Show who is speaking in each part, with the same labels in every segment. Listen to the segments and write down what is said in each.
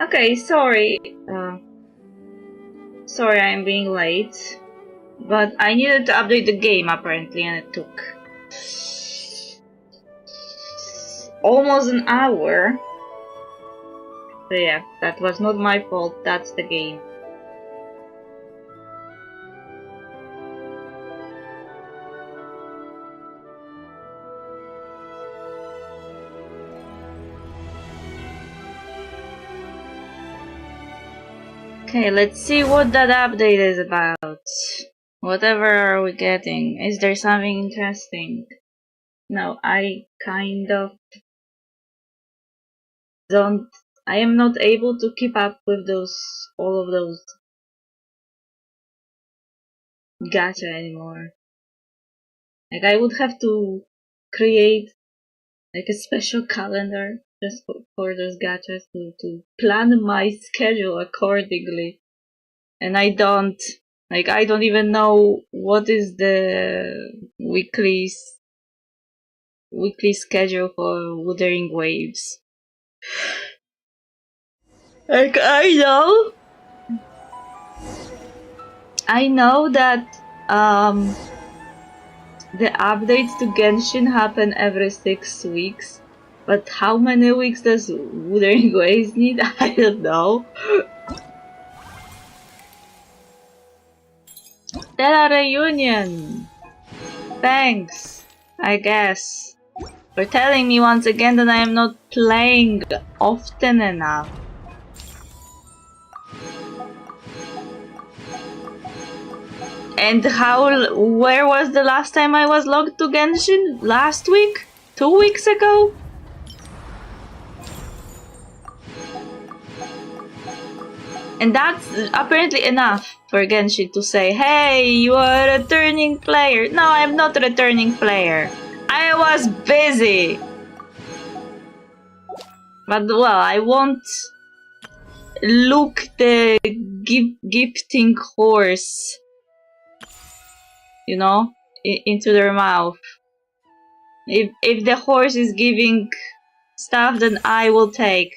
Speaker 1: Okay, sorry. Sorry I'm being late. But I needed to update the game apparently, and it took almost an hour. So yeah, that was not my fault, that's the game. Okay, let's see what that update is about. Whatever are we getting? Is there something interesting? No, I kind of don't. I am not able to keep up with all of those gacha anymore. Like, I would have to create like a special calendar just for those gachas to plan my schedule accordingly. And I don't. Like, I don't even know what is the weekly schedule for Wuthering Waves. Like, I know that the updates to Genshin happen every 6 weeks, but how many weeks does Wuthering Waves need? I don't know. Stella Reunion! Thanks, I guess, for telling me once again that I am not playing often enough. And where was the last time I was logged to Genshin? Last week? 2 weeks ago? And that's apparently enough for Genshin to say, hey, you are a returning player. No, I'm not a returning player. I was busy. But, well, I won't look the gifting horse, you know, into their mouth. If the horse is giving stuff, then I will take.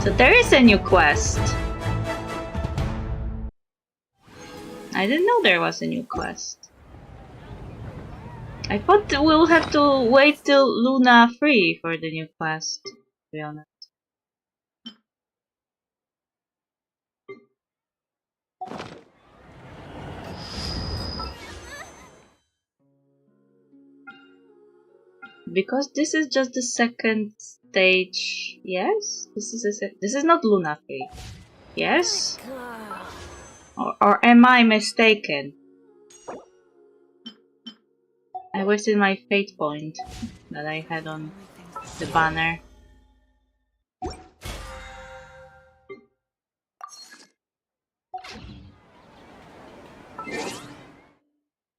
Speaker 1: So there is a new quest. I didn't know there was a new quest. I thought we'll have to wait till Luna 3 for the new quest, to be honest. Because this is just the second stage. Yes? This is not Luna 3. Yes? Or am I mistaken? I wasted my fate point that I had on the banner.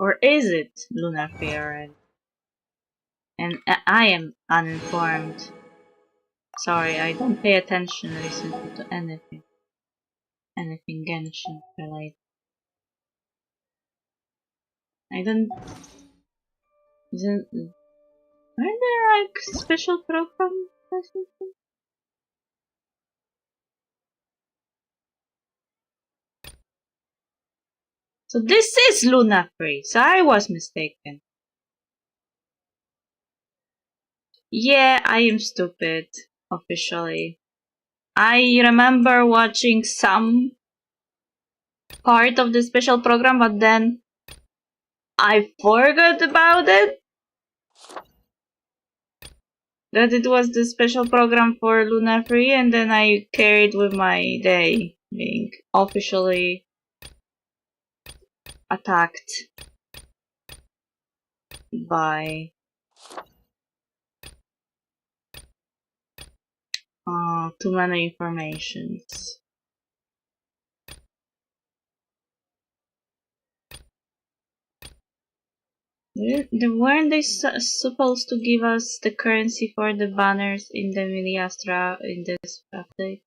Speaker 1: Or is it Luna 3 already? And I am uninformed. Sorry, I don't pay attention recently to anything. Anything Genshin related. I don't... Are there like special programs or something? So this is Luna 3, so I was mistaken. Yeah, I am stupid, officially. I remember watching some part of the special program, but then I forgot about it. That it was the special program for Luna 3, and then I carried with my day being officially attacked by too many informations. Weren't they supposed to give us the currency for the banners in the mini Astra in this update?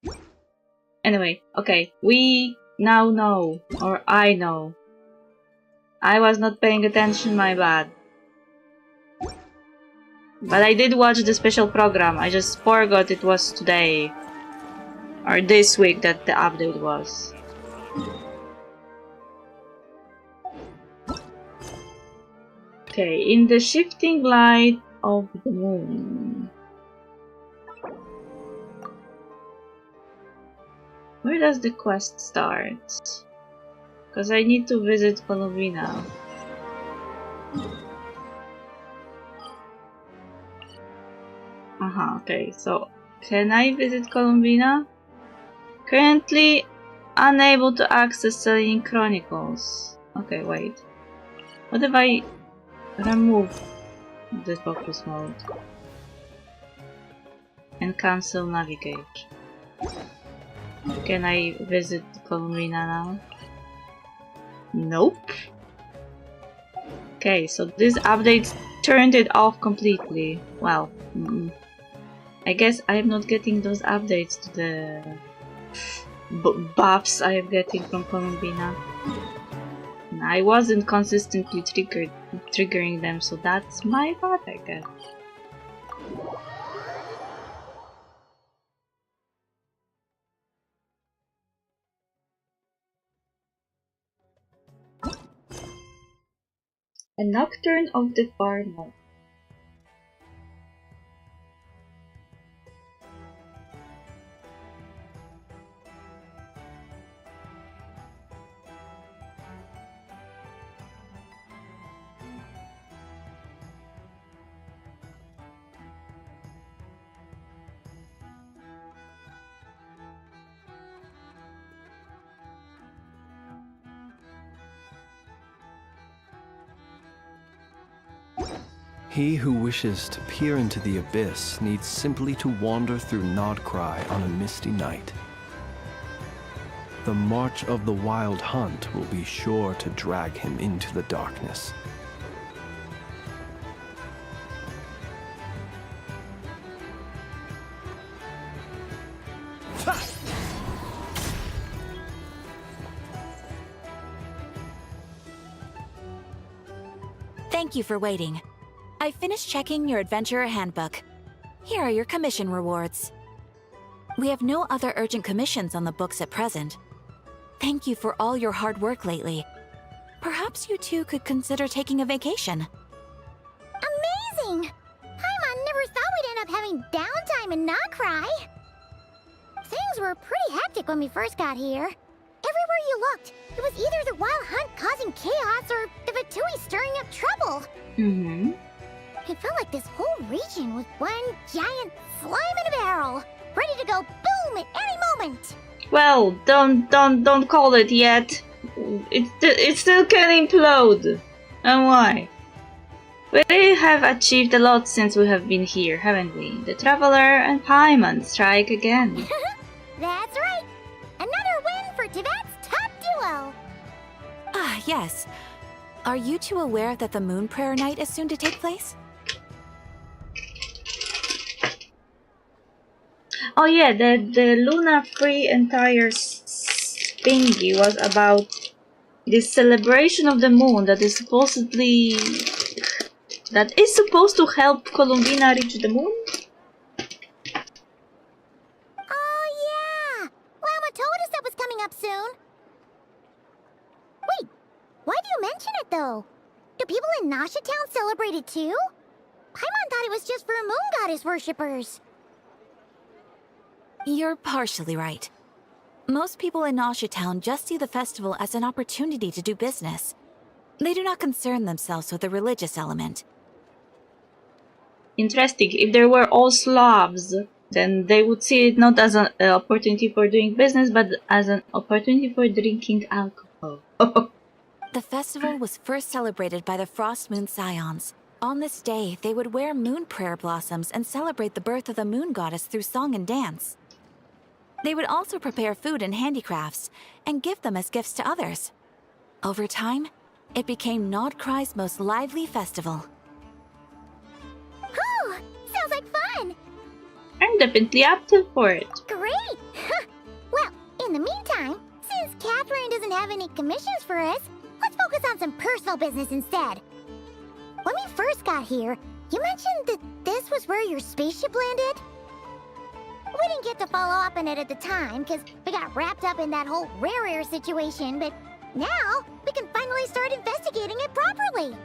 Speaker 1: Anyway, okay, we now know, or I know. I was not paying attention, my bad. But I did watch the special program, I just forgot it was today. Or this week that the update was. Okay, in the shifting light of the moon. Where does the quest start? Because I need to visit Colombina. Okay, so can I visit Colombina? Currently unable to access Selling Chronicles. Okay, wait. What if I remove the focus mode and cancel navigate? Can I visit Colombina now? Nope. Okay, so this update turned it off completely. Well, I guess I'm not getting those updates to the buffs I am getting from Colombina. I wasn't consistently triggering them, so that's my bad, I guess. A Nocturne of the Far North.
Speaker 2: He who wishes to peer into the abyss needs simply to wander through Nodcry on a misty night. The march of the wild hunt will be sure to drag him into the darkness.
Speaker 3: Thank you for waiting. I finished checking your Adventurer Handbook. Here are your commission rewards. We have no other urgent commissions on the books at present. Thank you for all your hard work lately. Perhaps you two could consider taking a vacation.
Speaker 4: Amazing! Paimon never thought we'd end up having downtime in Nocturne. Things were pretty hectic when we first got here. Everywhere you looked, it was either the wild hunt causing chaos or the Vtuber stirring up trouble. It felt like this whole region was one giant slime in a barrel, ready to go boom at any moment.
Speaker 1: Well, don't call it yet. It still can implode. And why? We have achieved a lot since we have been here, haven't we? The Traveler and Paimon strike again.
Speaker 4: That's right. Another win for Tibet's top duo.
Speaker 3: Ah, yes. Are you two aware that the Moon Prayer Night is soon to take place?
Speaker 1: Oh yeah, the Luna Free entire thingy was about this celebration of the moon that is supposed to help Colombina reach the moon?
Speaker 4: Oh yeah! Llama told us that was coming up soon. Wait, why do you mention it though? Do people in Nasha Town celebrate it too? Paimon thought it was just for moon goddess worshippers.
Speaker 3: You're partially right. Most people in Nasha Town just see the festival as an opportunity to do business. They do not concern themselves with the religious element.
Speaker 1: Interesting. If they were all Slavs, then they would see it not as an opportunity for doing business, but as an opportunity for drinking alcohol.
Speaker 3: The festival was first celebrated by the Frost Moon Scions. On this day, they would wear moon prayer blossoms and celebrate the birth of the moon goddess through song and dance. They would also prepare food and handicrafts, and give them as gifts to others. Over time, it became Nodcry's most lively festival.
Speaker 4: Oh, sounds like fun!
Speaker 1: I'm definitely up for it.
Speaker 4: Great! Well, in the meantime, since Catherine doesn't have any commissions for us, let's focus on some personal business instead. When we first got here, you mentioned that this was where your spaceship landed? We didn't get to follow up on it at the time, because we got wrapped up in that whole rare situation, but now we can finally start investigating it properly.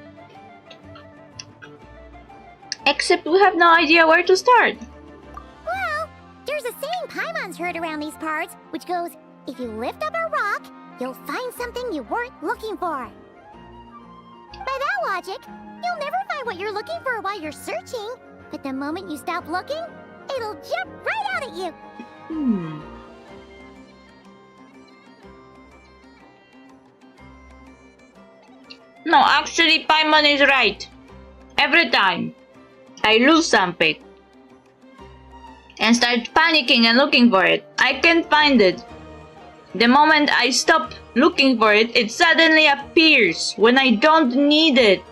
Speaker 1: Except we have no idea where to start.
Speaker 4: Well, there's a saying Paimon's heard around these parts, which goes, if you lift up a rock, you'll find something you weren't looking for. By that logic, you'll never find what you're looking for while you're searching, but the moment you stop looking, it'll jump right out at you.
Speaker 1: No, actually, Paimon is right. Every time I lose something and start panicking and looking for it, I can't find it. The moment I stop looking for it, it suddenly appears when I don't need it.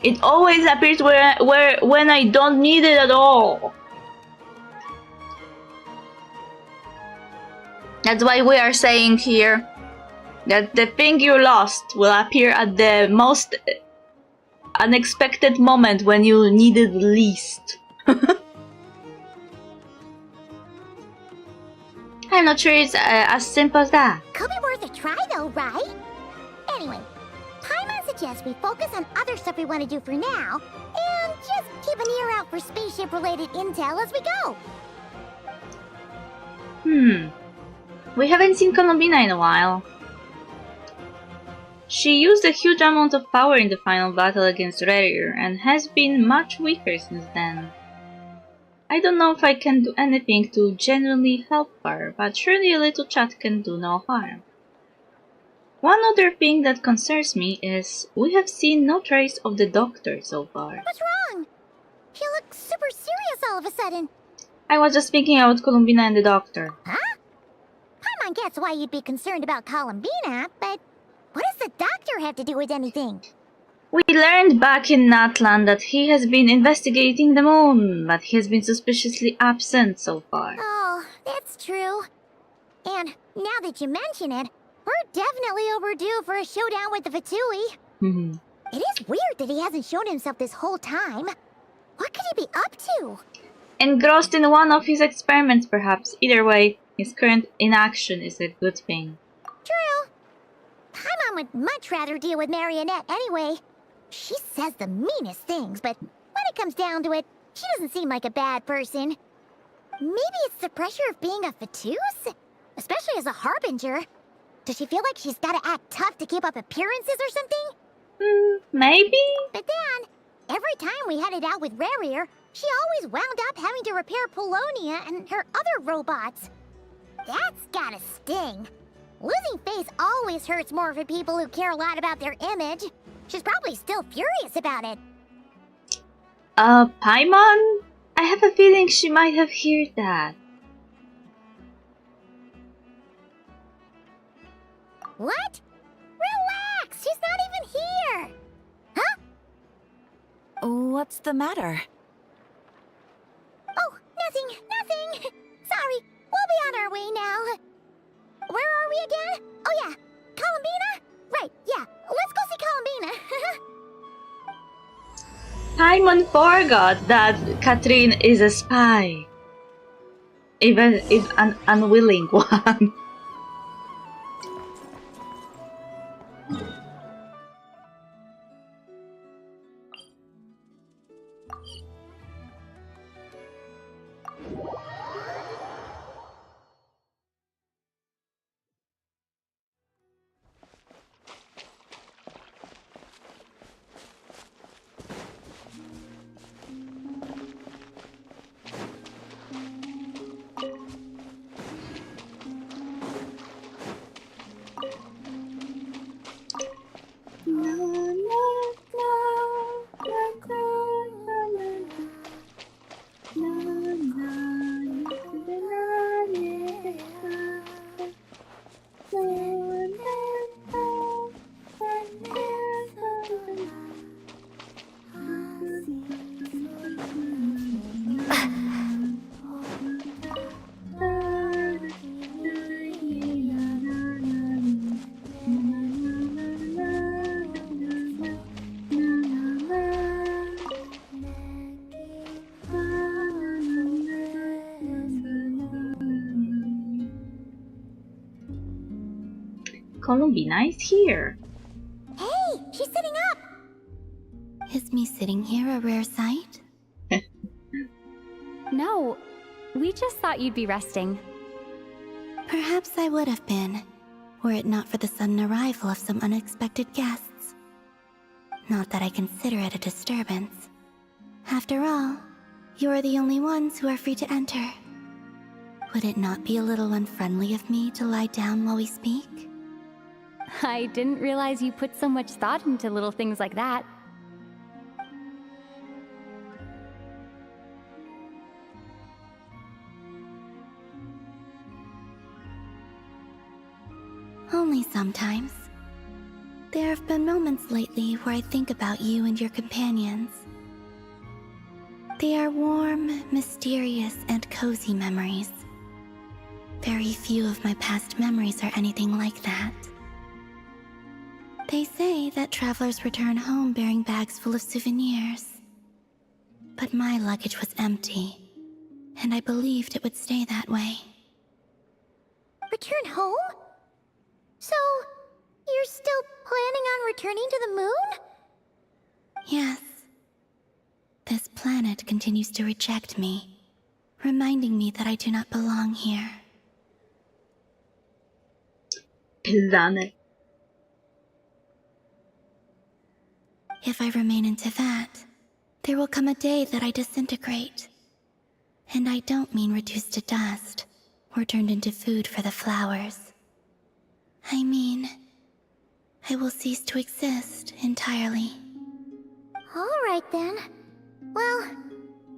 Speaker 1: It always appears when I don't need it at all. That's why we are saying here that the thing you lost will appear at the most unexpected moment when you need it least. I'm not sure it's as simple as that.
Speaker 4: Could be worth a try though, right? Anyway, Paimon suggests we focus on other stuff we want to do for now, and just keep an ear out for spaceship-related intel as we go.
Speaker 1: We haven't seen Columbina in a while. She used a huge amount of power in the final battle against Rarier and has been much weaker since then. I don't know if I can do anything to genuinely help her, but surely a little chat can do no harm. One other thing that concerns me is we have seen no trace of the doctor so far.
Speaker 4: What's wrong? He looks super serious all of a sudden.
Speaker 1: I was just thinking about Columbina and the doctor.
Speaker 4: Huh? Paimon gets why you'd be concerned about Columbina, but what does the doctor have to do with anything?
Speaker 1: We learned back in Natlan that he has been investigating the moon, but he has been suspiciously absent so far.
Speaker 4: Oh, that's true. And now that you mention it, we're definitely overdue for a showdown with the Vtui. It is weird that he hasn't shown himself this whole time. What could he be up to?
Speaker 1: Engrossed in one of his experiments, perhaps. Either way, his current inaction is a good thing.
Speaker 4: True. Paimon would much rather deal with Marionette anyway. She says the meanest things, but when it comes down to it, she doesn't seem like a bad person. Maybe it's the pressure of being a Vtuber? Especially as a Harbinger. Does she feel like she's gotta act tough to keep up appearances or something?
Speaker 1: Maybe?
Speaker 4: But then, every time we headed out with Rarier, she always wound up having to repair Polonia and her other robots. That's gotta sting. Losing face always hurts more for people who care a lot about their image. She's probably still furious about it.
Speaker 1: Paimon? I have a feeling she might have heard that.
Speaker 4: What? Relax! She's not even here! Huh?
Speaker 3: What's the matter?
Speaker 4: Oh, nothing. Sorry, we'll be on our way now. Where are we again? Oh yeah, Columbina? Right, yeah, let's go see Columbina.
Speaker 1: Paimon forgot that Catherine is a spy. Even if an unwilling one. Columbina is here.
Speaker 4: Hey, she's sitting up!
Speaker 5: Is me sitting here a rare sight?
Speaker 6: No, we just thought you'd be resting.
Speaker 5: Perhaps I would have been, were it not for the sudden arrival of some unexpected guests. Not that I consider it a disturbance. After all, you are the only ones who are free to enter. Would it not be a little unfriendly of me to lie down while we speak?
Speaker 6: I didn't realize you put so much thought into little things like that.
Speaker 5: Only sometimes. There have been moments lately where I think about you and your companions. They are warm, mysterious, and cozy memories. Very few of my past memories are anything like that. They say that travelers return home bearing bags full of souvenirs. But my luggage was empty, and I believed it would stay that way.
Speaker 4: Return home? So, you're still planning on returning to the moon?
Speaker 5: Yes. This planet continues to reject me, reminding me that I do not belong here.
Speaker 1: Planet.
Speaker 5: If I remain into that, there will come a day that I disintegrate. And I don't mean reduced to dust, or turned into food for the flowers. I mean, I will cease to exist entirely.
Speaker 4: Alright then. Well,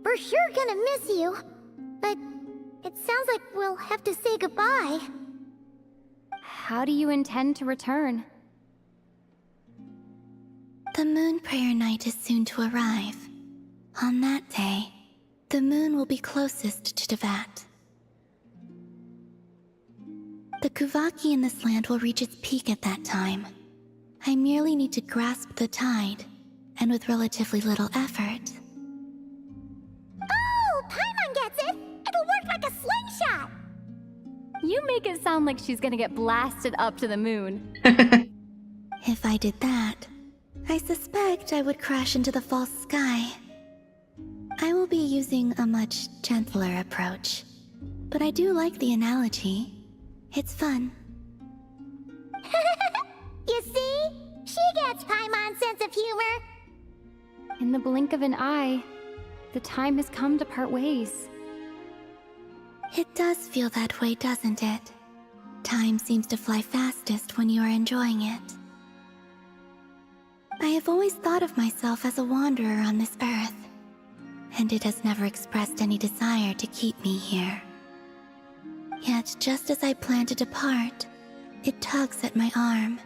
Speaker 4: we're sure gonna miss you. But it sounds like we'll have to say goodbye.
Speaker 6: How do you intend to return?
Speaker 5: The moon prayer night is soon to arrive. On that day, the moon will be closest to Teyvat. The Kuvaki in this land will reach its peak at that time. I merely need to grasp the tide, and with relatively little effort.
Speaker 4: Oh, Paimon gets it! It'll work like a slingshot!
Speaker 6: You make it sound like she's gonna get blasted up to the moon.
Speaker 5: If I did that, I suspect I would crash into the false sky. I will be using a much gentler approach, but I do like the analogy. It's fun.
Speaker 4: You see? She gets Paimon's sense of humor.
Speaker 6: In the blink of an eye, the time has come to part ways.
Speaker 5: It does feel that way, doesn't it? Time seems to fly fastest when you are enjoying it. I have always thought of myself as a wanderer on this earth, and it has never expressed any desire to keep me here. Yet, just as I plan to depart, it tugs at my arm.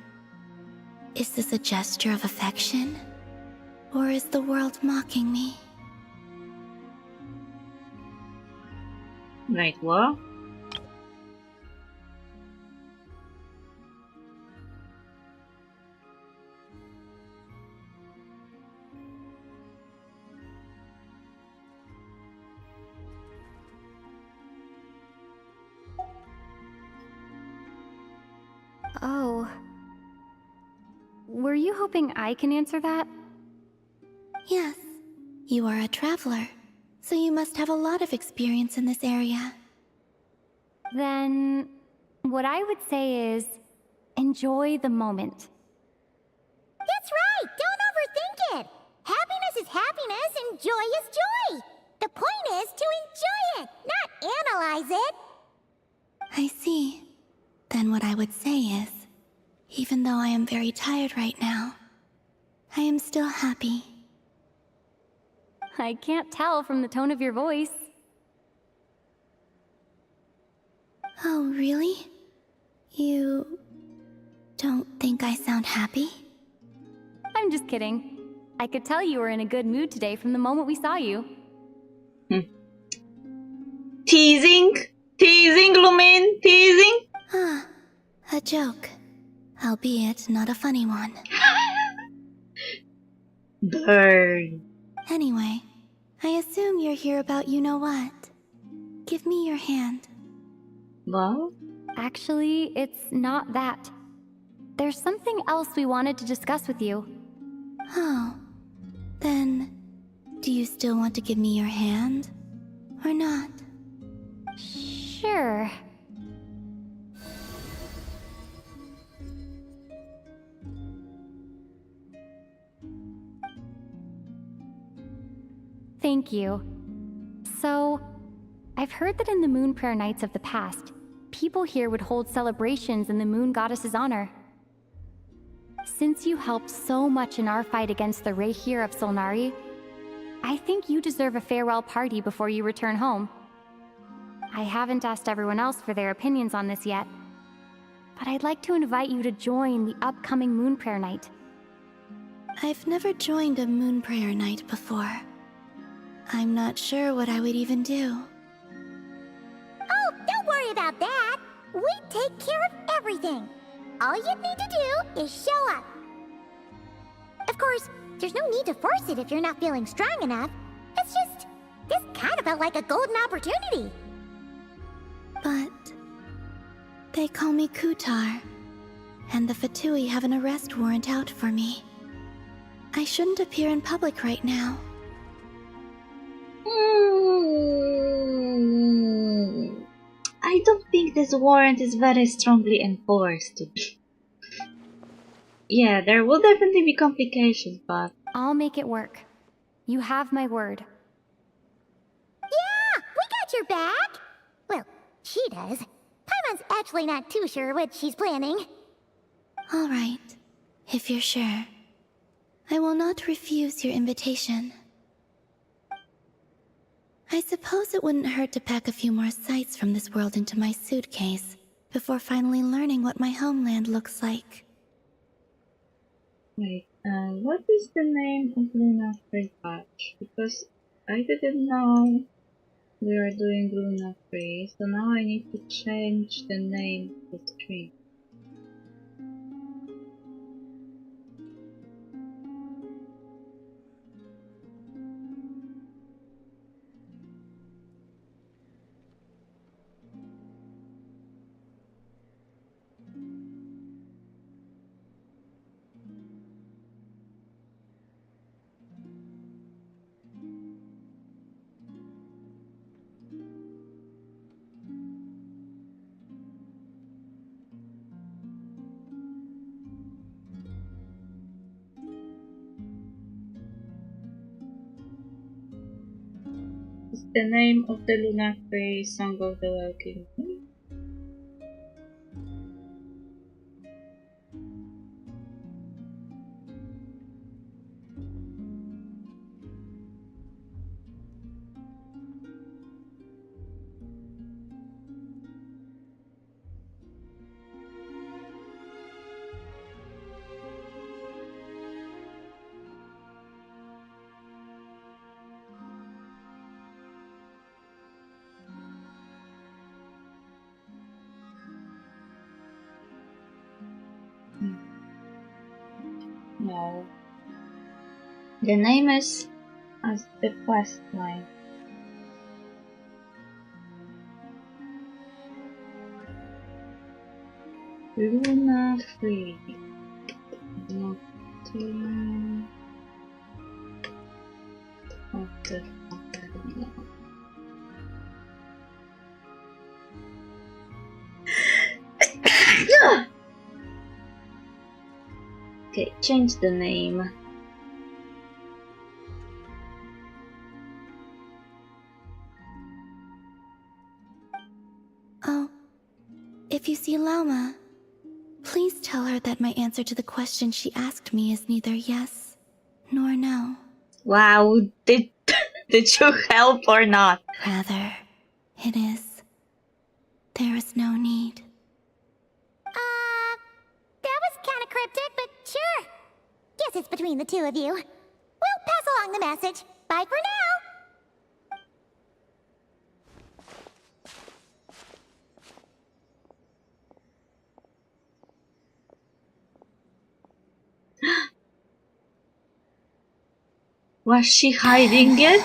Speaker 5: Is this a gesture of affection? Or is the world mocking me?
Speaker 1: Wait, what?
Speaker 6: Oh. Were you hoping I can answer that?
Speaker 5: Yes, you are a traveler, so you must have a lot of experience in this area.
Speaker 6: Then, what I would say is, enjoy the moment.
Speaker 4: That's right! Don't overthink it! Happiness is happiness and joy is joy! The point is to enjoy it, not analyze it!
Speaker 5: I see. Then what I would say is, even though I am very tired right now, I am still happy.
Speaker 6: I can't tell from the tone of your voice.
Speaker 5: Oh, really? You don't think I sound happy?
Speaker 6: I'm just kidding. I could tell you were in a good mood today from the moment we saw you.
Speaker 1: Teasing? Teasing, Lumin? Teasing?
Speaker 5: Ah, a joke. Albeit not a funny one.
Speaker 1: Burn.
Speaker 5: Anyway, I assume you're here about you-know-what. Give me your hand.
Speaker 1: Well,
Speaker 6: Actually, it's not that. there's something else we wanted to discuss with you.
Speaker 5: Oh. Then, do you still want to give me your hand? Or not?
Speaker 6: Sure. Thank you. So, I've heard that in the Moon Prayer Nights of the past, people here would hold celebrations in the Moon Goddess's honor. Since you helped so much in our fight against the Rayhir of Solnari, I think you deserve a farewell party before you return home. I haven't asked everyone else for their opinions on this yet, but I'd like to invite you to join the upcoming Moon Prayer Night.
Speaker 5: I've never joined a Moon Prayer Night before. I'm not sure what I would even do.
Speaker 4: Oh, don't worry about that. We take care of everything. All you need to do is show up. Of course, there's no need to force it if you're not feeling strong enough. It's just, this kind of felt like a golden opportunity.
Speaker 5: But they call me Kutar, and the Fatui have an arrest warrant out for me. I shouldn't appear in public right now.
Speaker 1: I don't think this warrant is very strongly enforced. Yeah, there will definitely be complications, but...
Speaker 6: I'll make it work. You have my word.
Speaker 4: Yeah, we got your back. Well, she does. Paimon's actually not too sure what she's planning.
Speaker 5: All right, if you're sure. I will not refuse your invitation. I suppose it wouldn't hurt to pack a few more sights from this world into my suitcase before finally learning what my homeland looks like.
Speaker 1: Wait, what is the name of Luna's free patch? Because I didn't know we are doing Luna free, so now I need to change the name of the stream. It's the name of the Luna free Song of the Welkin. No. The name is as the quest line. Luna free. Nocturne. What the fuck? Okay, change the name.
Speaker 5: Oh, if you see Lauma, please tell her that my answer to the question she asked me is neither yes nor no.
Speaker 1: Wow, did you help or not?
Speaker 5: Rather, it is. There is no need.
Speaker 4: That was kinda cryptic, but sure. Guess it's between the two of you. We'll pass along the message. Bye for now.
Speaker 1: Was she hiding it?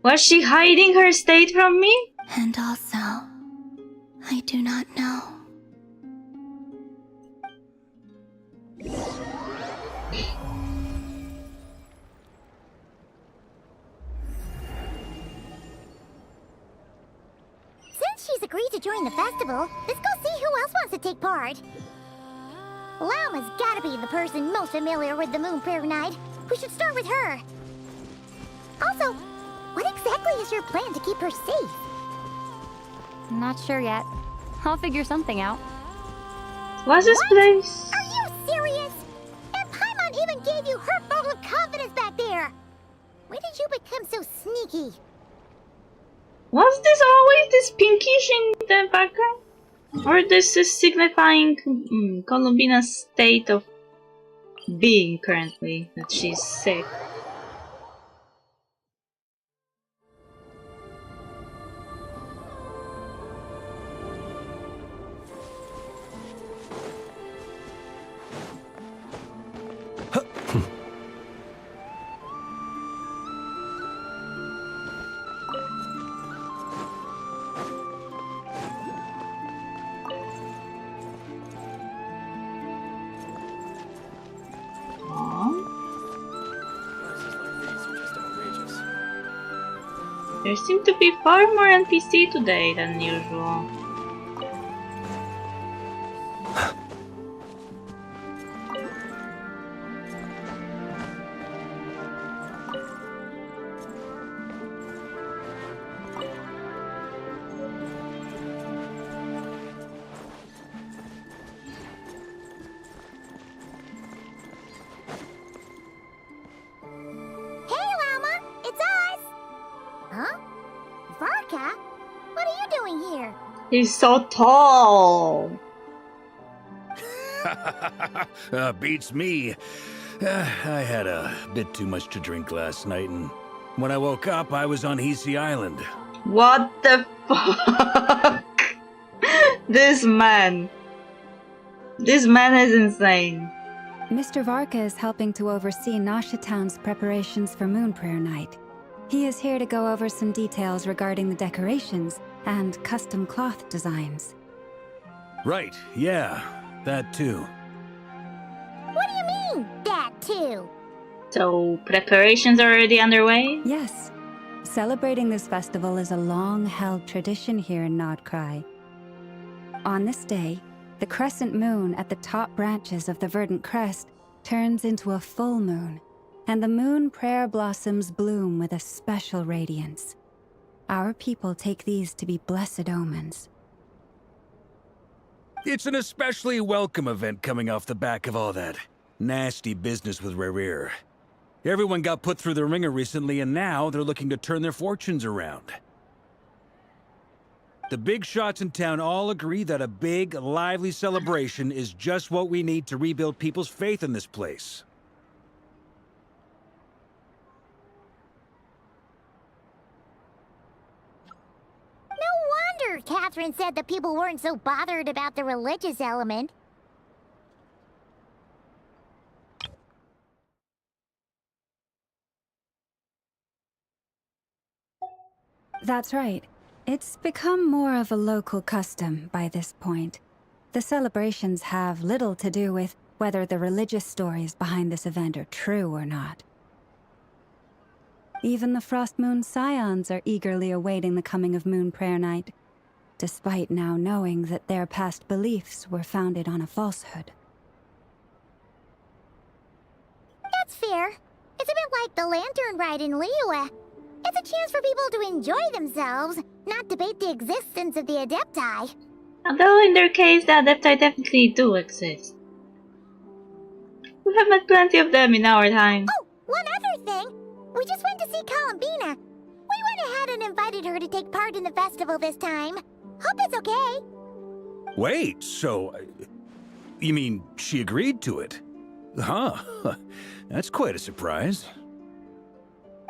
Speaker 1: Was she hiding her state from me?
Speaker 5: And also, I do not know.
Speaker 4: join the festival, let's go see who else wants to take part. Lauma's gotta be the person most familiar with the Moon Prayer Night. We should start with her. Also, what exactly is your plan to keep her safe?
Speaker 6: Not sure yet. I'll figure something out.
Speaker 1: What's this place?
Speaker 4: Are you serious? And Paimon even gave you her vote of confidence back there. When did you become so sneaky?
Speaker 1: Was this always this pinkish in the background? Or this is signifying Columbina's state of being currently, that she's sick? There seem to be far more NPC today than usual.
Speaker 4: Hey, Lauma! It's us! Huh? Varka? What are you doing here?
Speaker 1: He's so tall!
Speaker 7: Beats me. I had a bit too much to drink last night, and when I woke up, I was on Hisi Island.
Speaker 1: What the fuck? This man. This man is insane.
Speaker 8: Mr. Varka is helping to oversee Nasha Town's preparations for Moon Prayer Night. He is here to go over some details regarding the decorations and custom cloth designs.
Speaker 7: Right, yeah, that too.
Speaker 4: What do you mean, that too?
Speaker 1: So, preparations are already underway?
Speaker 8: Yes. Celebrating this festival is a long-held tradition here in Nodcry. On this day, the crescent moon at the top branches of the verdant crest turns into a full moon, and the moon prayer blossoms bloom with a special radiance. Our people take these to be blessed omens.
Speaker 7: It's an especially welcome event coming off the back of all that nasty business with Rare. Everyone got put through the ringer recently, and now they're looking to turn their fortunes around. The big shots in town all agree that a big, lively celebration is just what we need to rebuild people's faith in this place.
Speaker 4: No wonder Catherine said the people weren't so bothered about the religious element.
Speaker 8: That's right. It's become more of a local custom by this point. The celebrations have little to do with whether the religious stories behind this event are true or not. Even the Frost Moon Scions are eagerly awaiting the coming of Moon Prayer Night, despite now knowing that their past beliefs were founded on a falsehood.
Speaker 4: That's fair. It's a bit like the lantern ride in Liyue. It's a chance for people to enjoy themselves, not debate the existence of the Adepti.
Speaker 1: Although in their case, the Adepti definitely do exist. We have met plenty of them in our time.
Speaker 4: Oh, one other thing. We just went to see Columbina. We went ahead and invited her to take part in the festival this time. Hope it's okay.
Speaker 7: Wait, so... you mean she agreed to it? Huh. That's quite a surprise.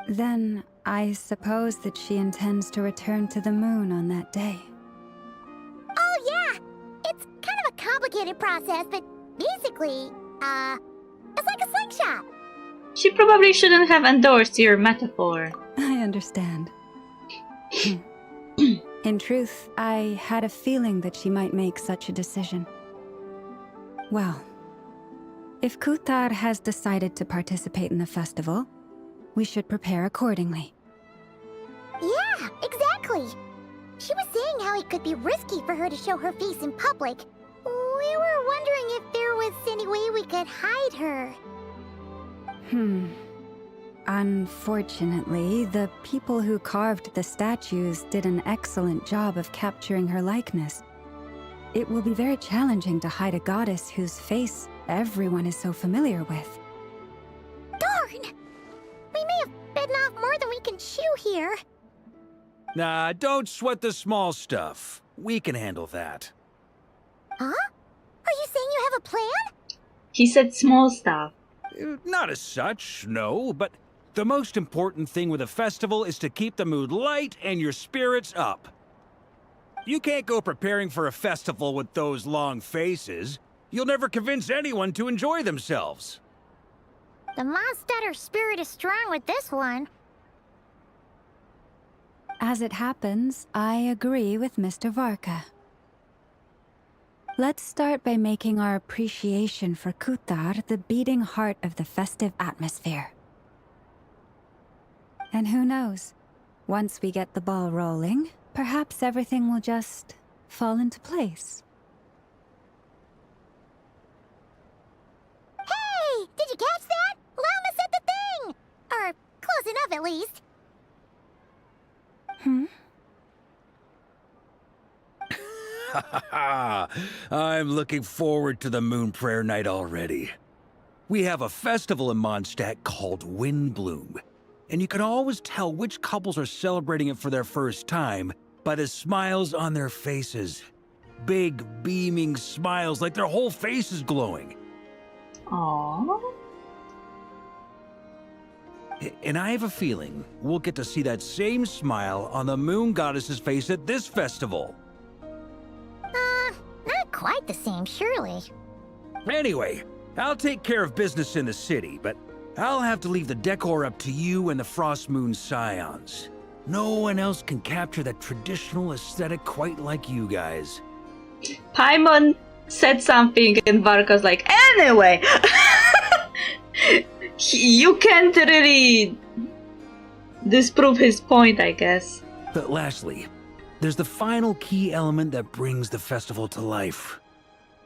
Speaker 8: Then, I suppose that she intends to return to the moon on that day.
Speaker 4: Oh, yeah. It's kind of a complicated process, but basically, it's like a slingshot.
Speaker 1: She probably shouldn't have endorsed your metaphor.
Speaker 8: I understand. In truth, I had a feeling that she might make such a decision. Well, if Kutar has decided to participate in the festival, we should prepare accordingly.
Speaker 4: Yeah, exactly. She was saying how it could be risky for her to show her face in public. We were wondering if there was any way we could hide her.
Speaker 8: Unfortunately, the people who carved the statues did an excellent job of capturing her likeness. It will be very challenging to hide a goddess whose face everyone is so familiar with.
Speaker 4: Darn! We may have bitten off more than we can chew here.
Speaker 7: Nah, don't sweat the small stuff. We can handle that.
Speaker 4: Huh? Are you saying you have a plan?
Speaker 1: He said small stuff.
Speaker 7: Not as such, no, but the most important thing with a festival is to keep the mood light and your spirits up. You can't go preparing for a festival with those long faces. You'll never convince anyone to enjoy themselves.
Speaker 4: The Mondstatter spirit is strong with this one.
Speaker 8: As it happens, I agree with Mr. Varka. Let's start by making our appreciation for Kutar the beating heart of the festive atmosphere. And who knows? Once we get the ball rolling, perhaps everything will just fall into place.
Speaker 4: Hey! Did you catch that? Llama said the thing! Or close enough, at least.
Speaker 7: I'm looking forward to the Moon Prayer Night already. We have a festival in Mondstadt called Windbloom, and you can always tell which couples are celebrating it for their first time by the smiles on their faces. Big, beaming smiles like their whole face is glowing.
Speaker 1: Aww.
Speaker 7: And I have a feeling we'll get to see that same smile on the Moon Goddess's face at this festival.
Speaker 4: Not quite the same, surely.
Speaker 7: Anyway, I'll take care of business in the city, but I'll have to leave the decor up to you and the Frost Moon Scions. No one else can capture that traditional aesthetic quite like you guys.
Speaker 1: Paimon said something and Varka's like, anyway! You can't really disprove his point, I guess.
Speaker 7: But lastly, there's the final key element that brings the festival to life.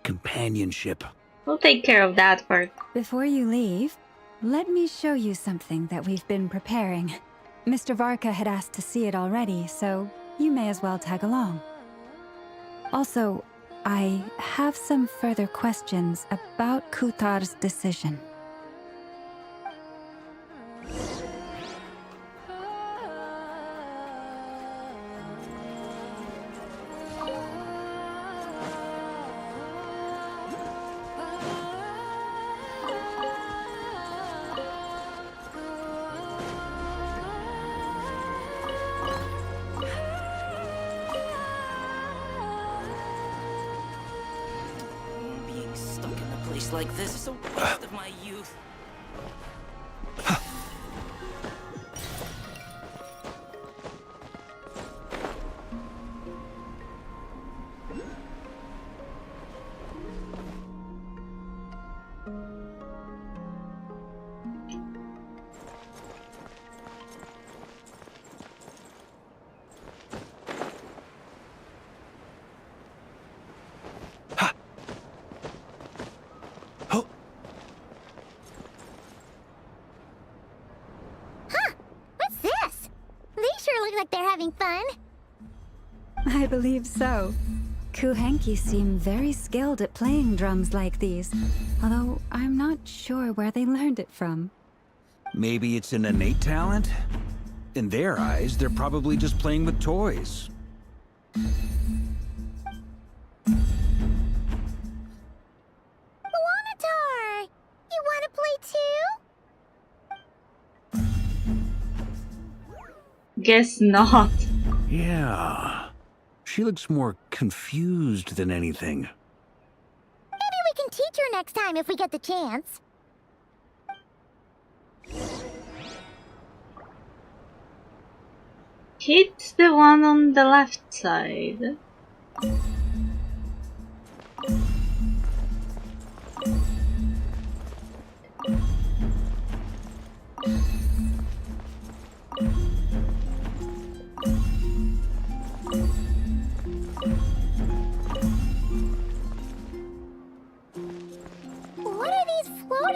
Speaker 7: Companionship.
Speaker 1: We'll take care of that part.
Speaker 8: Before you leave, let me show you something that we've been preparing. Mr. Varka had asked to see it already, so you may as well tag along. Also, I have some further questions about Kutar's decision.
Speaker 9: Being stuck in a place like this is a waste of my youth.
Speaker 4: What's this? They sure look like they're having fun.
Speaker 8: I believe so. Kuhenki seem very skilled at playing drums like these, although I'm not sure where they learned it from.
Speaker 7: Maybe it's an innate talent? In their eyes, they're probably just playing with toys.
Speaker 4: Wanatar! You wanna play too?
Speaker 1: Guess not.
Speaker 7: Yeah. She looks more confused than anything.
Speaker 4: Maybe we can teach her next time if we get the chance.
Speaker 1: Hit the one on the left side.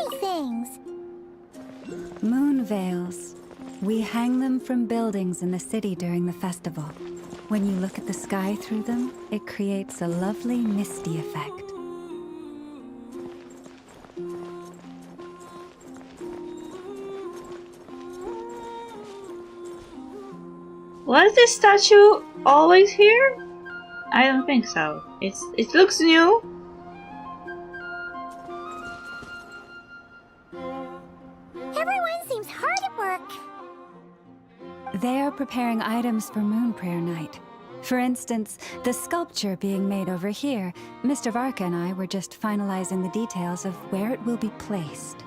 Speaker 4: pretty things.
Speaker 8: Moon veils. We hang them from buildings in the city during the festival. When you look at the sky through them, it creates a lovely misty effect.
Speaker 1: Was this statue always here? I don't think so. It looks new.
Speaker 4: Everyone seems hard at work.
Speaker 8: They are preparing items for Moon Prayer Night. For instance, the sculpture being made over here. Mr. Varka and I were just finalizing the details of where it will be placed.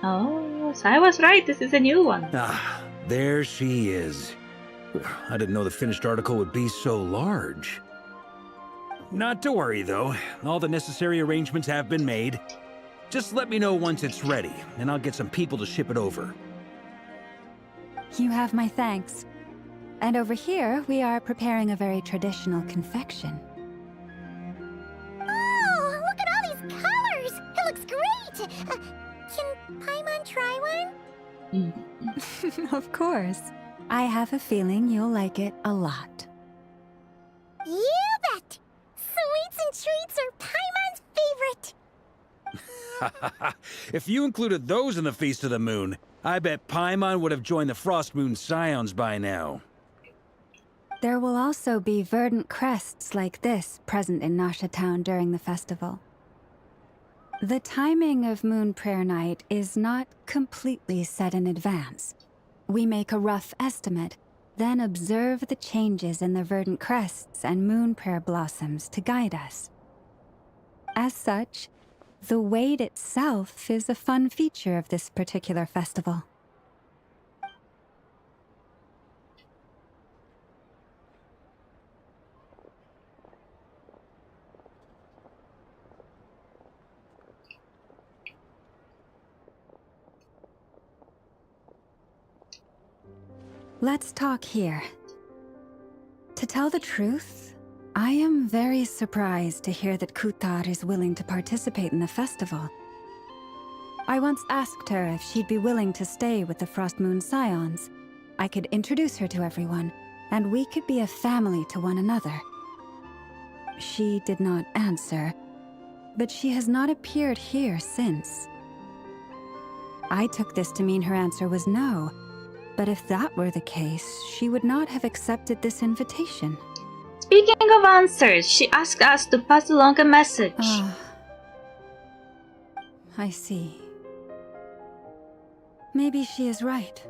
Speaker 1: Oh, so I was right. This is a new one.
Speaker 7: Ah, there she is. I didn't know the finished article would be so large. Not to worry, though. All the necessary arrangements have been made. Just let me know once it's ready, and I'll get some people to ship it over.
Speaker 8: You have my thanks. And over here, we are preparing a very traditional confection.
Speaker 4: Oh, look at all these colors! It looks great! Can Paimon try one?
Speaker 8: Of course. I have a feeling you'll like it a lot.
Speaker 4: You bet! Sweets and treats are Paimon's favorite!
Speaker 7: If you included those in the Feast of the Moon, I bet Paimon would have joined the Frost Moon Scions by now.
Speaker 8: There will also be verdant crests like this present in Nasha Town during the festival. The timing of Moon Prayer Night is not completely set in advance. We make a rough estimate, then observe the changes in the verdant crests and moon prayer blossoms to guide us. As such, the wait itself is a fun feature of this particular festival. Let's talk here. To tell the truth, I am very surprised to hear that Kutar is willing to participate in the festival. I once asked her if she'd be willing to stay with the Frost Moon Scions. I could introduce her to everyone, and we could be a family to one another. She did not answer, but she has not appeared here since. I took this to mean her answer was no. But if that were the case, she would not have accepted this invitation.
Speaker 1: Speaking of answers, she asked us to pass along a message.
Speaker 8: I see. Maybe she is right.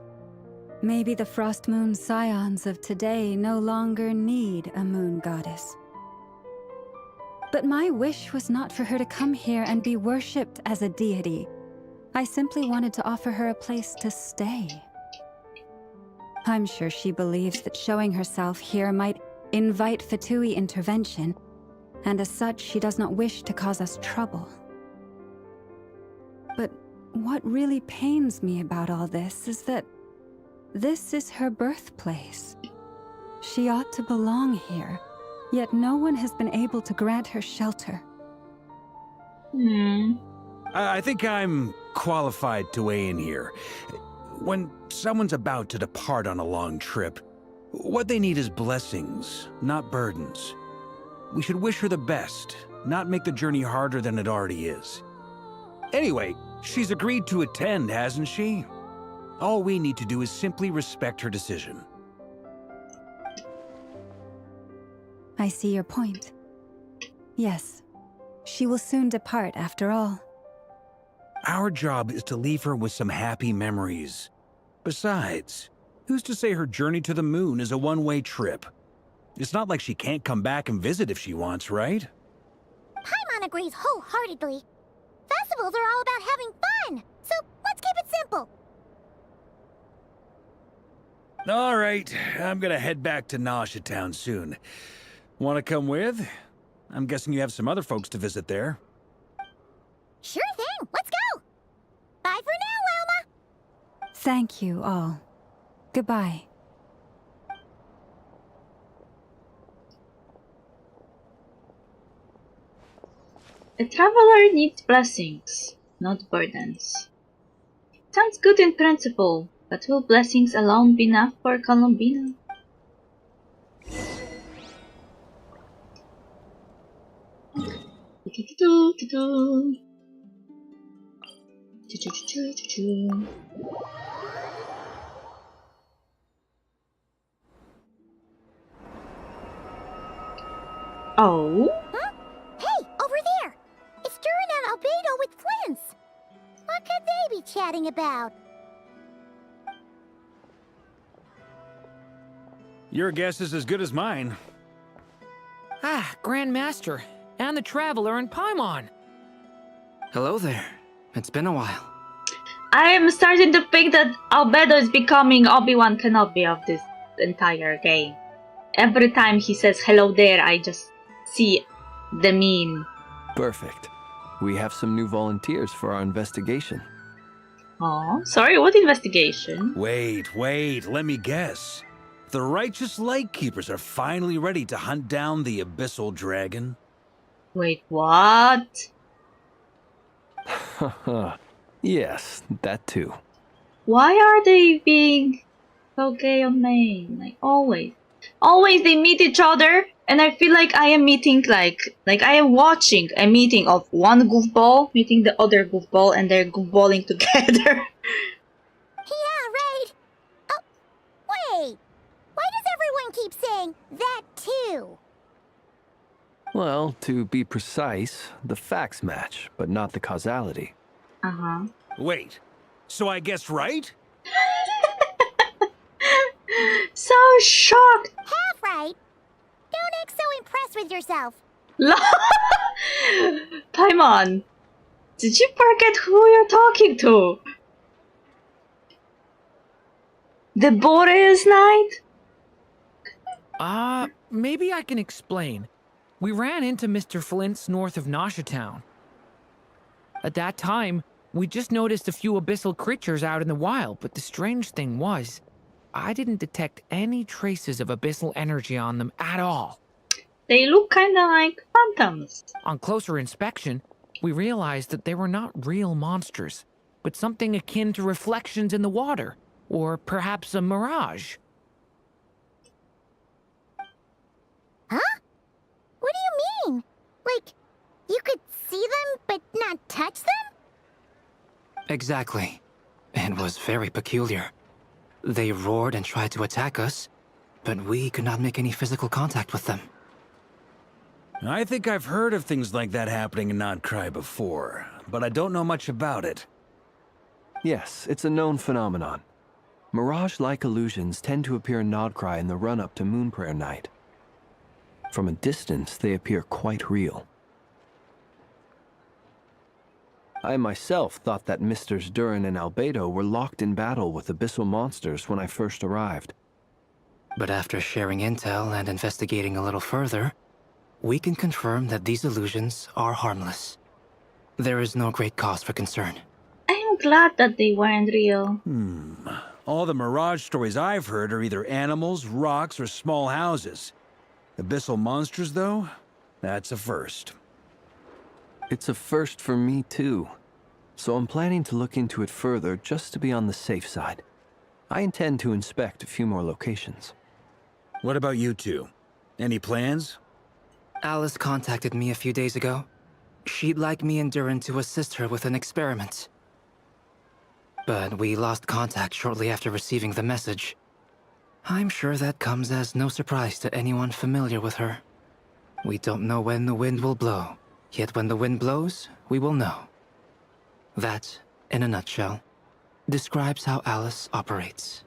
Speaker 8: Maybe the Frost Moon Scions of today no longer need a moon goddess. But my wish was not for her to come here and be worshipped as a deity. I simply wanted to offer her a place to stay. I'm sure she believes that showing herself here might invite Fatui intervention, and as such, she does not wish to cause us trouble. But what really pains me about all this is that this is her birthplace. She ought to belong here, yet no one has been able to grant her shelter.
Speaker 7: I think I'm qualified to weigh in here. When someone's about to depart on a long trip, what they need is blessings, not burdens. We should wish her the best, not make the journey harder than it already is. Anyway, she's agreed to attend, hasn't she? All we need to do is simply respect her decision.
Speaker 8: I see your point. Yes, she will soon depart after all.
Speaker 7: Our job is to leave her with some happy memories. Besides, who's to say her journey to the moon is a one-way trip? It's not like she can't come back and visit if she wants, right?
Speaker 4: Paimon agrees wholeheartedly. Festivals are all about having fun, so let's keep it simple.
Speaker 7: All right, I'm gonna head back to Nasha Town soon. Want to come with? I'm guessing you have some other folks to visit there.
Speaker 4: Sure thing, let's go! Bye for now, Wilma!
Speaker 8: Thank you all. Goodbye.
Speaker 1: A traveler needs blessings. not burdens. Sounds good in principle, but will blessings alone be enough for Columbina? Oh?
Speaker 4: Huh? Hey, over there! It's Durin and Albedo with Flint's! What could they be chatting about?
Speaker 7: Your guess is as good as mine.
Speaker 10: Ah, Grand Master, and the Traveler and Paimon.
Speaker 9: Hello there. It's been a while.
Speaker 1: I am starting to think that Albedo is becoming Obi-Wan Kenobi of this entire game. Every time he says hello there, I just see the meme.
Speaker 2: Perfect. We have some new volunteers for our investigation.
Speaker 1: Oh, sorry, what investigation?
Speaker 7: Wait, let me guess. The righteous Lightkeepers are finally ready to hunt down the Abyssal Dragon?
Speaker 1: Wait, what?
Speaker 2: Yes, that too.
Speaker 1: Why are they being so gay on main? Like, always. Always they meet each other, and I feel like I am meeting, like I am watching a meeting of one goofball meeting the other goofball, and they're goofballing together.
Speaker 4: Yeah, right! Oh, wait! Why does everyone keep saying that too?
Speaker 2: Well, to be precise, the facts match, but not the causality.
Speaker 1: Uh-huh.
Speaker 7: Wait, so I guessed right?
Speaker 1: So shocked!
Speaker 4: Half right! Don't act so impressed with yourself.
Speaker 1: Paimon, did you forget who you're talking to? The Boreas Knight?
Speaker 10: Maybe I can explain. We ran into Mr. Flint's north of Nasha Town. At that time, we just noticed a few abyssal creatures out in the wild, but the strange thing was, I didn't detect any traces of abyssal energy on them at all.
Speaker 1: They look kinda like phantoms.
Speaker 10: On closer inspection, we realized that they were not real monsters, but something akin to reflections in the water, or perhaps a mirage.
Speaker 4: Huh? What do you mean? Like, you could see them but not touch them?
Speaker 9: Exactly. It was very peculiar. They roared and tried to attack us, but we could not make any physical contact with them.
Speaker 7: I think I've heard of things like that happening in Nocturne before, but I don't know much about it.
Speaker 2: Yes, it's a known phenomenon. Mirage-like illusions tend to appear in Nocturne in the run-up to Moonprayer Night. From a distance, they appear quite real. I myself thought that Misters Durin and Albedo were locked in battle with abyssal monsters when I first arrived.
Speaker 9: But after sharing intel and investigating a little further, we can confirm that these illusions are harmless. There is no great cause for concern.
Speaker 1: I'm glad that they weren't real.
Speaker 7: All the Mirage stories I've heard are either animals, rocks, or small houses. Abyssal monsters, though? That's a first.
Speaker 2: It's a first for me, too. So I'm planning to look into it further just to be on the safe side. I intend to inspect a few more locations.
Speaker 7: What about you two? Any plans?
Speaker 9: Alice contacted me a few days ago. She'd like me and Durin to assist her with an experiment. But we lost contact shortly after receiving the message. I'm sure that comes as no surprise to anyone familiar with her. We don't know when the wind will blow, yet when the wind blows, we will know. That, in a nutshell, describes how Alice operates.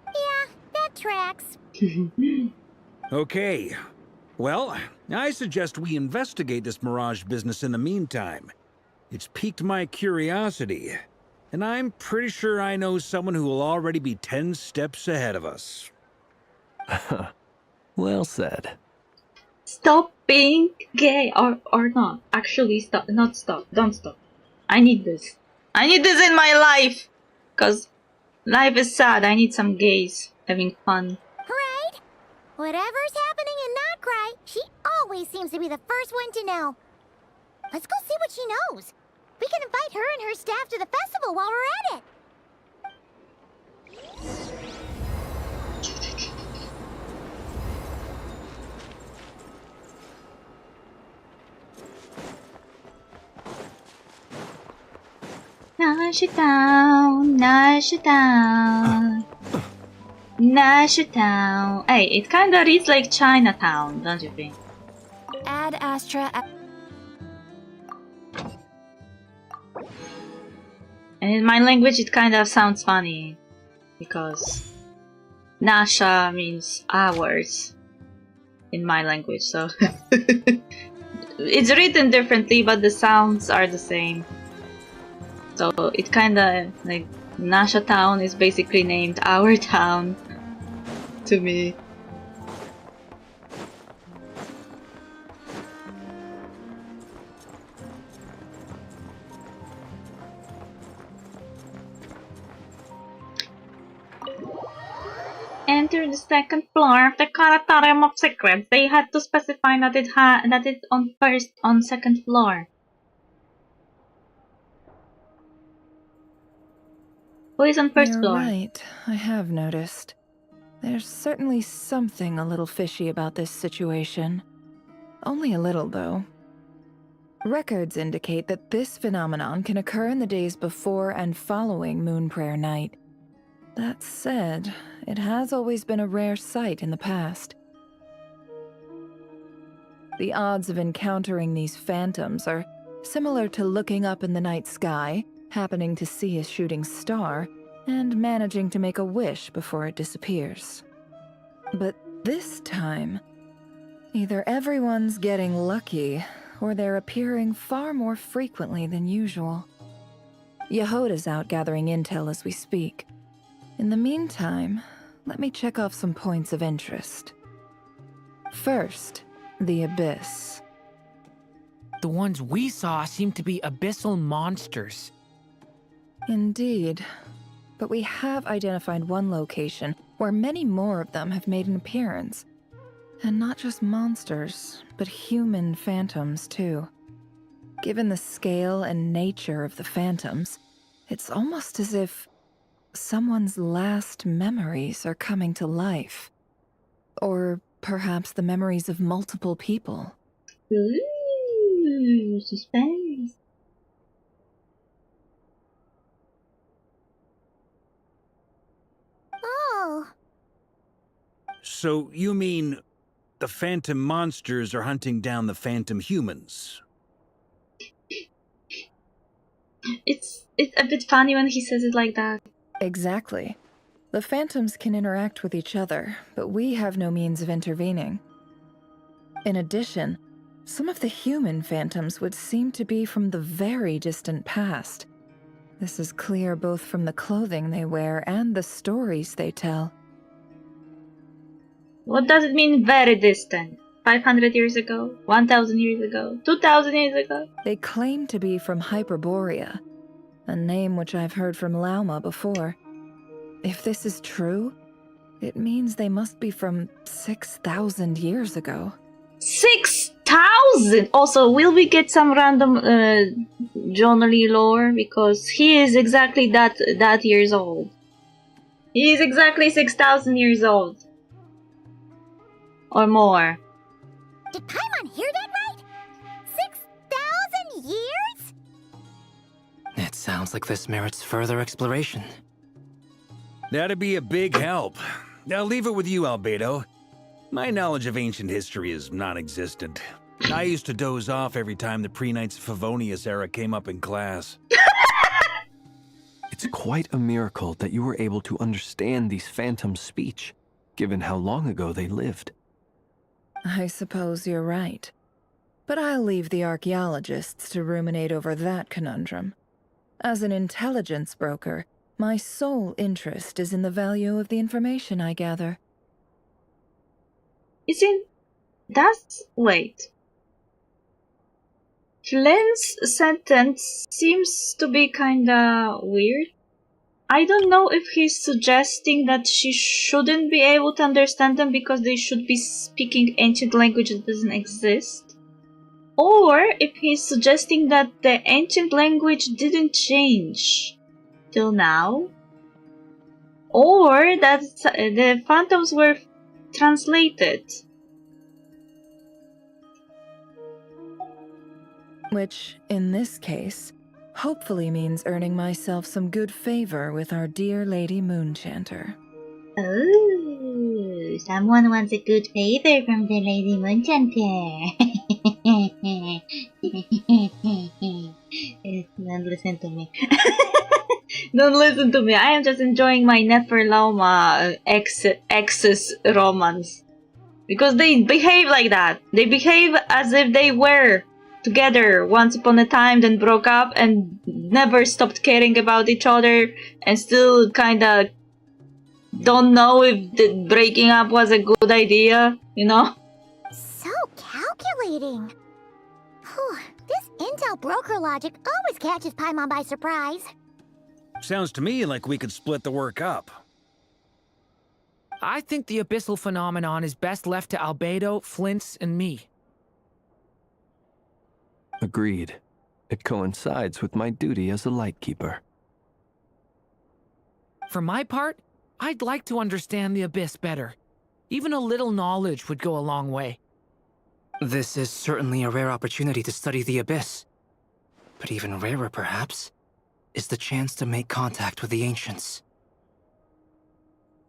Speaker 4: Yeah, that tracks.
Speaker 7: Okay. Well, I suggest we investigate this Mirage business in the meantime. It's piqued my curiosity, and I'm pretty sure I know someone who will already be 10 steps ahead of us.
Speaker 2: Well said.
Speaker 1: Stop being gay, or not. Actually, stop. Not stop. Don't stop. I need this. I need this in my life! Cause life is sad. I need some gays having fun.
Speaker 4: Right? Whatever's happening in Nocturne, she always seems to be the first one to know. Let's go see what she knows. We can invite her and her staff to the festival while we're at it.
Speaker 1: Nashitown, Nashitown, Nashitown. Hey, it kinda reads like Chinatown, don't you think?
Speaker 3: Ad Astra.
Speaker 1: And in my language, it kind of sounds funny because Nasha means hours in my language, so it's written differently, but the sounds are the same. So it kinda like Nasha Town is basically named Our Town to me. Enter the second floor of the Curatorium of Secrets. They had to specify that it's on second floor. Who is on first
Speaker 11: You're
Speaker 1: floor?
Speaker 11: right, I have noticed. There's certainly something a little fishy about this situation. Only a little, though. Records indicate that this phenomenon can occur in the days before and following Moon Prayer Night. That said, it has always been a rare sight in the past. The odds of encountering these phantoms are similar to looking up in the night sky, happening to see a shooting star, and managing to make a wish before it disappears. But this time, either everyone's getting lucky, or they're appearing far more frequently than usual. Yehoda's out gathering intel as we speak. In the meantime, let me check off some points of interest. First, the Abyss.
Speaker 10: The ones we saw seem to be abyssal monsters.
Speaker 11: Indeed. But we have identified one location where many more of them have made an appearance. And not just monsters, but human phantoms too. Given the scale and nature of the phantoms, it's almost as if someone's last memories are coming to life. Or perhaps the memories of multiple people.
Speaker 1: Ooh, suspense.
Speaker 4: Oh.
Speaker 7: So you mean the phantom monsters are hunting down the phantom humans?
Speaker 1: It's a bit funny when he says it like that.
Speaker 11: Exactly. The phantoms can interact with each other, but we have no means of intervening. In addition, some of the human phantoms would seem to be from the very distant past. This is clear both from the clothing they wear and the stories they tell.
Speaker 1: What does it mean very distant? 500 years ago? 1000 years ago? 2000 years ago?
Speaker 11: They claim to be from Hyperborea, a name which I've heard from Lauma before. If this is true, it means they must be from 6,000 years ago.
Speaker 1: 6,000! Also, will we get some random John Lee lore? Because he is exactly that years old. He is exactly 6,000 years old. Or more.
Speaker 4: Did Paimon hear that right? 6,000 years?
Speaker 9: It sounds like this merits further exploration.
Speaker 7: That'd be a big help. I'll leave it with you, Albedo. My knowledge of ancient history is non-existent. I used to doze off every time the pre-Knights of Favonius era came up in class.
Speaker 2: It's quite a miracle that you were able to understand these phantoms' speech, given how long ago they lived.
Speaker 11: I suppose you're right. But I'll leave the archaeologists to ruminate over that conundrum. As an intelligence broker, my sole interest is in the value of the information I gather.
Speaker 1: Wait. Flynn's sentence seems to be kinda weird. I don't know if he's suggesting that she shouldn't be able to understand them because they should be speaking ancient language that doesn't exist, or if he's suggesting that the ancient language didn't change till now, or that the phantoms were translated.
Speaker 11: Which, in this case, hopefully means earning myself some good favor with our dear Lady Moonchanter.
Speaker 4: Oh, someone wants a good favor from the Lady Moonchanter. Don't listen to me.
Speaker 1: Don't listen to me. I am just enjoying my Neferlauma exes romance. Because they behave like that. They behave as if they were together once upon a time, then broke up and never stopped caring about each other, and still kinda don't know if the breaking up was a good idea, you know?
Speaker 4: So calculating. Whew, this intel broker logic always catches Paimon by surprise.
Speaker 7: Sounds to me like we could split the work up.
Speaker 10: I think the abyssal phenomenon is best left to Albedo, Flint's, and me.
Speaker 2: Agreed. It coincides with my duty as a lightkeeper.
Speaker 10: For my part, I'd like to understand the abyss better. Even a little knowledge would go a long way.
Speaker 9: This is certainly a rare opportunity to study the abyss. But even rarer, perhaps, is the chance to make contact with the ancients.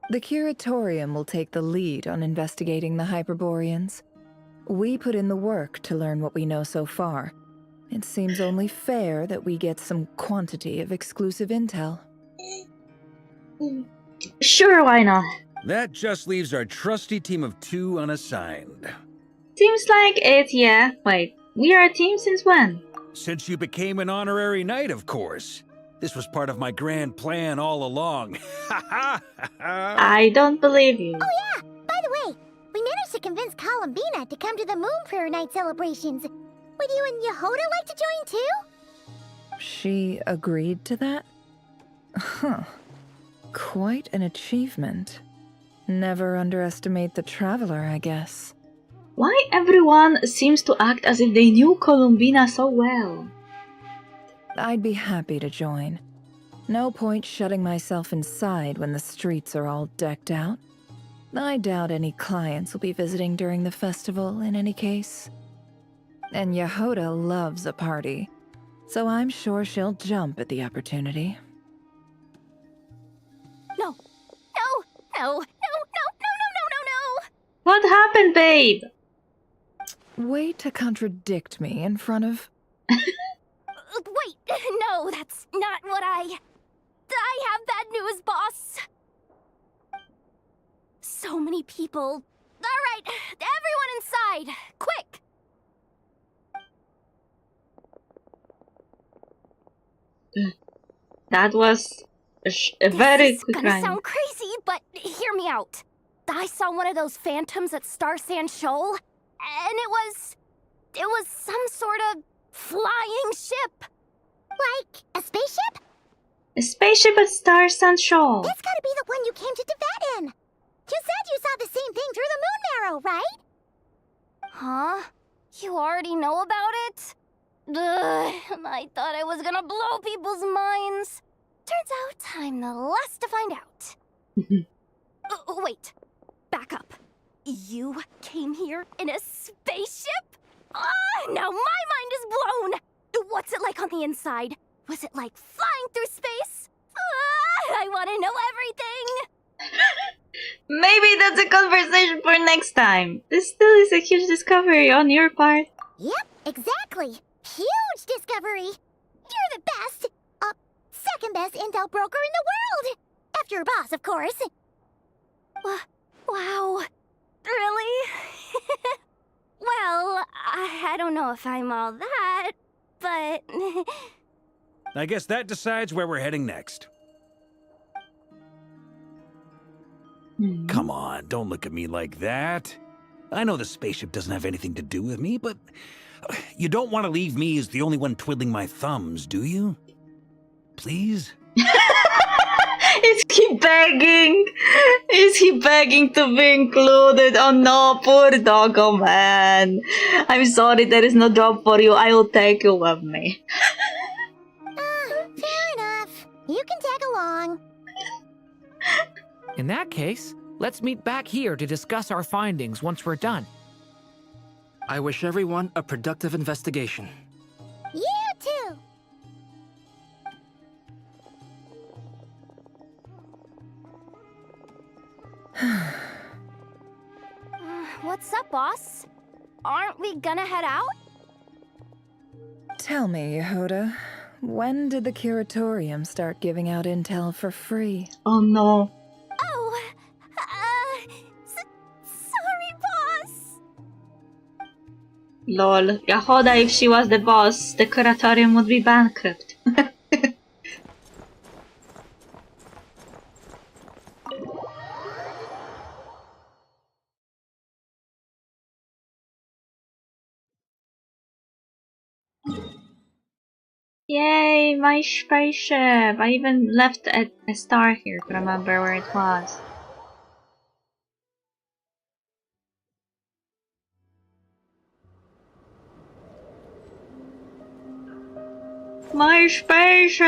Speaker 11: The Curatorium will take the lead on investigating the Hyperboreans. We put in the work to learn what we know so far. It seems only fair that we get some quantity of exclusive intel.
Speaker 1: Sure, why not?
Speaker 7: That just leaves our trusty team of 2 unassigned.
Speaker 1: Seems like it, yeah. Wait, we are a team since when?
Speaker 7: Since you became an honorary knight, of course. This was part of my grand plan all along.
Speaker 1: I don't believe you.
Speaker 4: Oh yeah, by the way, we managed to convince Columbina to come to the Moon Prayer Night celebrations. Would you and Yehoda like to join too?
Speaker 11: She agreed to that? Huh. Quite an achievement. Never underestimate the traveler, I guess.
Speaker 1: Why everyone seems to act as if they knew Columbina so well?
Speaker 11: I'd be happy to join. No point shutting myself inside when the streets are all decked out. I doubt any clients will be visiting during the festival in any case. And Yehoda loves a party, so I'm sure she'll jump at the opportunity.
Speaker 4: No. No. No. No. No. No. No. No. No.
Speaker 1: What happened, babe?
Speaker 11: Way to contradict me in front of...
Speaker 4: Wait. No, that's not what I have bad news, boss. So many people. All right, everyone inside, quick.
Speaker 1: That was a very quick
Speaker 4: This is gonna
Speaker 1: rhyme.
Speaker 4: sound crazy, but hear me out. I saw one of those phantoms at Star Sand Shoal, and it was some sort of flying ship. Like a spaceship?
Speaker 1: A spaceship at Star Sand Shoal.
Speaker 4: That's gotta be the one you came to Tibet in. You said you saw the same thing through the moon marrow, right? Huh? You already know about it? Ugh, I thought I was gonna blow people's minds. Turns out I'm the last to find out. Wait, back up. You came here in a spaceship? Now my mind is blown! What's it like on the inside? Was it like flying through space? I want to know everything!
Speaker 1: Maybe that's a conversation for next time. This still is a huge discovery on your part.
Speaker 4: Yep, exactly. Huge discovery. You're the best, second best intel broker in the world. After your boss, of course. Wow. Really? Well, I don't know if I'm all that, but...
Speaker 7: I guess that decides where we're heading next. Come on, don't look at me like that. I know the spaceship doesn't have anything to do with me, but you don't want to leave me as the only one twiddling my thumbs, do you? Please?
Speaker 1: Is he begging? Is he begging to be included? Oh no, poor doggo man. I'm sorry, there is no job for you. I will take you with me.
Speaker 4: Fair enough. You can tag along.
Speaker 10: In that case, let's meet back here to discuss our findings once we're done.
Speaker 9: I wish everyone a productive investigation.
Speaker 4: You too.
Speaker 6: What's up, boss? Aren't we gonna head out?
Speaker 11: Tell me, Yehuda, when did the curatorium start giving out intel for free?
Speaker 1: Oh no.
Speaker 6: Oh, sorry, boss.
Speaker 1: Lol. Yahoda, if she was the boss, the curatorium would be bankrupt. Yay, my spaceship! I even left a star here to remember where it was. My spaceship!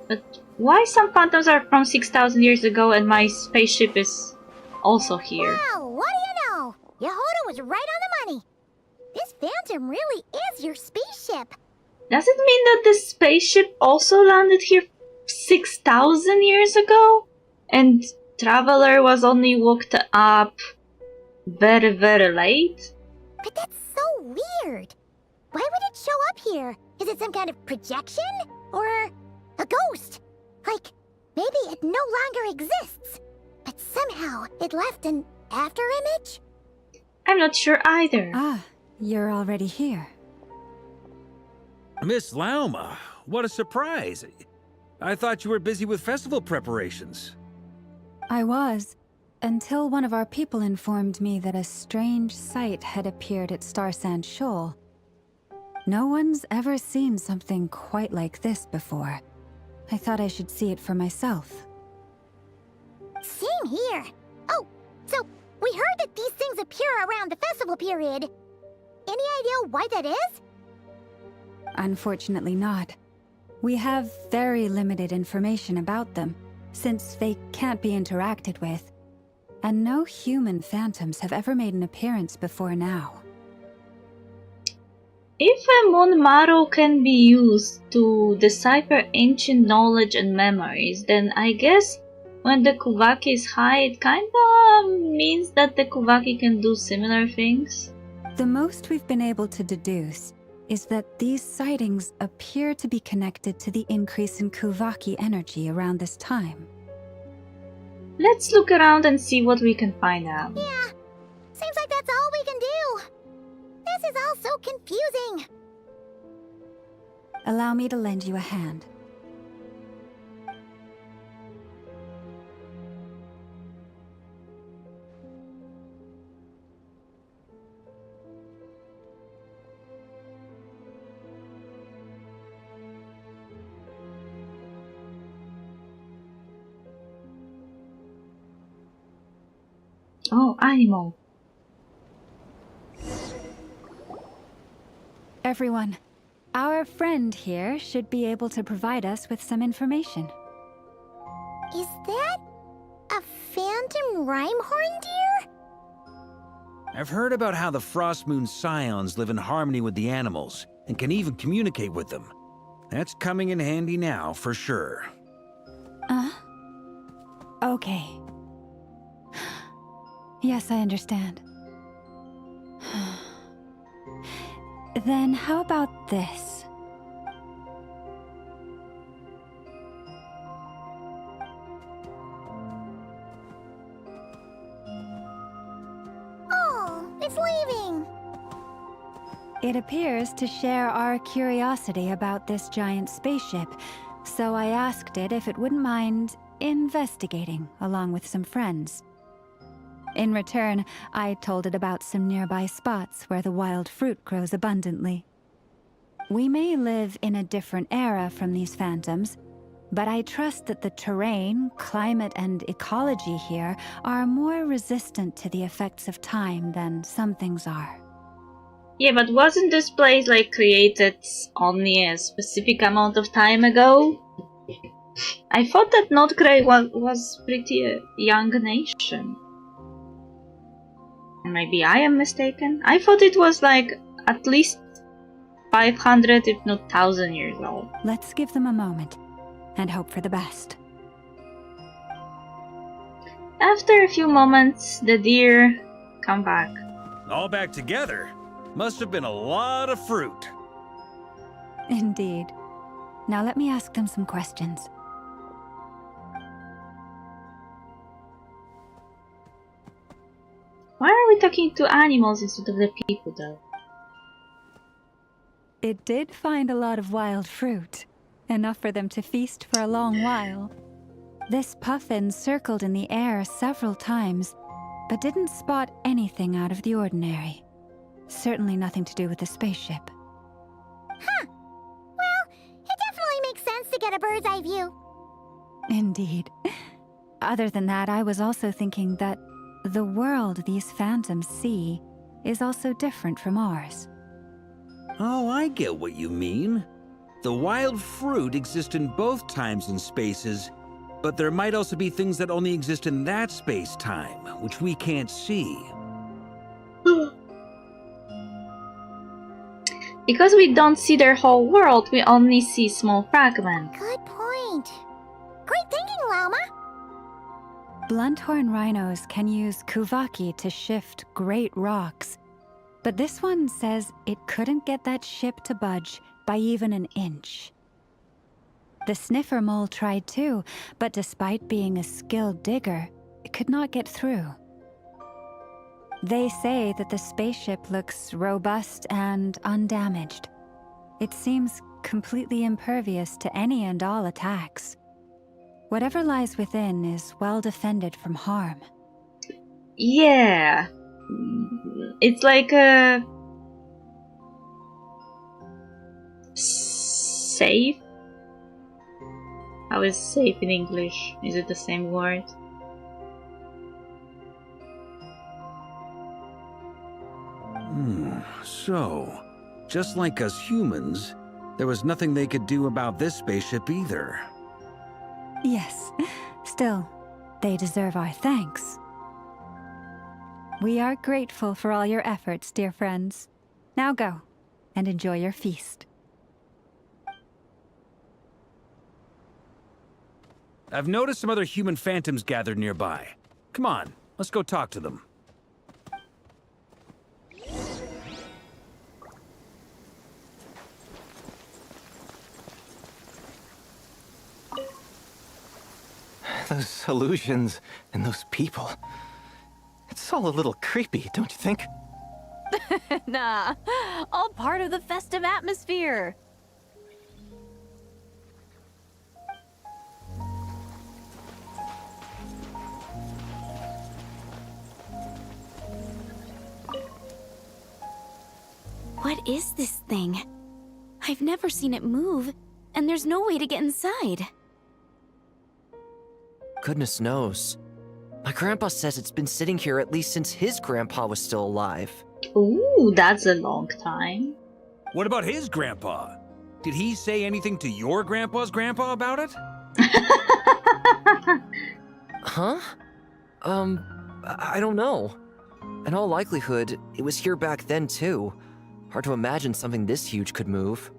Speaker 1: But why some phantoms are from 6,000 years ago and my spaceship is also here?
Speaker 4: Wow, what do you know? Yehuda was right on the money. This phantom really is your spaceship.
Speaker 1: Does it mean that the spaceship also landed here 6,000 years ago? And Traveler was only woke up very, very late?
Speaker 4: But that's so weird. Why would it show up here? Is it some kind of projection? Or a ghost? Like, maybe it no longer exists, but somehow it left an afterimage?
Speaker 1: I'm not sure either.
Speaker 8: Ah, you're already here.
Speaker 7: Miss Lauma, what a surprise. I thought you were busy with festival preparations.
Speaker 8: I was, until one of our people informed me that a strange sight had appeared at Starsand Shoal. No one's ever seen something quite like this before. I thought I should see it for myself.
Speaker 4: Same here. Oh, so we heard that these things appear around the festival period. Any idea why that is?
Speaker 8: Unfortunately not. We have very limited information about them, since they can't be interacted with. And no human phantoms have ever made an appearance before now.
Speaker 1: If a moon marrow can be used to decipher ancient knowledge and memories, then I guess when the Kuvaki is high, it kinda means that the Kuvaki can do similar things.
Speaker 8: The most we've been able to deduce is that these sightings appear to be connected to the increase in Kuvaki energy around this time.
Speaker 1: Let's look around and see what we can find out.
Speaker 4: Yeah, seems like that's all we can do. This is all so confusing.
Speaker 8: Allow me to lend you a hand.
Speaker 1: Oh, animal.
Speaker 8: Everyone, our friend here should be able to provide us with some information.
Speaker 4: Is that a phantom rhymehorn deer?
Speaker 7: I've heard about how the Frost Moon Scions live in harmony with the animals and can even communicate with them. That's coming in handy now, for sure.
Speaker 8: Okay. Yes, I understand. Then how about this?
Speaker 4: Oh, it's leaving.
Speaker 8: It appears to share our curiosity about this giant spaceship, so I asked it if it wouldn't mind investigating along with some friends. In return, I told it about some nearby spots where the wild fruit grows abundantly. We may live in a different era from these phantoms, but I trust that the terrain, climate, and ecology here are more resistant to the effects of time than some things are.
Speaker 1: Yeah, but wasn't this place like created only a specific amount of time ago? I thought that Nocturne was pretty young nation. Maybe I am mistaken. I thought it was like at least 500, if not 1,000 years old.
Speaker 8: Let's give them a moment and hope for the best.
Speaker 1: After a few moments, the deer come back.
Speaker 7: All back together? Must have been a lot of fruit.
Speaker 8: Indeed. Now let me ask them some questions.
Speaker 1: Why are we talking to animals instead of the people, though?
Speaker 8: It did find a lot of wild fruit, enough for them to feast for a long while. This puffin circled in the air several times, but didn't spot anything out of the ordinary. Certainly nothing to do with the spaceship.
Speaker 4: Huh. Well, it definitely makes sense to get a bird's eye view.
Speaker 8: Indeed. Other than that, I was also thinking that the world these phantoms see is also different from ours.
Speaker 7: Oh, I get what you mean. The wild fruit exists in both times and spaces, but there might also be things that only exist in that space-time, which we can't see.
Speaker 1: Because we don't see their whole world, we only see small fragments.
Speaker 4: Good point. Great thinking, Lauma.
Speaker 8: Blunthorn rhinos can use kuvaki to shift great rocks, but this one says it couldn't get that ship to budge by even an inch. The sniffer mole tried too, but despite being a skilled digger, it could not get through. They say that the spaceship looks robust and undamaged. It seems completely impervious to any and all attacks. Whatever lies within is well defended from harm.
Speaker 1: Yeah. It's like a safe? How is safe in English? Is it the same word?
Speaker 7: So, just like us humans, there was nothing they could do about this spaceship either.
Speaker 8: Yes, still, they deserve our thanks. We are grateful for all your efforts, dear friends. Now go, and enjoy your feast.
Speaker 7: I've noticed some other human phantoms gathered nearby. Come on, let's go talk to them.
Speaker 12: Those illusions and those people. It's all a little creepy, don't you think?
Speaker 13: Nah, all part of the festive atmosphere.
Speaker 3: What is this thing? I've never seen it move, and there's no way to get inside.
Speaker 14: Goodness knows. My grandpa says it's been sitting here at least since his grandpa was still alive.
Speaker 1: Ooh, that's a long time.
Speaker 7: What about his grandpa? Did he say anything to your grandpa's grandpa about it?
Speaker 14: Huh? I don't know. In all likelihood, it was here back then too. Hard to imagine something this huge could move.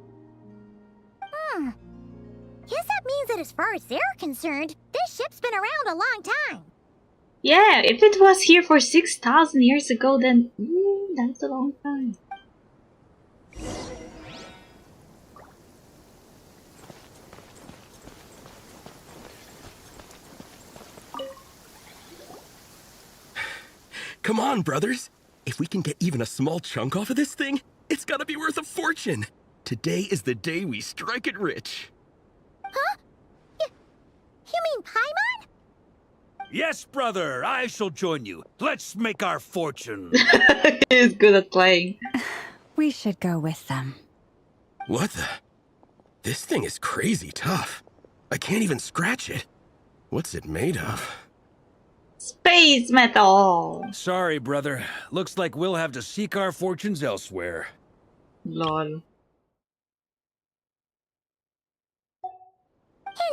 Speaker 4: Guess that means that as far as they're concerned, this ship's been around a long time.
Speaker 1: Yeah, if it was here for 6,000 years ago, then that's a long time.
Speaker 15: Come on, brothers. If we can get even a small chunk off of this thing, It's gotta be worth a fortune. Today is the day we strike it rich.
Speaker 4: Huh? You mean Paimon?
Speaker 7: Yes, brother, I shall join you. Let's make our fortune.
Speaker 1: He's good at playing.
Speaker 8: We should go with them.
Speaker 15: What the? This thing is crazy tough. I can't even scratch it. What's it made of?
Speaker 1: Space metal!
Speaker 7: Sorry, brother. Looks like we'll have to seek our fortunes elsewhere.
Speaker 1: Lol.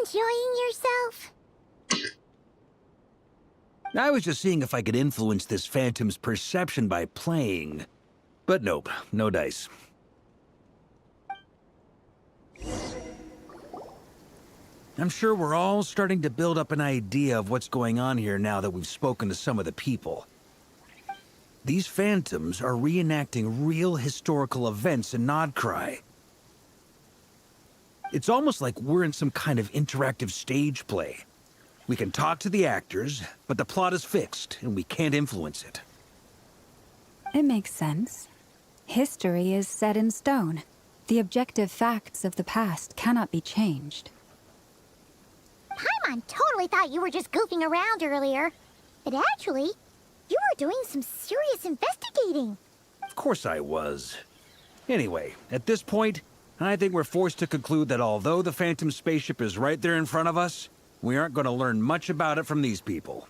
Speaker 4: Enjoying yourself?
Speaker 7: I was just seeing if I could influence this phantom's perception by playing. But nope, no dice. I'm sure we're all starting to build up an idea of what's going on here now that we've spoken to some of the people. These phantoms are reenacting real historical events in Nodcry. It's almost like we're in some kind of interactive stage play. We can talk to the actors, but the plot is fixed, and we can't influence it.
Speaker 8: It makes sense. History is set in stone. The objective facts of the past cannot be changed.
Speaker 4: Paimon totally thought you were just goofing around earlier. But actually, you were doing some serious investigating.
Speaker 7: Of course I was. Anyway, at this point, I think we're forced to conclude that although the Phantom spaceship is right there in front of us, we aren't going to learn much about it from these people.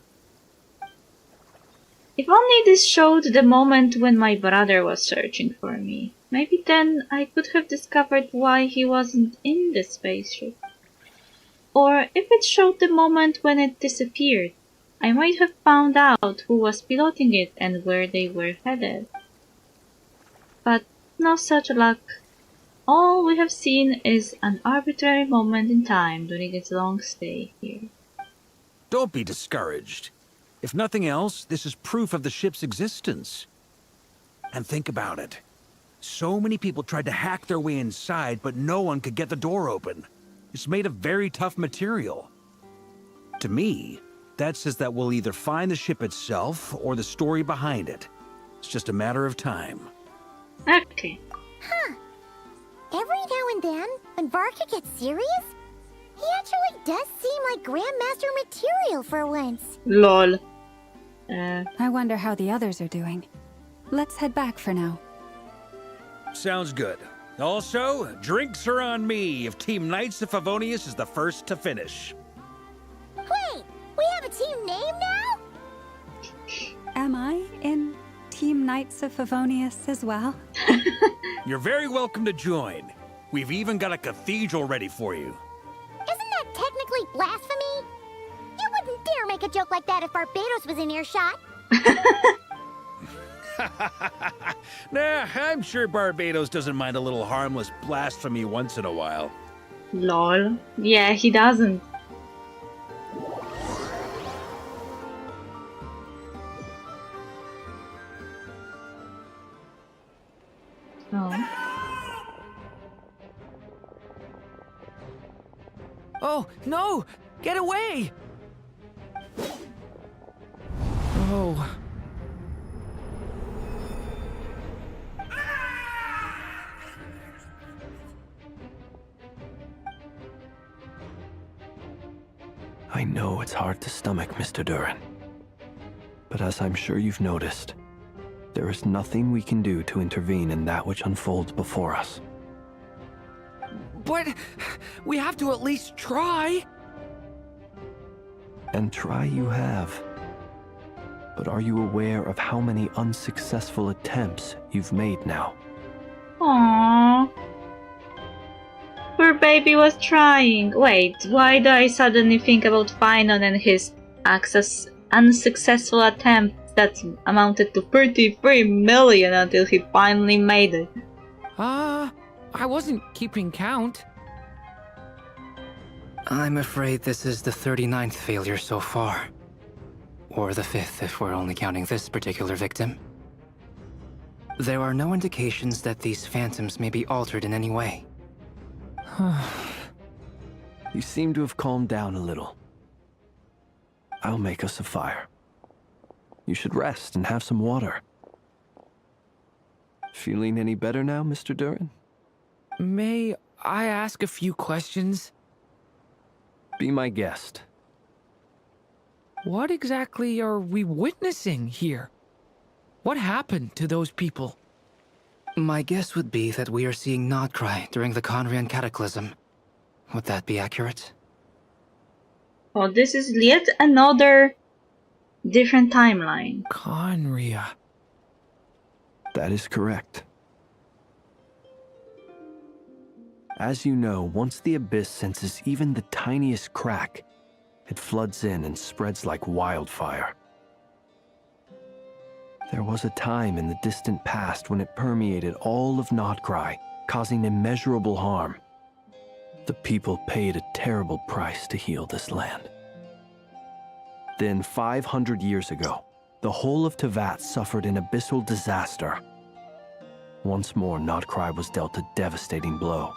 Speaker 1: If only this showed the moment when my brother was searching for me. Maybe then I could have discovered why he wasn't in the spaceship. Or if it showed the moment when it disappeared, I might have found out who was piloting it and where they were headed. But no such luck. All we have seen is an arbitrary moment in time during its long stay here.
Speaker 7: Don't be discouraged. If nothing else, this is proof of the ship's existence. And think about it. So many people tried to hack their way inside, but no one could get the door open. It's made of very tough material. To me, that says that we'll either find the ship itself or the story behind it. It's just a matter of time.
Speaker 1: Okay.
Speaker 4: Huh. Every now and then, when Varka gets serious, he actually does seem like Grandmaster material for once.
Speaker 1: Lol.
Speaker 8: I wonder how the others are doing. Let's head back for now.
Speaker 7: Sounds good. Also, drinks are on me if Team Knights of Favonius is the first to finish.
Speaker 4: Wait, we have a team name now?
Speaker 8: Am I in Team Knights of Favonius as well?
Speaker 7: You're very welcome to join. We've even got a cathedral ready for you.
Speaker 4: Isn't that technically blasphemy? You wouldn't dare make a joke like that if Barbados was in earshot.
Speaker 7: Nah, I'm sure Barbados doesn't mind a little harmless blasphemy once in a while.
Speaker 1: Lol. Yeah, he doesn't. Oh.
Speaker 10: Oh, no! Get away! Oh.
Speaker 2: I know it's hard to stomach, Mr. Duran. But as I'm sure you've noticed, there is nothing we can do to intervene in that which unfolds before us.
Speaker 10: But we have to at least try.
Speaker 2: And try you have. But are you aware of how many unsuccessful attempts you've made now?
Speaker 1: Aww. Poor baby was trying. Wait, why do I suddenly think about Finon and his unsuccessful attempts that amounted to 33 million until he finally made it?
Speaker 10: I wasn't keeping count.
Speaker 9: I'm afraid this is the 39th failure so far. Or the 5th if we're only counting this particular victim. There are no indications that these phantoms may be altered in any way.
Speaker 2: You seem to have calmed down a little. I'll make us a fire. You should rest and have some water. Feeling any better now, Mr. Durin?
Speaker 10: May I ask a few questions?
Speaker 2: Be my guest.
Speaker 10: What exactly are we witnessing here? What happened to those people?
Speaker 9: My guess would be that we are seeing Nodcry during the Conrian Cataclysm. Would that be accurate?
Speaker 1: Oh, this is yet another different timeline.
Speaker 10: Conria.
Speaker 2: That is correct. As you know, once the Abyss senses even the tiniest crack, it floods in and spreads like wildfire. There was a time in the distant past when it permeated all of Nodcry, causing immeasurable harm. The people paid a terrible price to heal this land. Then, 500 years ago, the whole of Teyvat suffered an abyssal disaster. Once more, Nodcry was dealt a devastating blow.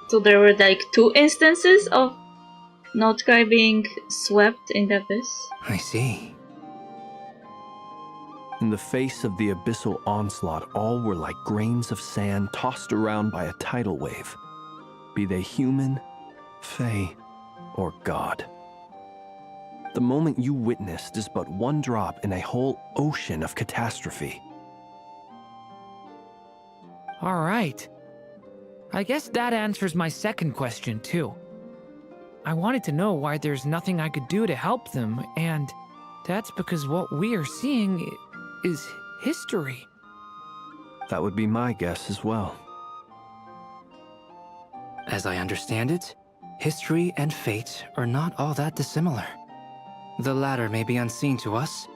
Speaker 1: So there were like 2 instances of Nodcry being swept in the abyss?
Speaker 9: I see.
Speaker 2: In the face of the abyssal onslaught, all were like grains of sand tossed around by a tidal wave, be they human, fae, or god. The moment you witnessed is but one drop in a whole ocean of catastrophe.
Speaker 10: All right. I guess that answers my second question, too. I wanted to know why there's nothing I could do to help them, and that's because what we are seeing is history.
Speaker 2: That would be my guess as well.
Speaker 9: As I understand it, history and fate are not all that dissimilar. The latter may be unseen to us,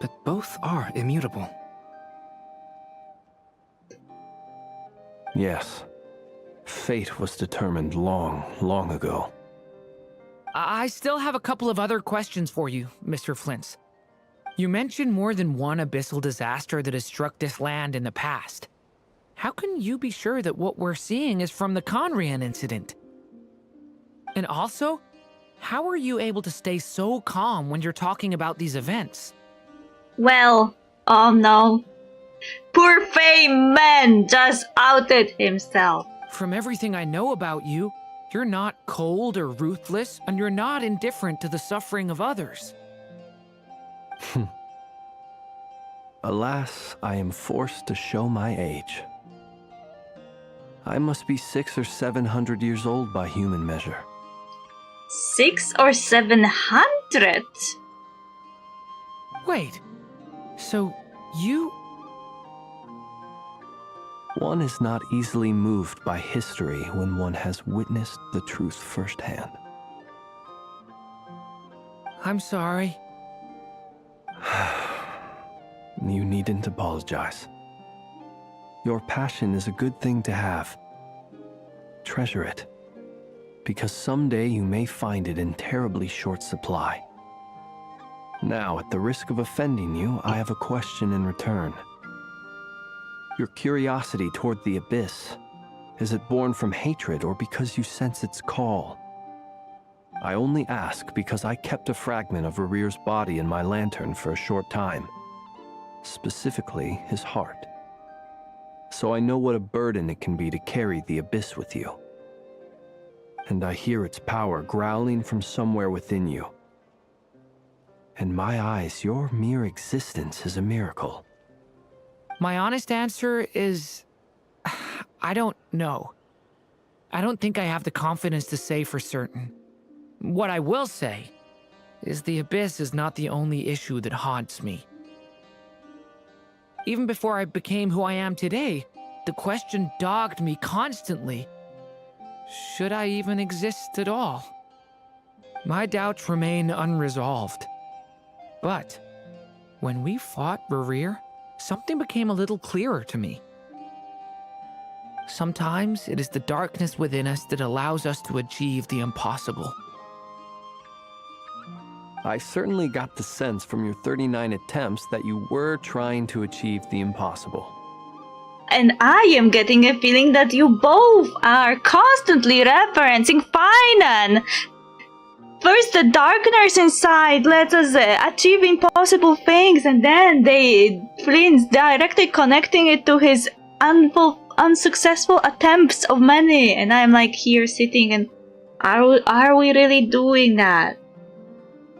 Speaker 9: but both are immutable.
Speaker 2: Yes. Fate was determined long, long ago.
Speaker 10: I still have a couple of other questions for you, Mr. Flint's. You mentioned more than one abyssal disaster that has struck this land in the past. How can you be sure that what we're seeing is from the Conrian incident? And also, how are you able to stay so calm when you're talking about these events?
Speaker 1: Well, oh no. Poor Faye man just outed himself.
Speaker 10: From everything I know about you, you're not cold or ruthless, and you're not indifferent to the suffering of others.
Speaker 2: Alas, I am forced to show my age. I must be 600 or 700 years old by human measure.
Speaker 1: 600 or 700?
Speaker 10: Wait, so you...
Speaker 2: One is not easily moved by history when one has witnessed the truth firsthand.
Speaker 10: I'm sorry.
Speaker 2: You needn't apologize. Your passion is a good thing to have. Treasure it, because someday you may find it in terribly short supply. Now, at the risk of offending you, I have a question in return. Your curiosity toward the Abyss, is it born from hatred or because you sense its call? I only ask because I kept a fragment of Rarir's body in my lantern for a short time, specifically his heart. So I know what a burden it can be to carry the Abyss with you. And I hear its power growling from somewhere within you. In my eyes, your mere existence is a miracle.
Speaker 10: My honest answer is... I don't know. I don't think I have the confidence to say for certain. What I will say is the Abyss is not the only issue that haunts me. Even before I became who I am today, the question dogged me constantly. Should I even exist at all? My doubts remain unresolved. But when we fought Rarir, something became a little clearer to me. Sometimes it is the darkness within us that allows us to achieve the impossible.
Speaker 2: I certainly got the sense from your 39 attempts that you were trying to achieve the impossible.
Speaker 1: And I am getting a feeling that you both are constantly referencing Finan. First, the darkness inside lets us achieve impossible things, and then Flint's directly connecting it to his unsuccessful attempts of many, and I'm like here sitting and are we really doing that?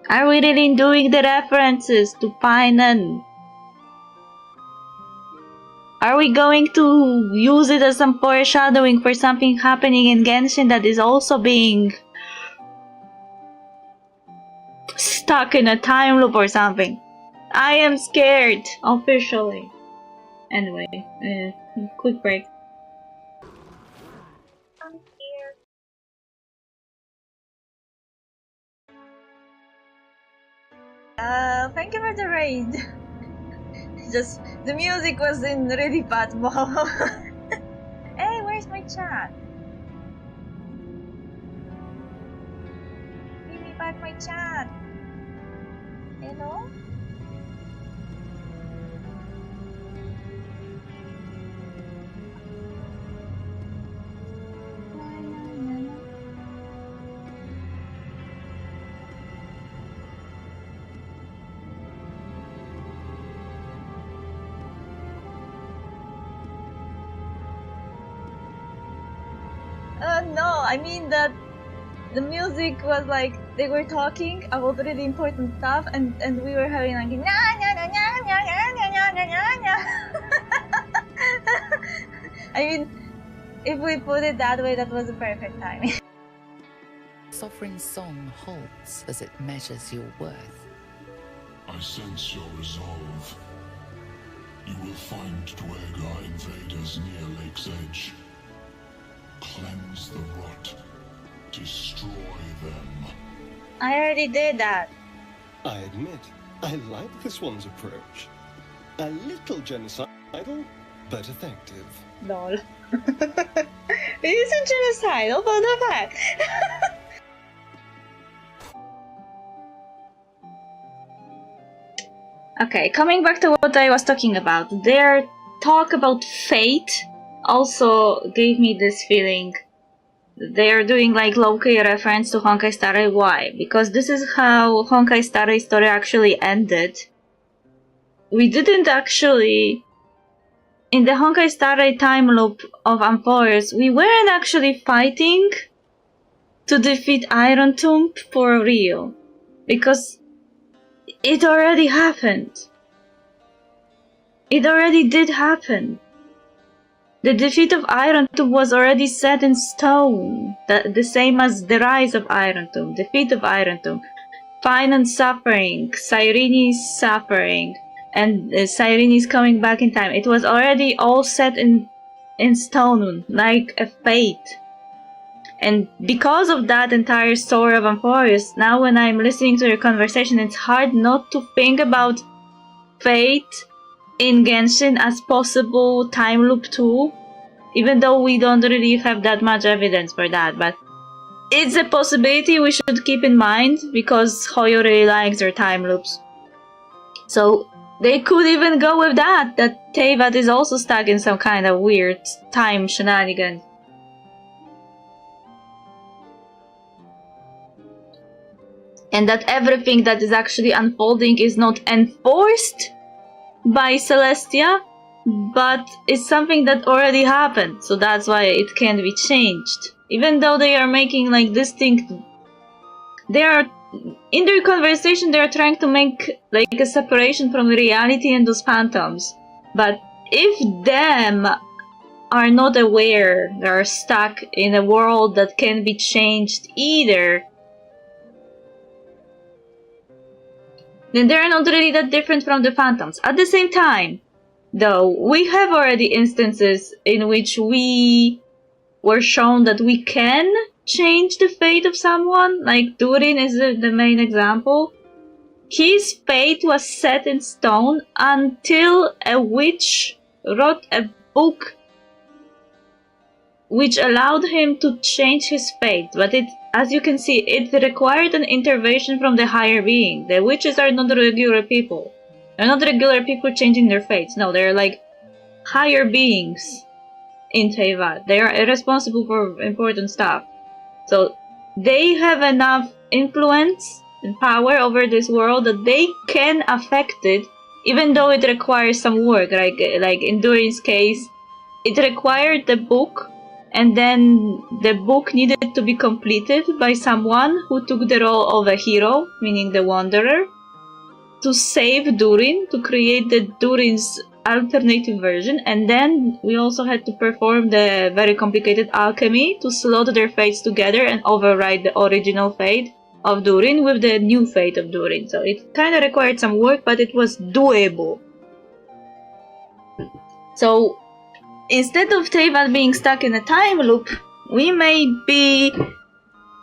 Speaker 1: Are we really doing the references to Painan? Are we going to use it as some foreshadowing for something happening in Genshin that is also being stuck in a time loop or something? I am scared, officially. Anyway, quick break. I'm scared.
Speaker 16: Thank you for the raid. Just, the music was in really bad mode. Hey, where's my chat? Give me back my chat. Hello? No, I mean that the music was like, they were talking about really important stuff and we were having like, nya nya nya nya nya nya nya nya nya nya. I mean, if we put it that way, that was the perfect timing.
Speaker 17: Sovereign song halts as it measures your worth.
Speaker 18: I sense your resolve. You will find Dwergar invaders near Lake's Edge. Cleanse the rot. Destroy them.
Speaker 16: I already did that.
Speaker 19: I admit, I like this one's approach. A little genocidal, but effective.
Speaker 16: Lol. It isn't genocidal, but the fact.
Speaker 1: Okay, coming back to what I was talking about, their talk about fate also gave me this feeling. They are doing like low-key reference to Honkai Star Rail. Why? Because this is how Honkai Star Rail story actually ended. We didn't actually... In the Honkai Star Rail time loop of Amphoris, we weren't actually fighting to defeat Iron Tomb for real. Because it already happened. It already did happen. The defeat of Iron Tomb was already set in stone. The same as the rise of Iron Tomb, defeat of Iron Tomb, Finan's suffering, Cyrene's suffering, and Cyrene's coming back in time. It was already all set in stone, like a fate. And because of that entire story of Amphoris, now when I'm listening to your conversation, it's hard not to think about fate in Genshin as possible time loop too, even though we don't really have that much evidence for that, but it's a possibility we should keep in mind because Hoyo really likes their time loops. So they could even go with that Teyvat is also stuck in some kind of weird time shenanigans. And that everything that is actually unfolding is not enforced by Celestia, but it's something that already happened, so that's why it can't be changed. Even though they are making like distinct... They are... In their conversation they are trying to make like a separation from reality and those phantoms. But if them are not aware, they are stuck in a world that can be changed either, then they are not really that different from the phantoms. At the same time, though, we have already instances in which we were shown that we can change the fate of someone, like Durin is the main example. His fate was set in stone until a witch wrote a book which allowed him to change his fate, but it, as you can see, it required an intervention from the higher being. The witches are not regular people. They're not regular people changing their fates. No, they're like higher beings in Teyvat. They are responsible for important stuff. So they have enough influence and power over this world that they can affect it, even though it requires some work. Like in Durin's case, it required the book, and then the book needed to be completed by someone who took the role of a hero, meaning the Wanderer, to save Durin, to create the Durin's alternative version, and then we also had to perform the very complicated alchemy to slot their fates together and override the original fate of Durin with the new fate of Durin. So it kind of required some work, but it was doable. So instead of Teyvat being stuck in a time loop, we may be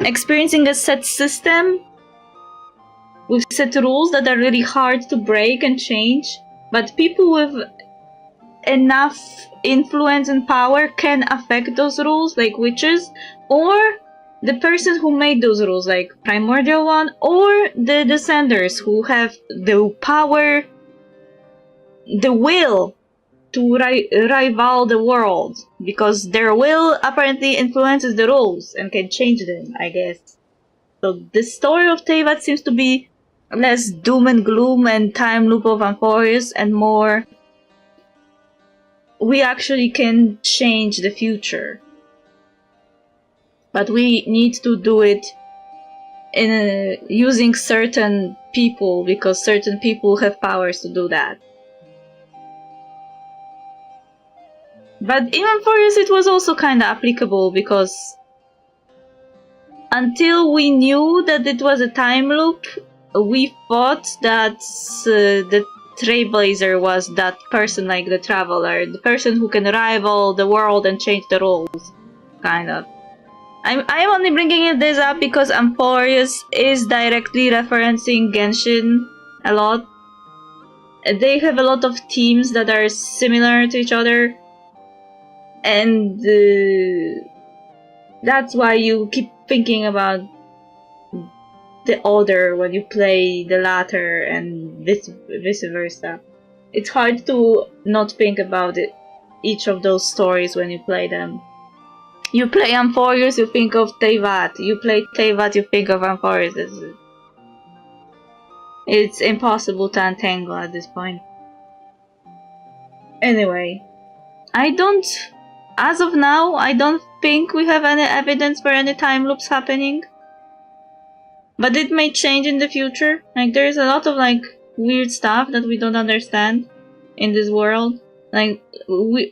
Speaker 1: experiencing a set system with set rules that are really hard to break and change, but people with enough influence and power can affect those rules, like witches, or the person who made those rules, like Primordial One, or the Descenders, who have the power, the will to rival the world, because their will apparently influences the rules and can change them, I guess. So the story of Teyvat seems to be less doom and gloom and time loop of Amphorius, and more we actually can change the future. But we need to do it in using certain people, because certain people have powers to do that. But in Amphorius it was also kind of applicable, because until we knew that it was a time loop, we thought that the Trailblazer was that person, like the Traveler, the person who can rival the world and change the rules, kind of. I'm only bringing this up because Amphorius is directly referencing Genshin a lot. They have a lot of teams that are similar to each other, and that's why you keep thinking about the other when you play the latter, and vice versa. It's hard to not think about each of those stories when you play them. You play Amphorius, you think of Teyvat. You play Teyvat, you think of Amphorius. It's impossible to untangle at this point. Anyway, as of now, I don't think we have any evidence for any time loops happening. But it may change in the future. Like, there's a lot of, like, weird stuff that we don't understand in this world. Like,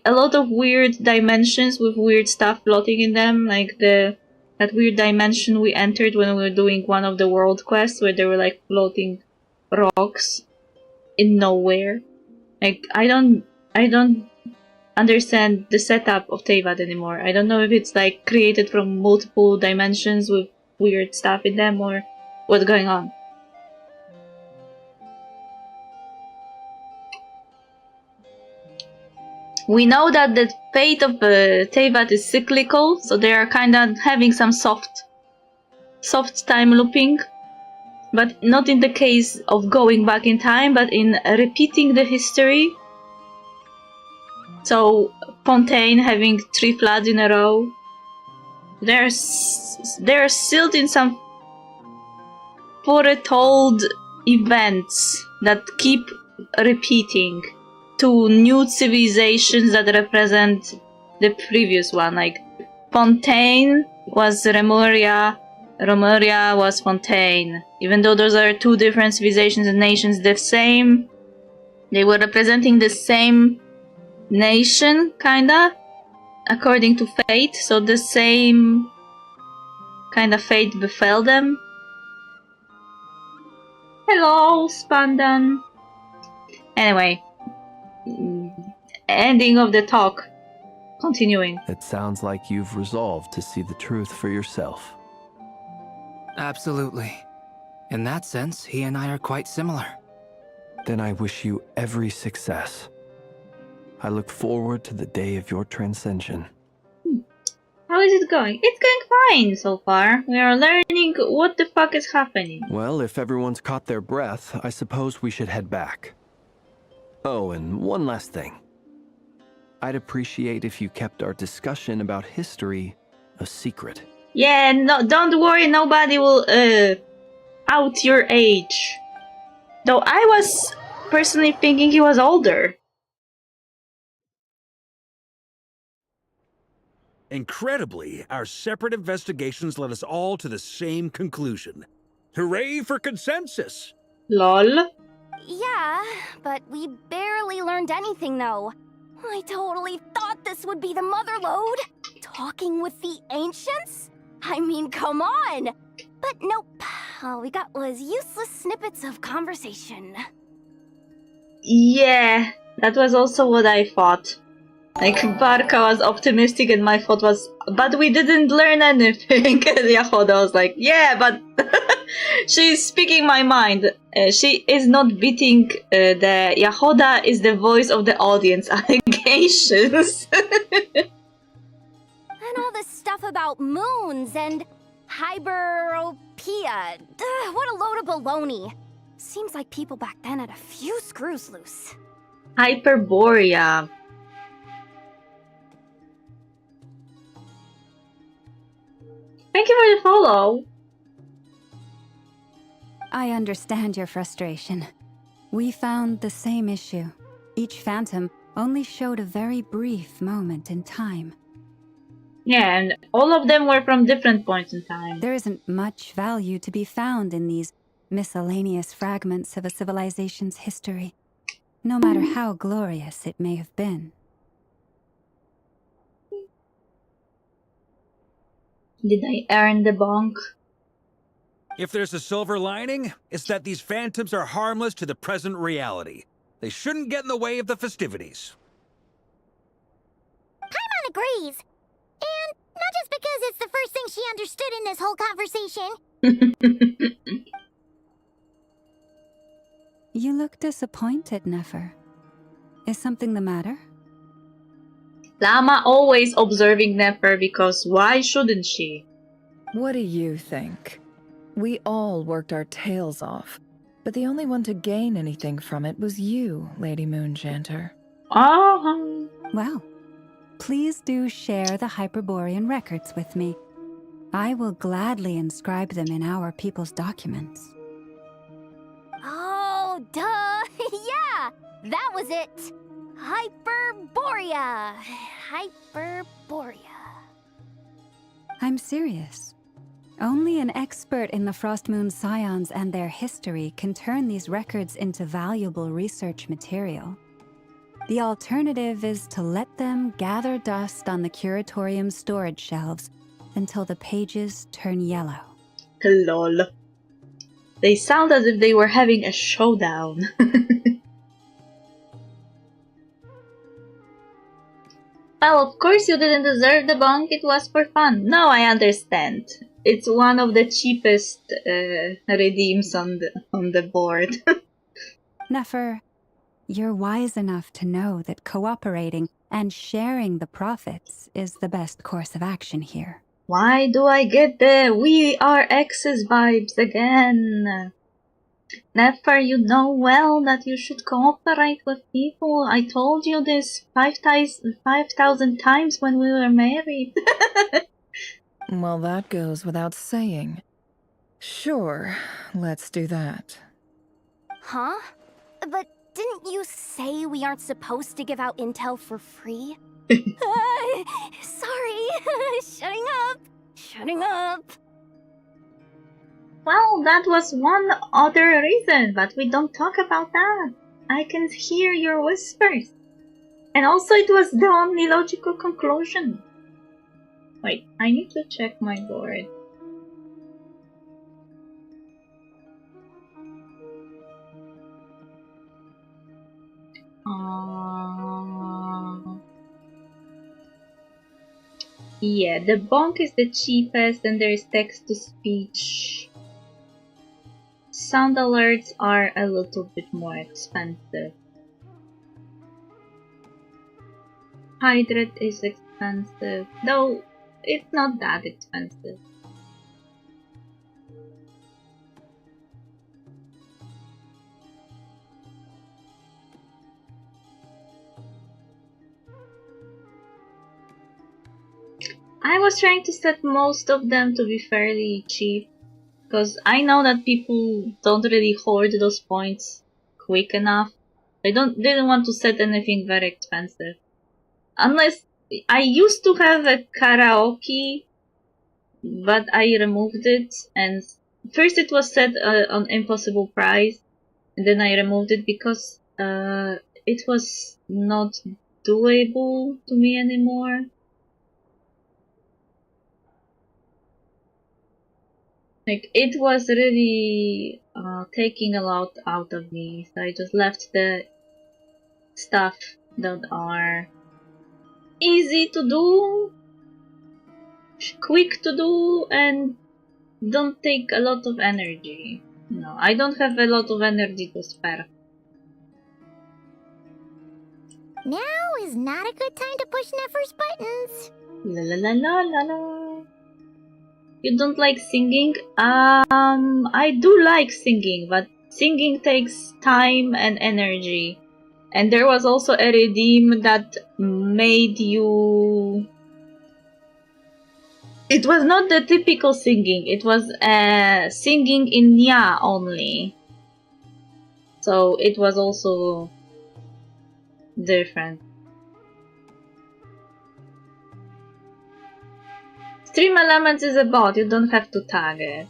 Speaker 1: a lot of weird dimensions with weird stuff floating in them. Like, that weird dimension we entered when we were doing one of the world quests, where there were, like, floating rocks in nowhere. Like, I don't understand the setup of Teyvat anymore. I don't know if it's, like, created from multiple dimensions with weird stuff in them, or what's going on. We know that the fate of Teyvat is cyclical, so they are kind of having some soft time looping, but not in the case of going back in time, but in repeating the history. So Fontaine having 3 floods in a row. They're sealed in some foretold events that keep repeating to new civilizations that represent the previous one. Like, Fontaine was Remuria, Romuria was Fontaine. Even though those are 2 different civilizations and nations, they were representing the same nation, kinda, according to fate, so the same kind of fate befell them. Hello, Spandan. Anyway, ending of the talk. Continuing.
Speaker 2: It sounds like you've resolved to see the truth for yourself.
Speaker 9: Absolutely. In that sense, he and I are quite similar.
Speaker 2: Then I wish you every success. I look forward to the day of your transcension.
Speaker 1: How is it going? It's going fine so far. We are learning what the fuck is happening.
Speaker 2: Well, if everyone's caught their breath, I suppose we should head back. Oh, and one last thing. I'd appreciate if you kept our discussion about history a secret.
Speaker 1: Yeah, no, don't worry, nobody will out your age. Though I was personally thinking he was older.
Speaker 7: Incredibly, our separate investigations led us all to the same conclusion. Hooray for consensus!
Speaker 1: Lol.
Speaker 20: Yeah, but we barely learned anything though. I totally thought this would be the mother lode. Talking with the ancients? I mean, come on! But nope. All we got was useless snippets of conversation.
Speaker 1: Yeah, that was also what I thought. Like, Barca was optimistic and my thought was, but we didn't learn anything. And Yahoda was like, yeah, but she's speaking my mind. She is not beating the... Yahoda is the voice of the audience. Allegations.
Speaker 20: And all this stuff about moons and hyperopia. What a load of baloney. Seems like people back then had a few screws loose.
Speaker 1: Hyperborea. Thank you for the follow.
Speaker 8: I understand your frustration. We found the same issue. Each phantom only showed a very brief moment in time.
Speaker 1: Yeah, and all of them were from different points in time.
Speaker 8: There isn't much value to be found in these miscellaneous fragments of a civilization's history, no matter how glorious it may have been.
Speaker 1: Did I earn the bonk?
Speaker 7: If there's a silver lining, it's that these phantoms are harmless to the present reality. They shouldn't get in the way of the festivities.
Speaker 4: Paimon agrees. And not just because it's the first thing she understood in this whole conversation.
Speaker 8: You look disappointed, Nefer. Is something the matter?
Speaker 1: Lama always observing Nefer because why shouldn't she?
Speaker 11: What do you think? We all worked our tails off, but the only one to gain anything from it was you, Lady Moonjanter.
Speaker 8: Well, please do share the Hyperborean records with me. I will gladly inscribe them in our people's documents.
Speaker 20: Oh, duh! Yeah! That was it! Hyperborea! Hyperborea.
Speaker 8: I'm serious. Only an expert in the Frostmoon Scions and their history can turn these records into valuable research material. The alternative is to let them gather dust on the Curatorium's storage shelves until the pages turn yellow.
Speaker 1: Lol. They sound as if they were having a showdown. Well, of course you didn't deserve the bonk, it was for fun. No, I understand. It's one of the cheapest redeems on the board.
Speaker 8: Nefer, you're wise enough to know that cooperating and sharing the profits is the best course of action here.
Speaker 1: Why do I get the We Are Exes vibes again? Nefer, you know well that you should cooperate with people. I told you this 5,000 times when we were married.
Speaker 11: Well, that goes without saying. Sure, let's do that.
Speaker 20: Huh? But didn't you say we aren't supposed to give out intel for free? Sorry. Shutting up. Shutting up.
Speaker 1: Well, that was one other reason, but we don't talk about that. I can hear your whispers. And also it was the only logical conclusion. Wait, I need to check my board. Yeah, the bonk is the cheapest and there's text-to-speech. Sound alerts are a little bit more expensive. Hydrate is expensive, though it's not that expensive. I was trying to set most of them to be fairly cheap, because I know that people don't really hoard those points quick enough. They didn't want to set anything very expensive. Unless I used to have a karaoke, but I removed it. And first it was set on impossible price, and then I removed it because it was not doable to me anymore. Like, it was really taking a lot out of me, so I just left the stuff that are easy to do, quick to do, and don't take a lot of energy. No, I don't have a lot of energy to spare.
Speaker 4: Now is not a good time to push Nefer's buttons.
Speaker 1: La la la la la la. You don't like singing? I do like singing, but singing takes time and energy. And there was also a redeem that made you... It was not the typical singing, it was singing in Nya only. So it was also different. Stream Elements is a bot, you don't have to tag it.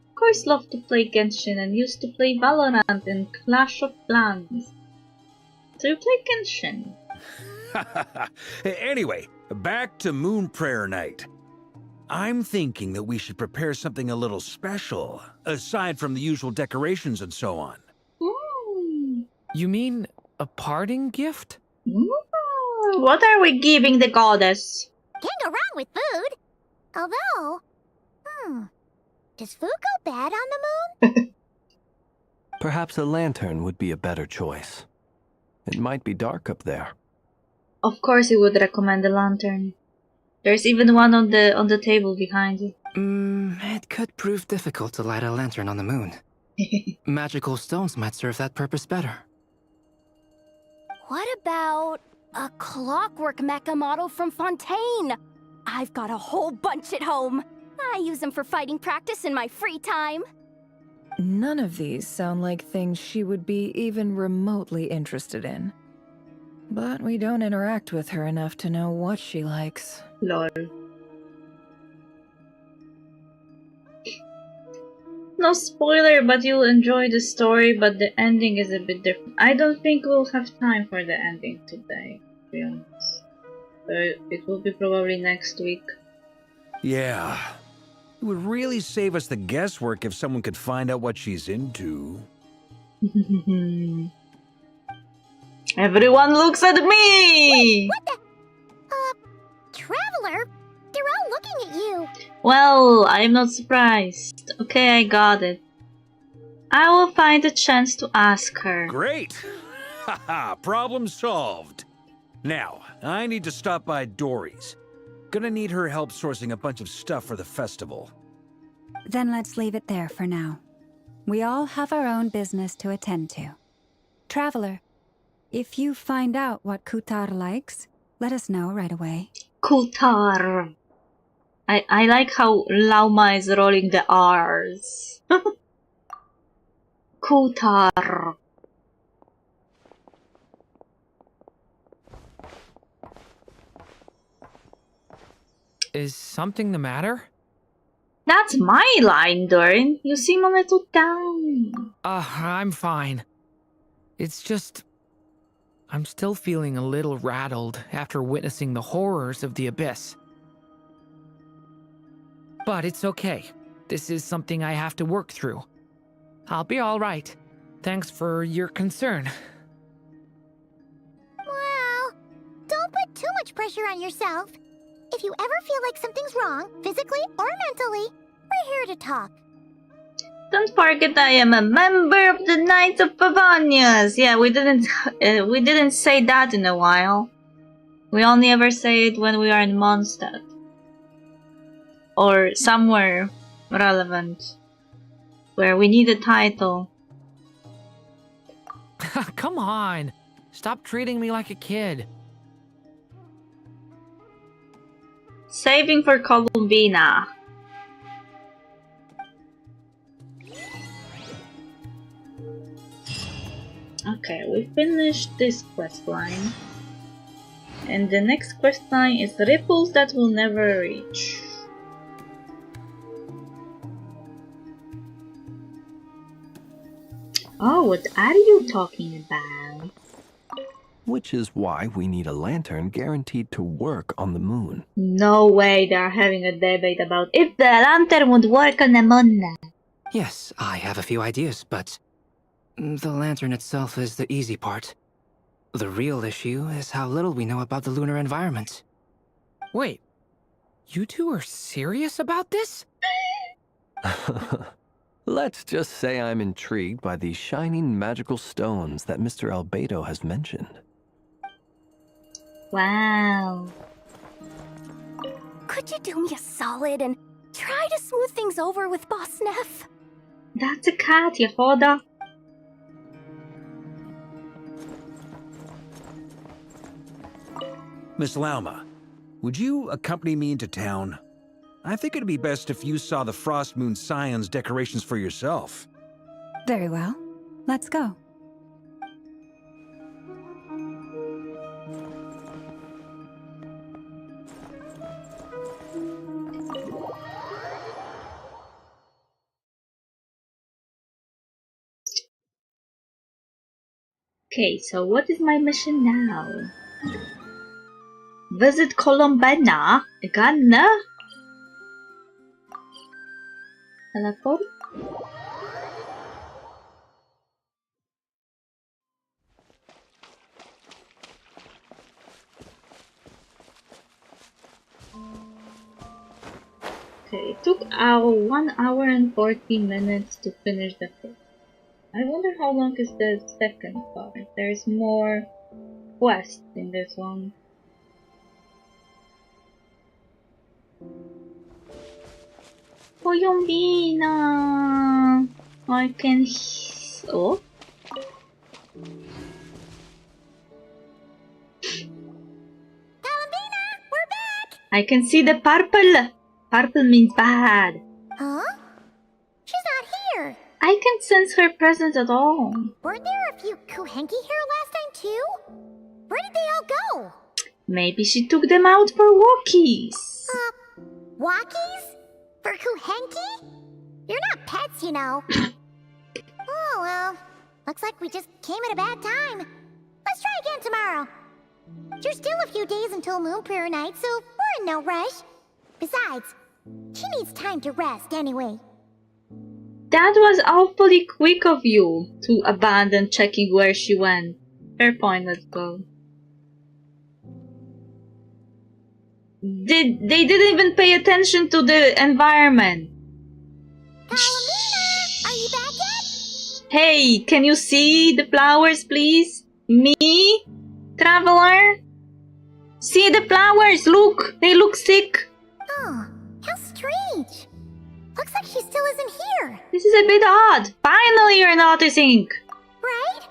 Speaker 1: Of course, love to play Genshin and used to play Valorant and Clash of Clans. So you play Genshin.
Speaker 7: Anyway, back to Moon Prayer Night. I'm thinking that we should prepare something a little special, aside from the usual decorations and so on.
Speaker 10: You mean a parting gift?
Speaker 1: What are we giving the goddess?
Speaker 4: Can't go wrong with food. Although, does food go bad on the moon?
Speaker 2: Perhaps a lantern would be a better choice. It might be dark up there.
Speaker 1: Of course you would recommend a lantern. There's even one on the table behind you.
Speaker 9: It could prove difficult to light a lantern on the moon. Magical stones might serve that purpose better.
Speaker 20: What about a clockwork mecha model from Fontaine? I've got a whole bunch at home. I use them for fighting practice in my free time.
Speaker 11: None of these sound like things she would be even remotely interested in. But we don't interact with her enough to know what she likes.
Speaker 1: Lol. No spoiler, but you'll enjoy the story, but the ending is a bit different. I don't think we'll have time for the ending today, to be honest. It will be probably next week.
Speaker 7: Yeah. It would really save us the guesswork if someone could find out what she's into.
Speaker 1: Everyone looks at me!
Speaker 4: Wait, what the? Traveler? They're all looking at you.
Speaker 1: Well, I'm not surprised. Okay, I got it. I will find a chance to ask her.
Speaker 7: Great! Haha, problem solved. Now, I need to stop by Dory's. Gonna need her help sourcing a bunch of stuff for the festival.
Speaker 8: Then let's leave it there for now. We all have our own business to attend to. Traveler, if you find out what Kutar likes, let us know right away.
Speaker 1: Kutar. I like how Lauma is rolling the R's. Kutar.
Speaker 10: Is something the matter?
Speaker 1: That's my line, Dorin. You seem a little down.
Speaker 10: I'm fine. It's just... I'm still feeling a little rattled after witnessing the horrors of the Abyss. But it's okay. This is something I have to work through. I'll be all right. Thanks for your concern.
Speaker 4: Well, don't put too much pressure on yourself. If you ever feel like something's wrong, physically or mentally, we're here to talk.
Speaker 1: Don't forget I am a member of the Knights of Pavonius. Yeah, we didn't say that in a while. We only ever say it when we are in Mondstadt. Or somewhere relevant. Where we need a title.
Speaker 10: Come on. Stop treating me like a kid.
Speaker 1: Saving for Columbina. Okay, we finished this quest line. And the next quest line is ripples that will never reach. Oh, what are you talking about?
Speaker 2: Which is why we need a lantern guaranteed to work on the moon.
Speaker 1: No way they're having a debate about if the lantern would work on the moon now.
Speaker 9: Yes, I have a few ideas, but the lantern itself is the easy part. The real issue is how little we know about the lunar environment.
Speaker 10: Wait, you two are serious about this?
Speaker 2: Let's just say I'm intrigued by the shining magical stones that Mr. Albedo has mentioned.
Speaker 1: Wow.
Speaker 20: Could you do me a solid and try to smooth things over with Boss Neff?
Speaker 1: That's a cat, Yehoda.
Speaker 7: Miss Lauma, would you accompany me into town? I think it'd be best if you saw the Frost Moon Scion's decorations for yourself.
Speaker 8: Very well. Let's go.
Speaker 1: Okay, so what is my mission now? Visit Colombina again? Teleport? Okay, it took 1 hour and 40 minutes to finish the first. I wonder how long is the second part. There's more quests in this one. Colombina! I can... Oh?
Speaker 4: Colombina, we're back!
Speaker 1: I can see the purple! Purple means bad.
Speaker 4: Huh? She's not here.
Speaker 1: I can't sense her presence at all.
Speaker 4: Weren't there a few Kuhenki here last time too? Where did they all go?
Speaker 1: Maybe she took them out for walkies.
Speaker 4: Walkies? For Kuhenki? You're not pets, you know. Oh, well. Looks like we just came at a bad time. Let's try again tomorrow. There's still a few days until Moon Prayer Night, so we're in no rush. Besides, she needs time to rest anyway.
Speaker 1: That was awfully quick of you to abandon checking where she went. Fair point, let's go. They didn't even pay attention to the environment.
Speaker 4: Are you back yet?
Speaker 1: Hey, can you see the flowers, please? Me? Traveler? See the flowers, look! They look sick.
Speaker 4: Oh, how strange. Looks like she still isn't here.
Speaker 1: This is a bit odd. Finally you're noticing.
Speaker 4: Right?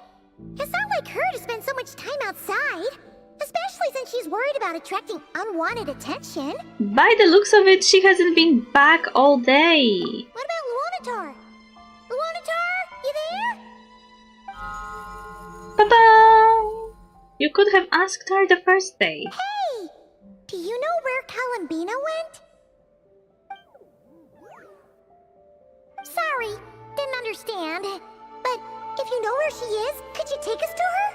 Speaker 4: It's not like her to spend so much time outside. Especially since she's worried about attracting unwanted attention.
Speaker 1: By the looks of it, she hasn't been back all day.
Speaker 4: What about Luanatar? Luanatar, you there?
Speaker 1: Ta-da! You could have asked her the first day.
Speaker 4: Hey! Do you know where Colombina went? Sorry, didn't understand. But if you know where she is, could you take us to her?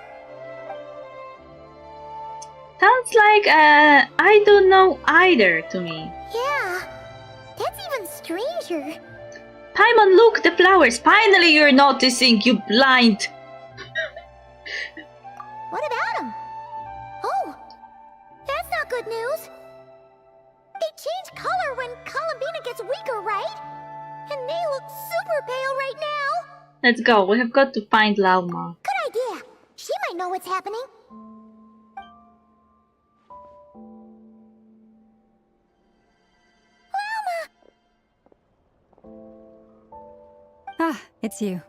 Speaker 1: Sounds like, I don't know either to me.
Speaker 4: Yeah, that's even stranger.
Speaker 1: Paimon, look, the flowers. Finally you're noticing, you blind.
Speaker 4: What about them? Oh, that's not good news. They change color when Colombina gets weaker, right? And they look super pale right now.
Speaker 1: Let's go, we have got to find Lauma.
Speaker 4: Good idea. She might know what's happening.
Speaker 8: Ah, it's you.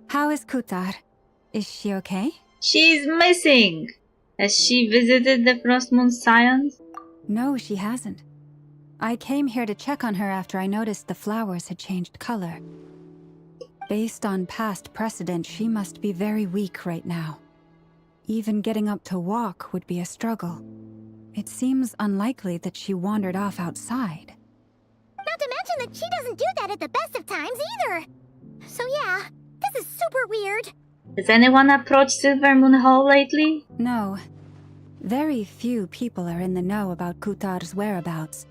Speaker 8: How is Kutar? Is she okay?
Speaker 1: She's missing. Has she visited the Frost Moon Scions?
Speaker 8: No, she hasn't. I came here to check on her after I noticed the flowers had changed color. Based on past precedent, she must be very weak right now. Even getting up to walk would be a struggle. It seems unlikely that she wandered off outside.
Speaker 4: Not to mention that she doesn't do that at the best of times either. So yeah, this is super weird.
Speaker 1: Has anyone approached Silver Moon Hall lately?
Speaker 8: No. Very few people are in the know about Kutar's whereabouts.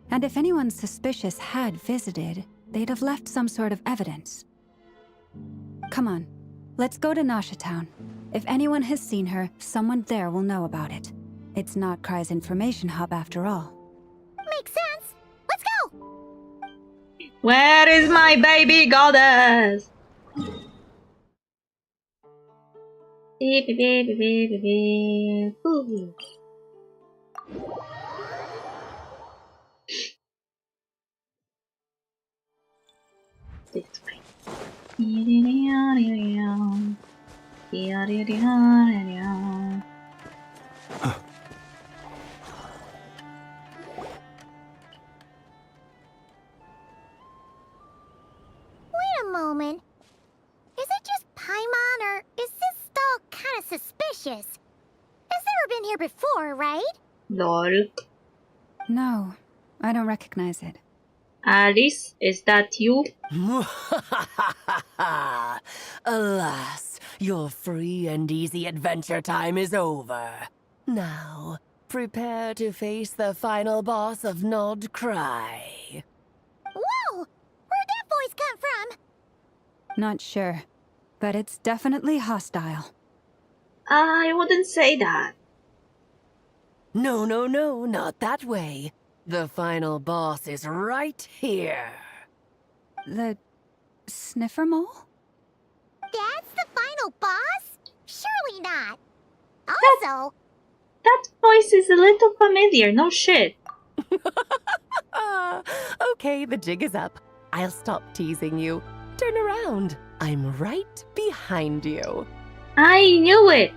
Speaker 8: And if anyone suspicious had visited, they'd have left some sort of evidence. Come on, let's go to Nasha Town. If anyone has seen her, someone there will know about it. It's not Cry's information hub after all.
Speaker 4: Makes sense. Let's go!
Speaker 1: Where is my baby goddess? Baby, baby, baby, baby. Ooh. This way.
Speaker 4: Wait a moment. Is it just Paimon, or is this stall kind of suspicious? It's never been here before, right?
Speaker 1: Lol.
Speaker 8: No, I don't recognize it.
Speaker 1: Alice, is that you?
Speaker 21: Alas, your free and easy adventure time is over. Now, prepare to face the final boss of Nod Cry.
Speaker 4: Whoa! Where'd that voice come from?
Speaker 8: Not sure, but it's definitely hostile.
Speaker 1: I wouldn't say that.
Speaker 21: No, not that way. The final boss is right here.
Speaker 8: The sniffer mole?
Speaker 4: That's the final boss? Surely not. Also...
Speaker 1: That voice is a little familiar, no shit.
Speaker 21: Okay, the jig is up. I'll stop teasing you. Turn around. I'm right behind you.
Speaker 1: I knew it.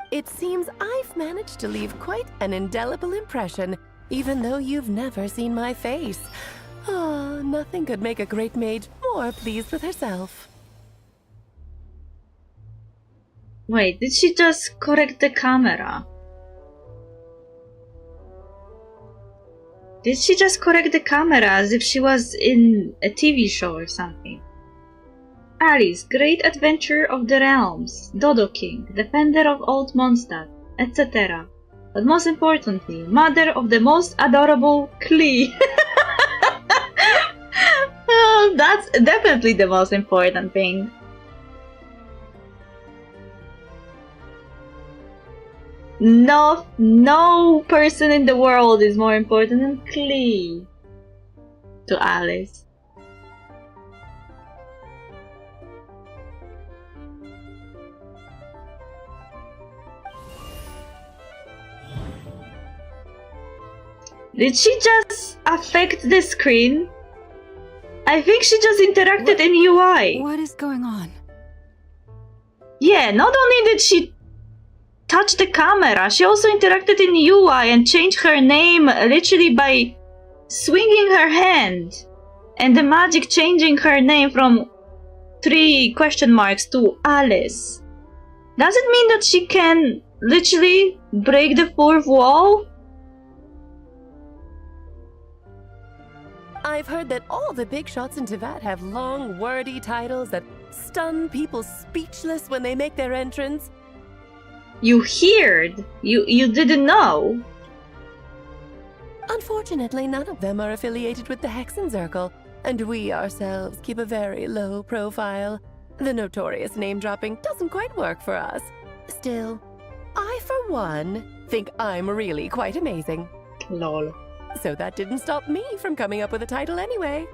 Speaker 21: It seems I've managed to leave quite an indelible impression, even though you've never seen my face. Ah, nothing could make a great maid more pleased with herself.
Speaker 1: Wait, did she just correct the camera? Did she just correct the camera as if she was in a TV show or something? Alice, great adventurer of the realms, Dodo King, defender of old Mondstadt, etc. But most importantly, mother of the most adorable Klee. Oh, that's definitely the most important thing. No person in the world is more important than Klee to Alice. Did she just affect the screen? I think she just interacted in UI.
Speaker 8: What is going on?
Speaker 1: Yeah, not only did she touch the camera, she also interacted in UI and changed her name literally by swinging her hand. And the magic changing her name from 3 question marks to Alice. Does it mean that she can literally break the 4th wall?
Speaker 21: I've heard that all the big shots in Teyvat have long, wordy titles that stun people speechless when they make their entrance.
Speaker 1: You heard? You didn't know?
Speaker 21: Unfortunately, none of them are affiliated with the Hexenzirkel, and we ourselves keep a very low profile. The notorious name-dropping doesn't quite work for us. Still, I, for one, think I'm really quite amazing.
Speaker 1: Lol.
Speaker 21: So that didn't stop me from coming up with a title anyway.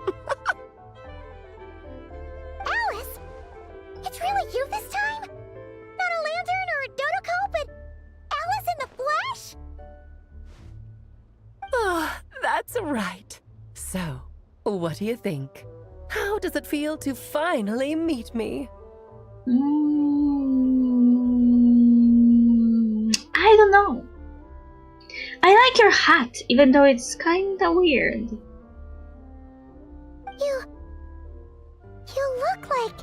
Speaker 4: Alice! It's really you this time? Not a lantern or a Dodoko, but Alice in the flesh?
Speaker 21: Ah, that's right. So, what do you think? How does it feel to finally meet me?
Speaker 1: I don't know. I like your hat, even though it's kinda weird.
Speaker 4: You look like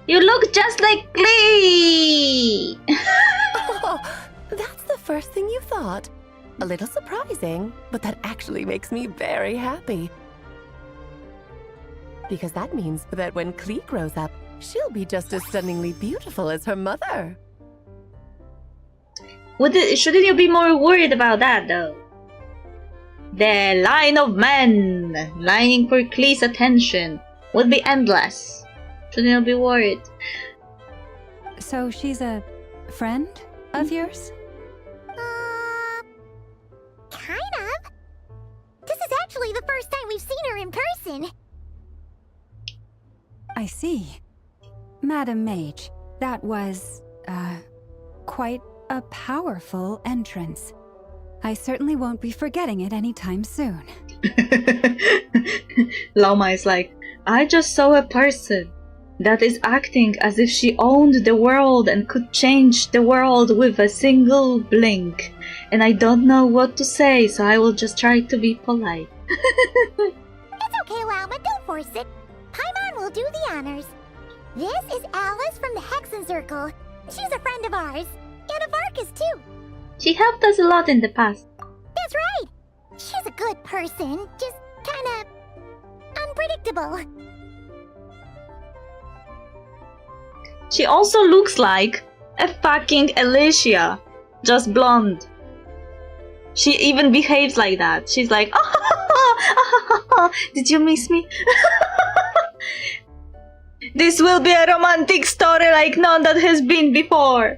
Speaker 1: You look just like Glee!
Speaker 21: Oh, that's the first thing you thought. A little surprising, but that actually makes me very happy. Because that means that when Klee grows up, she'll be just as stunningly beautiful as her mother.
Speaker 1: Shouldn't you be more worried about that, though? The line of men lining for Klee's attention would be endless. Shouldn't you be worried?
Speaker 8: So she's a friend of yours?
Speaker 4: Kind of. This is actually the first time we've seen her in person.
Speaker 8: I see. Madam Mage, that was, quite a powerful entrance. I certainly won't be forgetting it anytime soon.
Speaker 1: Lauma is like, I just saw a person that is acting as if she owned the world and could change the world with a single blink. And I don't know what to say, so I will just try to be polite.
Speaker 4: It's okay, Lauma, don't force it. Paimon will do the honors. This is Alice from the Hexen Circle. She's a friend of ours. And of Arcus, too.
Speaker 1: She helped us a lot in the past.
Speaker 4: That's right. She's a good person, just kinda unpredictable.
Speaker 1: She also looks like a fucking Alicia, just blonde. She even behaves like that. She's like, oh, did you miss me? This will be a romantic story like none that has been before.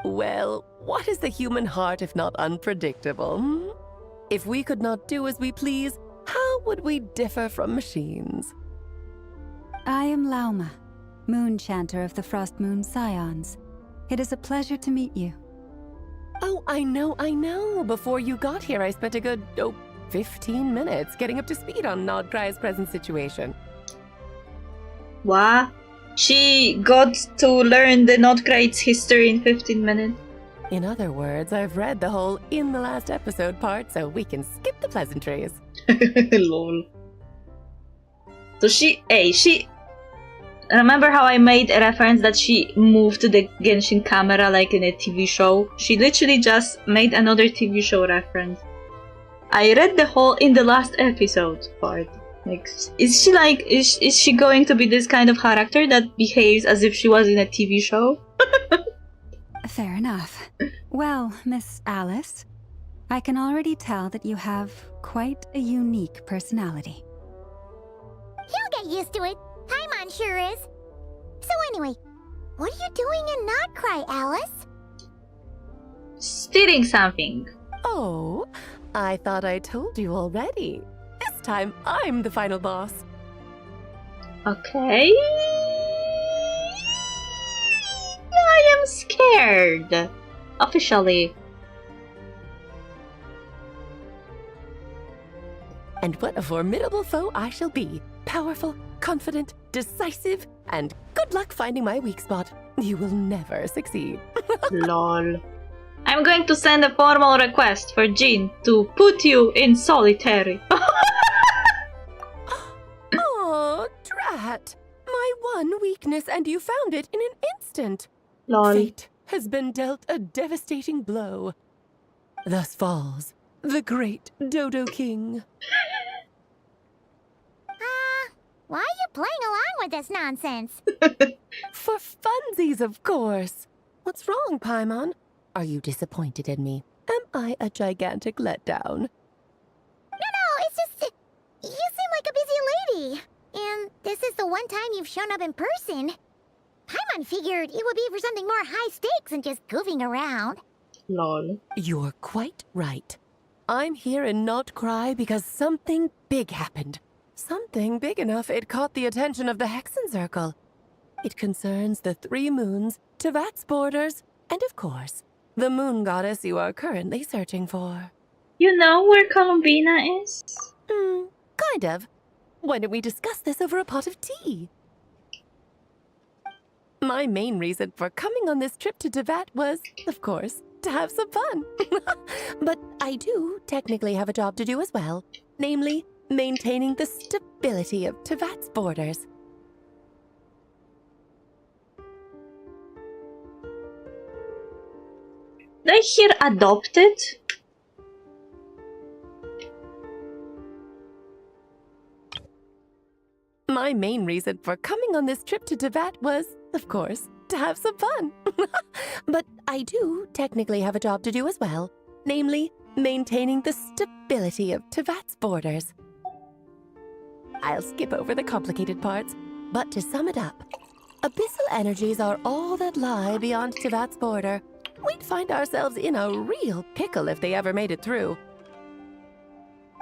Speaker 21: Well, what is the human heart if not unpredictable? Hmm? If we could not do as we please, how would we differ from machines?
Speaker 8: I am Lauma, Moon Chanter of the Frost Moon Scions. It is a pleasure to meet you.
Speaker 21: Oh, I know. Before you got here, I spent a good, 15 minutes getting up to speed on Nodcry's present situation.
Speaker 1: What? She got to learn the Nodcry's history in 15 minutes?
Speaker 21: In other words, I've read the whole in the last episode part, so we can skip the pleasantries.
Speaker 1: Lol. So she remember how I made a reference that she moved the Genshin camera like in a TV show? She literally just made another TV show reference. I read the whole in the last episode part. Like, is she going to be this kind of character that behaves as if she was in a TV show?
Speaker 8: Fair enough. Well, Miss Alice, I can already tell that you have quite a unique personality.
Speaker 4: He'll get used to it. Paimon sure is. So anyway, what are you doing in Nodcry, Alice?
Speaker 1: Stealing something.
Speaker 21: Oh, I thought I told you already. This time, I'm the final boss.
Speaker 1: Okay. I am scared. Officially.
Speaker 21: And what a formidable foe I shall be. Powerful, confident, decisive, and good luck finding my weak spot. You will never succeed.
Speaker 1: Lol. I'm going to send a formal request for Jean to put you in solitary.
Speaker 21: Oh, drat. My one weakness, and you found it in an instant.
Speaker 1: Lol.
Speaker 21: Fate has been dealt a devastating blow. Thus falls the great Dodo King.
Speaker 4: Why are you playing along with this nonsense?
Speaker 21: For funsies, of course. What's wrong, Paimon? Are you disappointed in me? Am I a gigantic letdown?
Speaker 4: No, it's just... you seem like a busy lady. And this is the one time you've shown up in person. Paimon figured it would be for something more high stakes than just goofing around.
Speaker 1: Lol.
Speaker 21: You're quite right. I'm here in Nodcry because something big happened. Something big enough it caught the attention of the Hexen Circle. It concerns the 3 moons, Tevat's borders, and of course, the moon goddess you are currently searching for.
Speaker 1: You know where Columbina is?
Speaker 21: Kind of. Why don't we discuss this over a pot of tea? My main reason for coming on this trip to Tevat was, of course, to have some fun. But I do technically have a job to do as well, namely, maintaining the stability of Tevat's borders.
Speaker 1: Did I hear adopted?
Speaker 21: My main reason for coming on this trip to Teyvat was, of course, to have some fun. But I do technically have a job to do as well, namely, maintaining the stability of Teyvat's borders. I'll skip over the complicated parts, but to sum it up, abyssal energies are all that lie beyond Teyvat's border. We'd find ourselves in a real pickle if they ever made it through.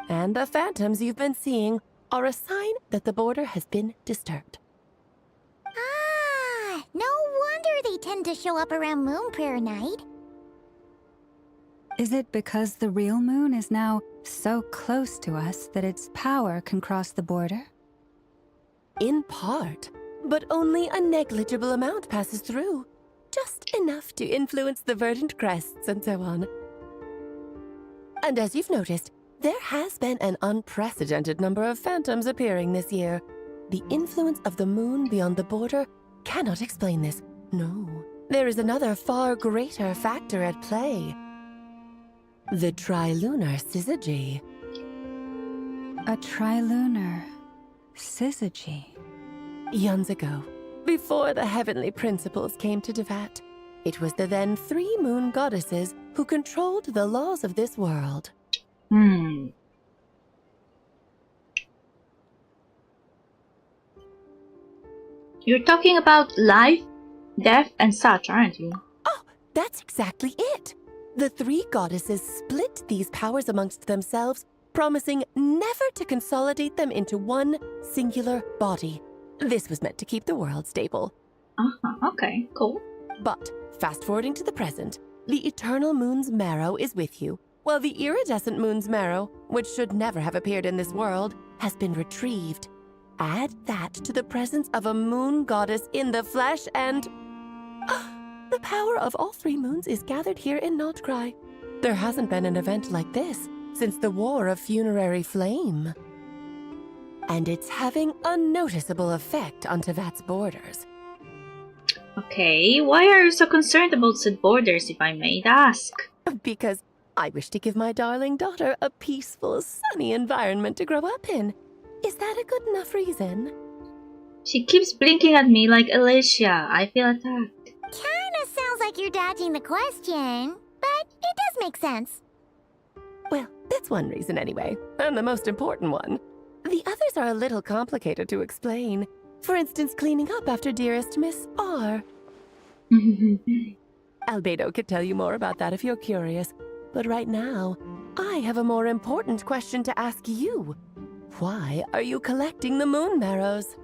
Speaker 21: And the phantoms you've been seeing are a sign that the border has been disturbed.
Speaker 4: Ah, no wonder they tend to show up around Moon Prayer Night.
Speaker 8: Is it because the real moon is now so close to us that its power can cross the border?
Speaker 21: In part, but only a negligible amount passes through. Just enough to influence the verdant crests and so on. And as you've noticed, there has been an unprecedented number of phantoms appearing this year. The influence of the moon beyond the border cannot explain this. No, there is another far greater factor at play. The trilunar syzygy.
Speaker 8: A trilunar syzygy.
Speaker 21: Eons ago, before the heavenly principles came to Teyvat, it was the then 3 moon goddesses who controlled the laws of this world.
Speaker 1: You're talking about life, death, and such, aren't you?
Speaker 21: Oh, that's exactly it. The 3 goddesses split these powers amongst themselves, promising never to consolidate them into one singular body. This was meant to keep the world stable.
Speaker 1: Okay, cool.
Speaker 21: But, fast-forwarding to the present, the eternal moon's marrow is with you, while the iridescent moon's marrow, which should never have appeared in this world, has been retrieved. Add that to the presence of a moon goddess in the flesh and... the power of all 3 moons is gathered here in Nocturne. There hasn't been an event like this since the War of Funerary Flame. And it's having a noticeable effect on Teyvat's borders.
Speaker 1: Okay, why are you so concerned about said borders, if I may ask?
Speaker 21: Because I wish to give my darling daughter a peaceful, sunny environment to grow up in. Is that a good enough reason?
Speaker 1: She keeps blinking at me like Alicia. I feel attacked.
Speaker 4: Kinda sounds like you're dodging the question, but it does make sense.
Speaker 21: Well, that's one reason anyway, and the most important one. The others are a little complicated to explain. For instance, cleaning up after dearest Miss R. Albedo could tell you more about that if you're curious. But right now, I have a more important question to ask you. Why are you collecting the moon marrows?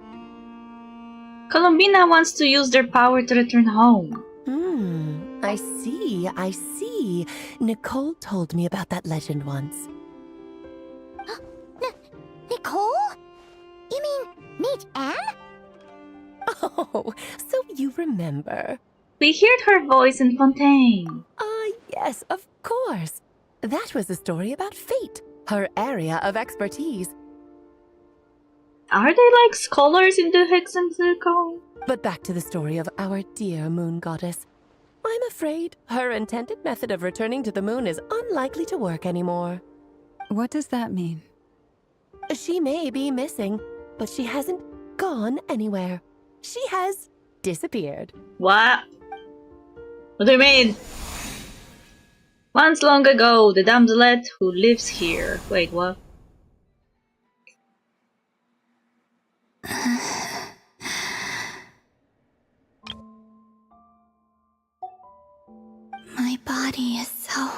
Speaker 1: Colombina wants to use their power to return home.
Speaker 21: I see. Nicole told me about that legend once.
Speaker 4: Nicole? You mean Mage Anne?
Speaker 21: Oh, so you remember.
Speaker 1: We heard her voice in Fontaine.
Speaker 21: Yes, of course. That was a story about fate, her area of expertise.
Speaker 1: Are they like scholars in the Hexen Circle?
Speaker 21: But back to the story of our dear moon goddess. I'm afraid her intended method of returning to the moon is unlikely to work anymore.
Speaker 8: What does that mean?
Speaker 21: She may be missing, but she hasn't gone anywhere. She has disappeared.
Speaker 1: What? What do you mean? Once long ago, the damselet who lives here. Wait, what?
Speaker 5: My body is so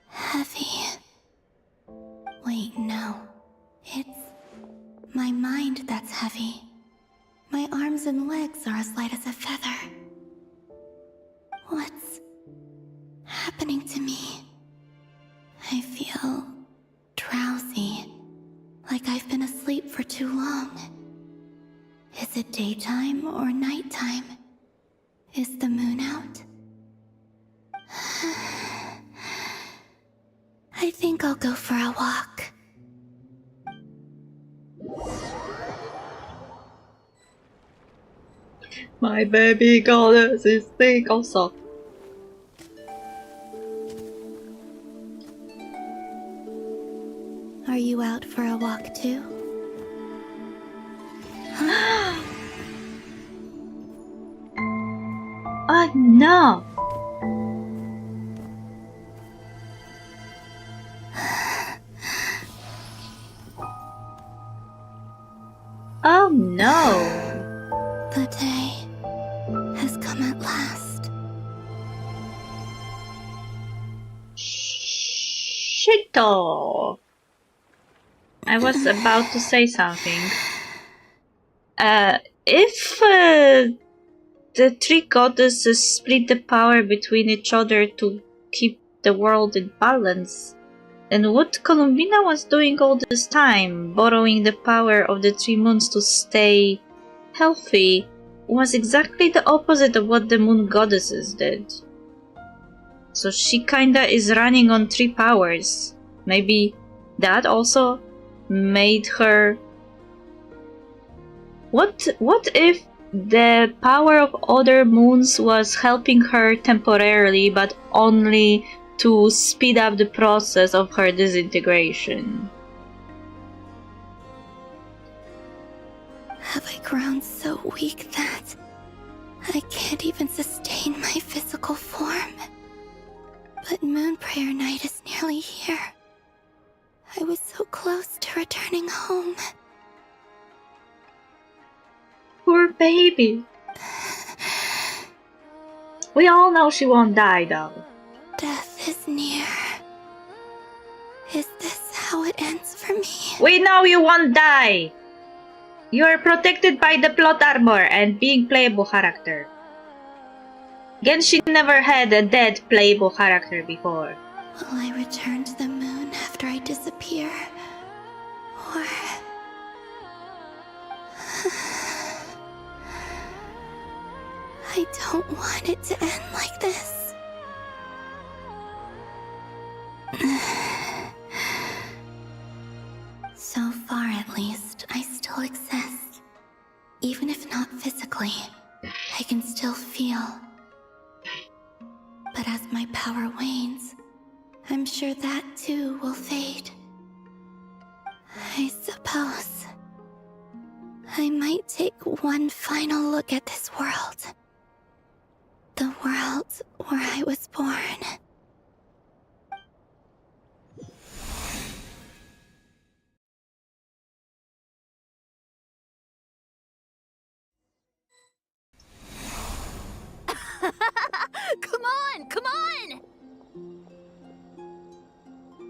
Speaker 5: heavy. Wait, no. It's my mind that's heavy. My arms and legs are as light as a feather. What's happening to me? I feel drowsy, like I've been asleep for too long. Is it daytime or nighttime? Is the moon out? I think I'll go for a walk.
Speaker 1: My baby goddess is sick also.
Speaker 5: you out for a walk too?
Speaker 1: Oh no! Oh no!
Speaker 5: The day has come at last.
Speaker 1: Shito! I was about to say something. If the three goddesses split the power between each other to keep the world in balance, then what Columbina was doing all this time, borrowing the power of the three moons to stay healthy, was exactly the opposite of what the moon goddesses did. So she kinda is running on three powers. Maybe that also made her... What if the power of other moons was helping her temporarily, but only to speed up the process of her disintegration?
Speaker 5: Have I grown so weak that I can't even sustain my physical form? But Moon Prayer Night is nearly here. I was so close to returning home.
Speaker 1: Poor baby. We all know she won't die, though.
Speaker 5: Death is near. Is this how it ends for me?
Speaker 1: We know you won't die! You are protected by the plot armor and being playable character. Genshin never had a dead playable character before.
Speaker 5: Will I return to the moon after I disappear? Or... I don't want it to end like this. So far, at least, I still exist. Even if not physically, I can still feel. But as my power wanes, I'm sure that too will fade. I suppose I might take one final look at this world. The world where I was born.
Speaker 20: Come on, come on!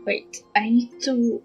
Speaker 1: Wait, I need to...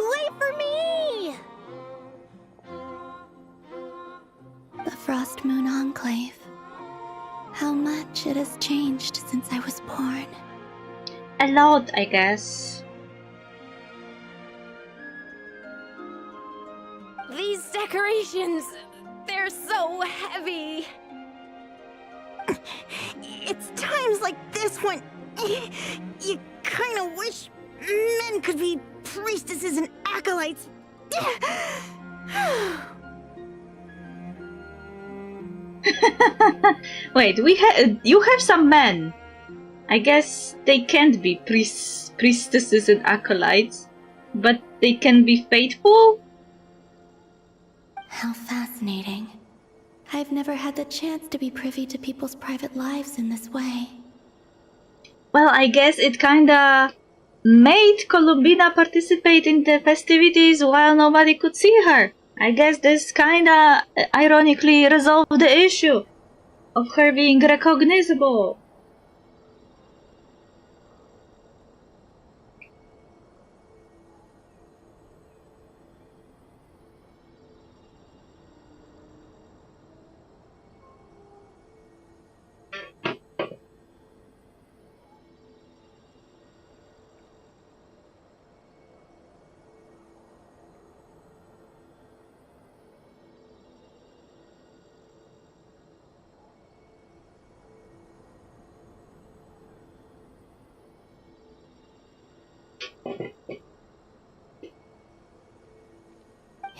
Speaker 4: Wait for me!
Speaker 5: The Frost Moon Enclave. How much it has changed since I was born.
Speaker 1: A lot, I guess.
Speaker 13: These decorations, they're so heavy.
Speaker 4: It's times like this when you kind of wish men could be priestesses and acolytes.
Speaker 1: Wait, you have some men. I guess they can't be priestesses and acolytes, but they can be faithful?
Speaker 5: How fascinating. I've never had the chance to be privy to people's private lives in this way.
Speaker 1: Well, I guess it kinda made Columbina participate in the festivities while nobody could see her. I guess this kinda ironically resolved the issue of her being recognizable.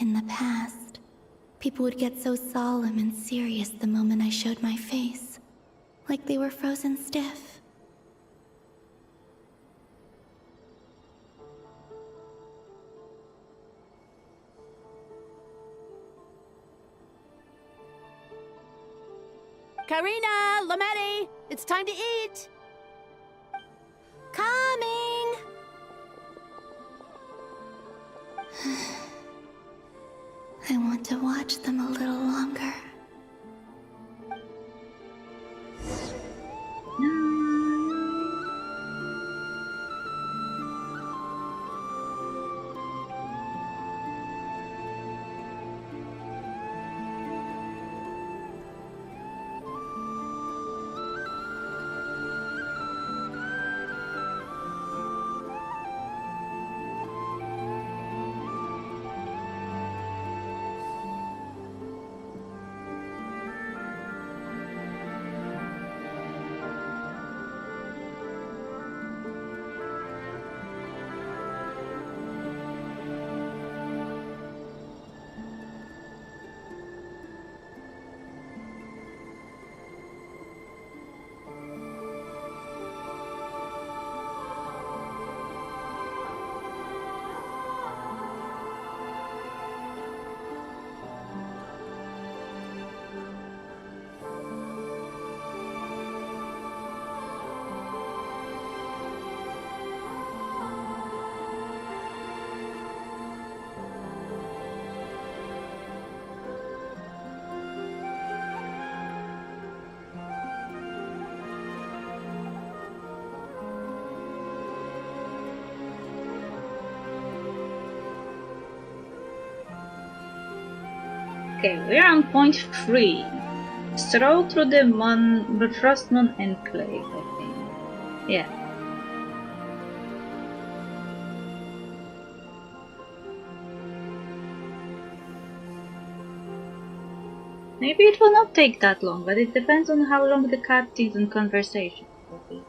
Speaker 5: In the past, people would get so solemn and serious the moment I showed my face, like they were frozen stiff.
Speaker 21: Karina, Lametti, it's time to eat.
Speaker 5: Coming! I want to watch them a little longer.
Speaker 1: Okay, we're on point 3. Stroll through the Frost Moon Enclave, I think. Yeah. Maybe it will not take that long, but it depends on how long the cutscenes and conversations will be.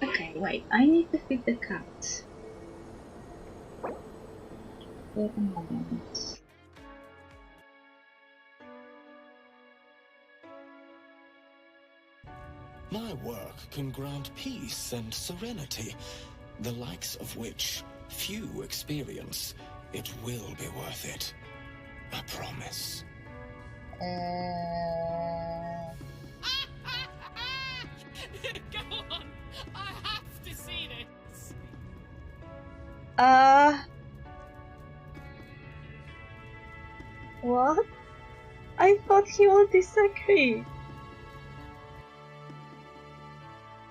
Speaker 1: Okay, wait, I need to feed the cat. For a moment.
Speaker 19: My work can grant peace and serenity, the likes of which few experience. It will be worth it. I promise.
Speaker 6: Go on! I have to see this!
Speaker 16: What? I thought he would disagree.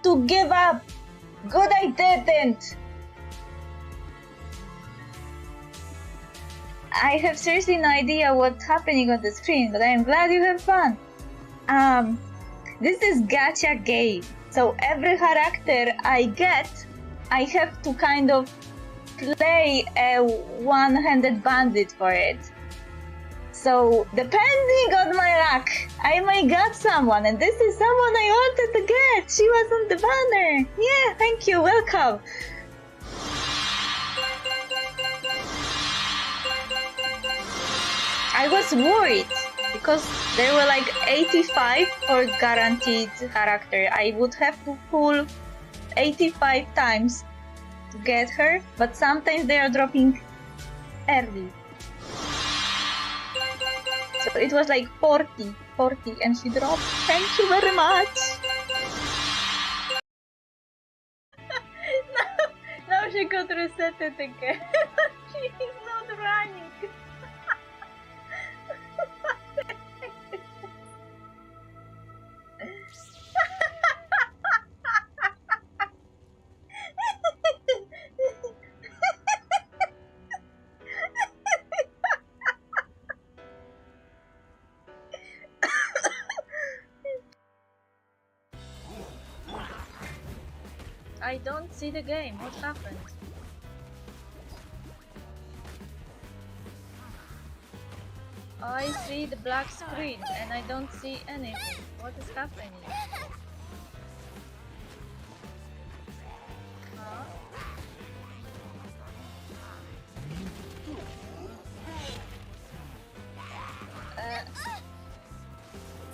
Speaker 16: To give up! Good, I didn't! I have seriously no idea what's happening on the screen, but I am glad you have fun. This is gacha game, so every character I get, I have to kind of play a one-handed bandit for it. So, depending on my luck, I may get someone, and this is someone I wanted to get! She was on the banner! Yeah, thank you, welcome! I was worried, because there were like 85 for guaranteed character. I would have to pull 85 times to get her, but sometimes they are dropping early. So it was like 40, and she dropped. Thank you very much! now she could reset it again. She is not running. I don't see the game. What happened? I see the black screen and I don't see anything. What is happening? Huh?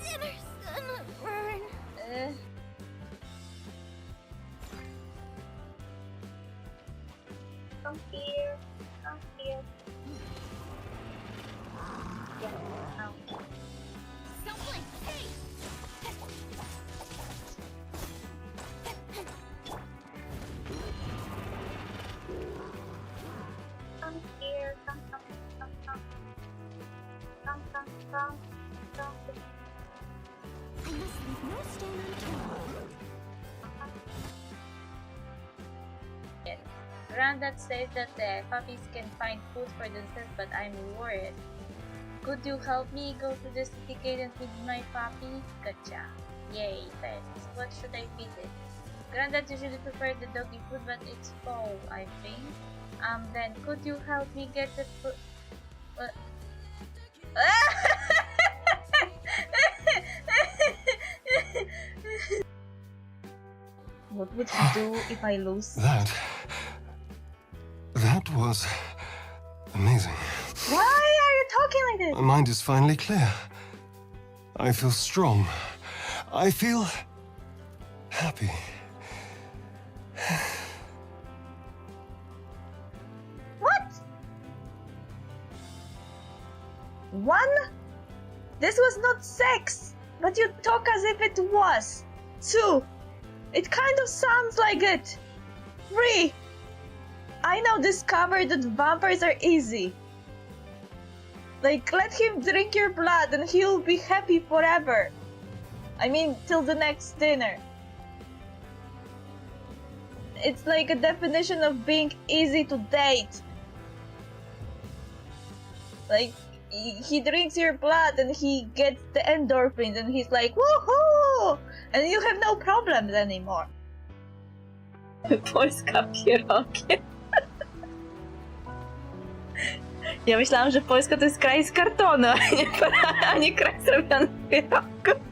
Speaker 4: Dinner's gonna burn.
Speaker 16: Come here. Come here. Yeah, now.
Speaker 4: Someone, hey!
Speaker 16: Come here. Come.
Speaker 4: I must leave no stone unturned.
Speaker 16: Yes. Granddad says that the puppies can find food for themselves, but I'm worried. Could you help me go to the city gate and feed my puppy? Gotcha. Yay, thanks. What should I feed it? Granddad usually prefers the doggy food, but it's fall, I think. Then could you help me get the food? What would he do if I lose?
Speaker 18: That was amazing.
Speaker 16: Why are you talking like this?
Speaker 18: My mind is finally clear. I feel strong. I feel happy.
Speaker 16: What? 1? This was not sex, but you talk as if it was. 2. It kind of sounds like it. 3. I now discovered that vampires are easy. Like, let him drink your blood and he'll be happy forever. I mean, till the next dinner. It's like a definition of being easy to date. Like, he drinks your blood and he gets the endorphins and he's like, woohoo! And you have no problems anymore. Polska pierogiem. Ja myślałam, że Polska to jest kraj z kartonu, a nie kraj zrobiony z pierogów.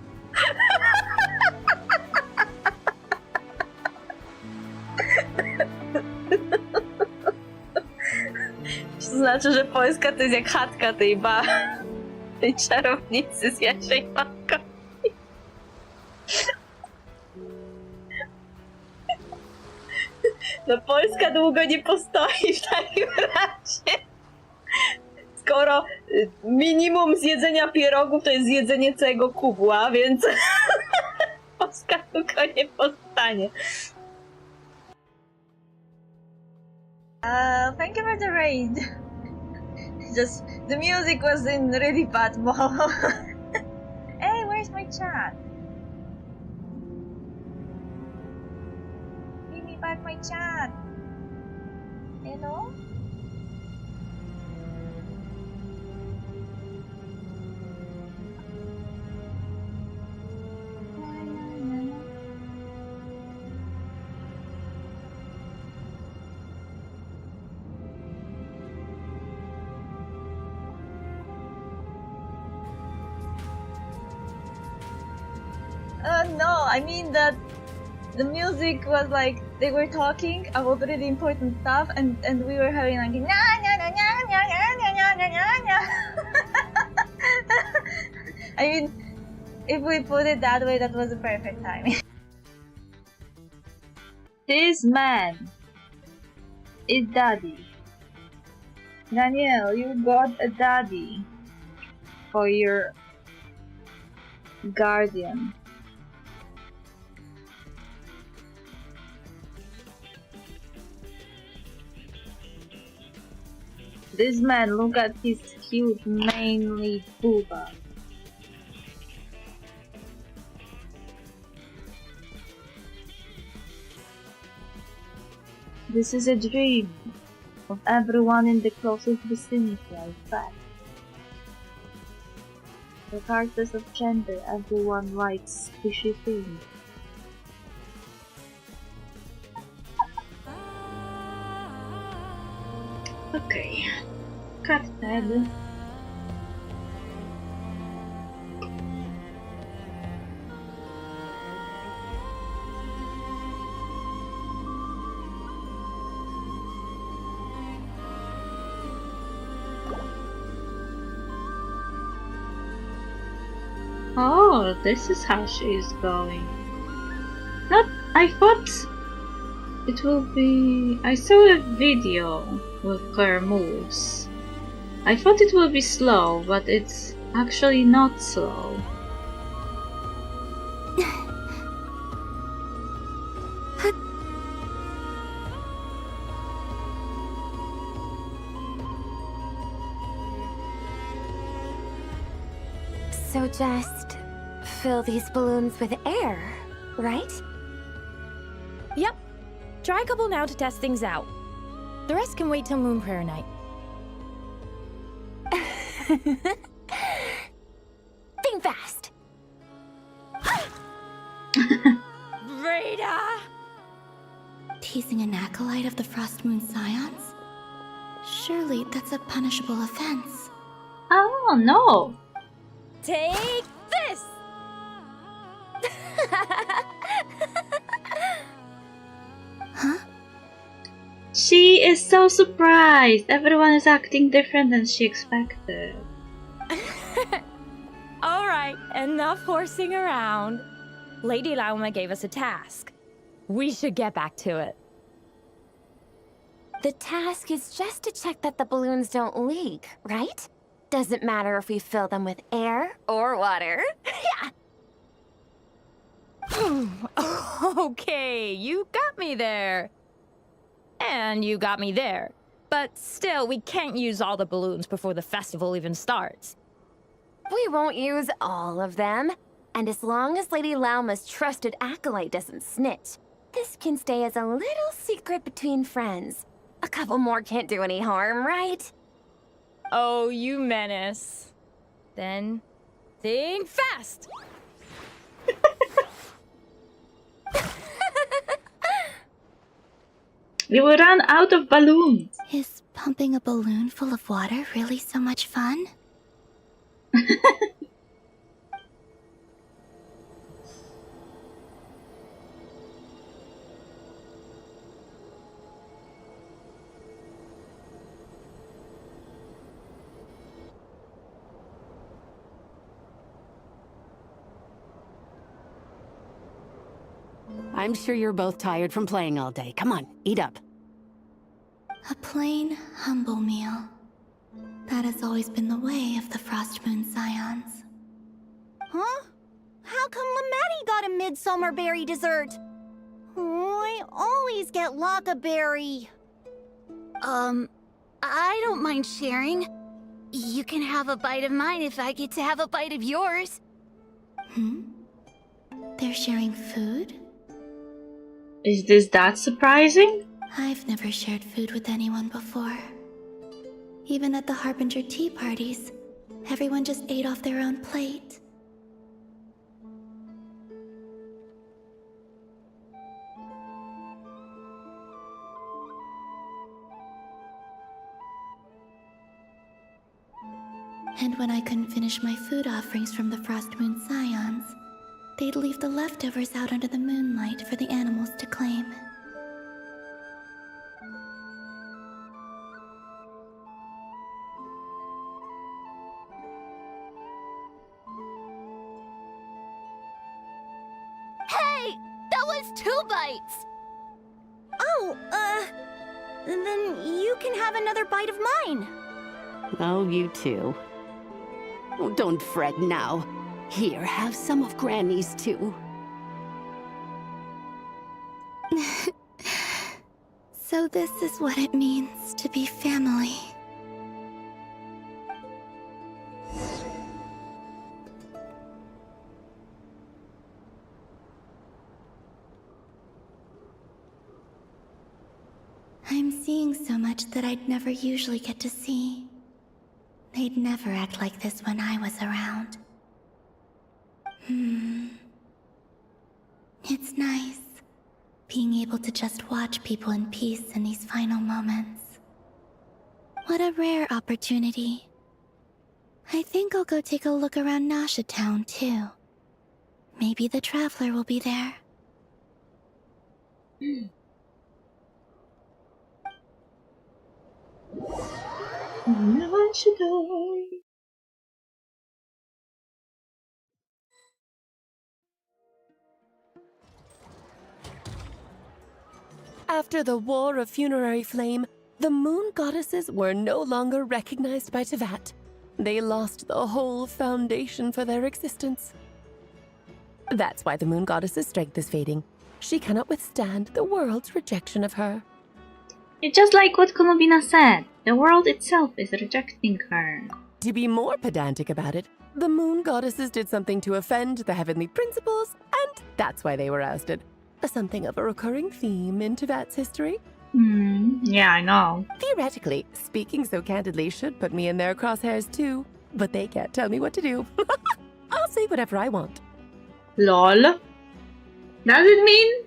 Speaker 16: To znaczy, że Polska to jest jak chatka tej czarownicy z Jasiej Makami. No Polska długo nie postoi w takim razie. Skoro minimum zjedzenia pierogów to jest zjedzenie całego kubła, więc Polska długo nie powstanie. Thank you for the raid. Just the music was in really bad mode. Hey, where's my chat? Give me back my chat. Hello? No, I mean that the music was like they were talking about really important stuff, and we were having like nya nya nya nya nya nya nya nya nya nya. I mean, if we put it that way, that was a perfect timing. This man is daddy. Danielle, you got a daddy for your guardian. This man, look at his huge manly booba. This is a dream of everyone in the closest vicinity, I bet. Regardless of gender, everyone likes squishy things. Okay, cut head. Oh, this is how she is going. Not, I thought it will be... I saw a video with her moves. I thought it will be slow, but it's actually not slow.
Speaker 20: So just fill these balloons with air, right?
Speaker 12: Yep. Try a couple now to test things out. The rest can wait till Moon Prayer night.
Speaker 20: Think fast.
Speaker 12: Rita!
Speaker 5: Teasing an acolyte of the Frost Moon Scions? Surely that's a punishable offense.
Speaker 1: Oh no!
Speaker 12: Take this!
Speaker 5: Huh?
Speaker 1: She is so surprised! Everyone is acting different than she expected.
Speaker 12: Alright, enough horsing around. Lady Lauma gave us a task. We should get back to it.
Speaker 20: The task is just to check that the balloons don't leak, right? Doesn't matter if we fill them with air or water.
Speaker 12: Okay, you got me there. And you got me there. But still, we can't use all the balloons before the festival even starts.
Speaker 20: We won't use all of them. And as long as Lady Lauma's trusted acolyte doesn't snitch, this can stay as a little secret between friends. A couple more can't do any harm, right?
Speaker 12: Oh, you menace. Then, think fast!
Speaker 1: We will run out of balloons!
Speaker 5: Is pumping a balloon full of water really so much fun?
Speaker 22: I'm sure you're both tired from playing all day. Come on, eat up.
Speaker 5: A plain, humble meal. That has always been the way of the Frost Moon Scions.
Speaker 4: Huh? How come Lamatti got a midsummer berry dessert? Oh, I always get Lockaberry.
Speaker 23: I don't mind sharing. You can have a bite of mine if I get to have a bite of yours.
Speaker 5: Hmm? They're sharing food?
Speaker 1: Is this that surprising?
Speaker 5: I've never shared food with anyone before. Even at the Harbinger tea parties, everyone just ate off their own plate. And when I couldn't finish my food offerings from the Frost Moon Scions, they'd leave the leftovers out under the moonlight for the animals to claim.
Speaker 23: Hey! That was 2 bites!
Speaker 4: Oh, Then you can have another bite of mine.
Speaker 22: Oh, you too. Oh, don't fret now. Here, have some of Granny's too.
Speaker 5: So this is what it means to be family. I'm seeing so much that I'd never usually get to see. They'd never act like this when I was around. It's nice, being able to just watch people in peace in these final moments. What a rare opportunity. I think I'll go take a look around Nasha Town, too. Maybe the Traveler will be there.
Speaker 21: After the War of Funerary Flame, the Moon Goddesses were no longer recognized by Teyvat. They lost the whole foundation for their existence. That's why the Moon Goddess's strength is fading. She cannot withstand the world's rejection of her.
Speaker 1: It's just like what Konobina said. The world itself is rejecting her.
Speaker 21: To be more pedantic about it, the Moon Goddesses did something to offend the heavenly principles, and that's why they were ousted. Something of a recurring theme in Teyvat's history.
Speaker 1: Yeah, I know.
Speaker 21: Theoretically, speaking so candidly should put me in their crosshairs too, but they can't tell me what to do. I'll say whatever I want.
Speaker 1: Lol. Does it mean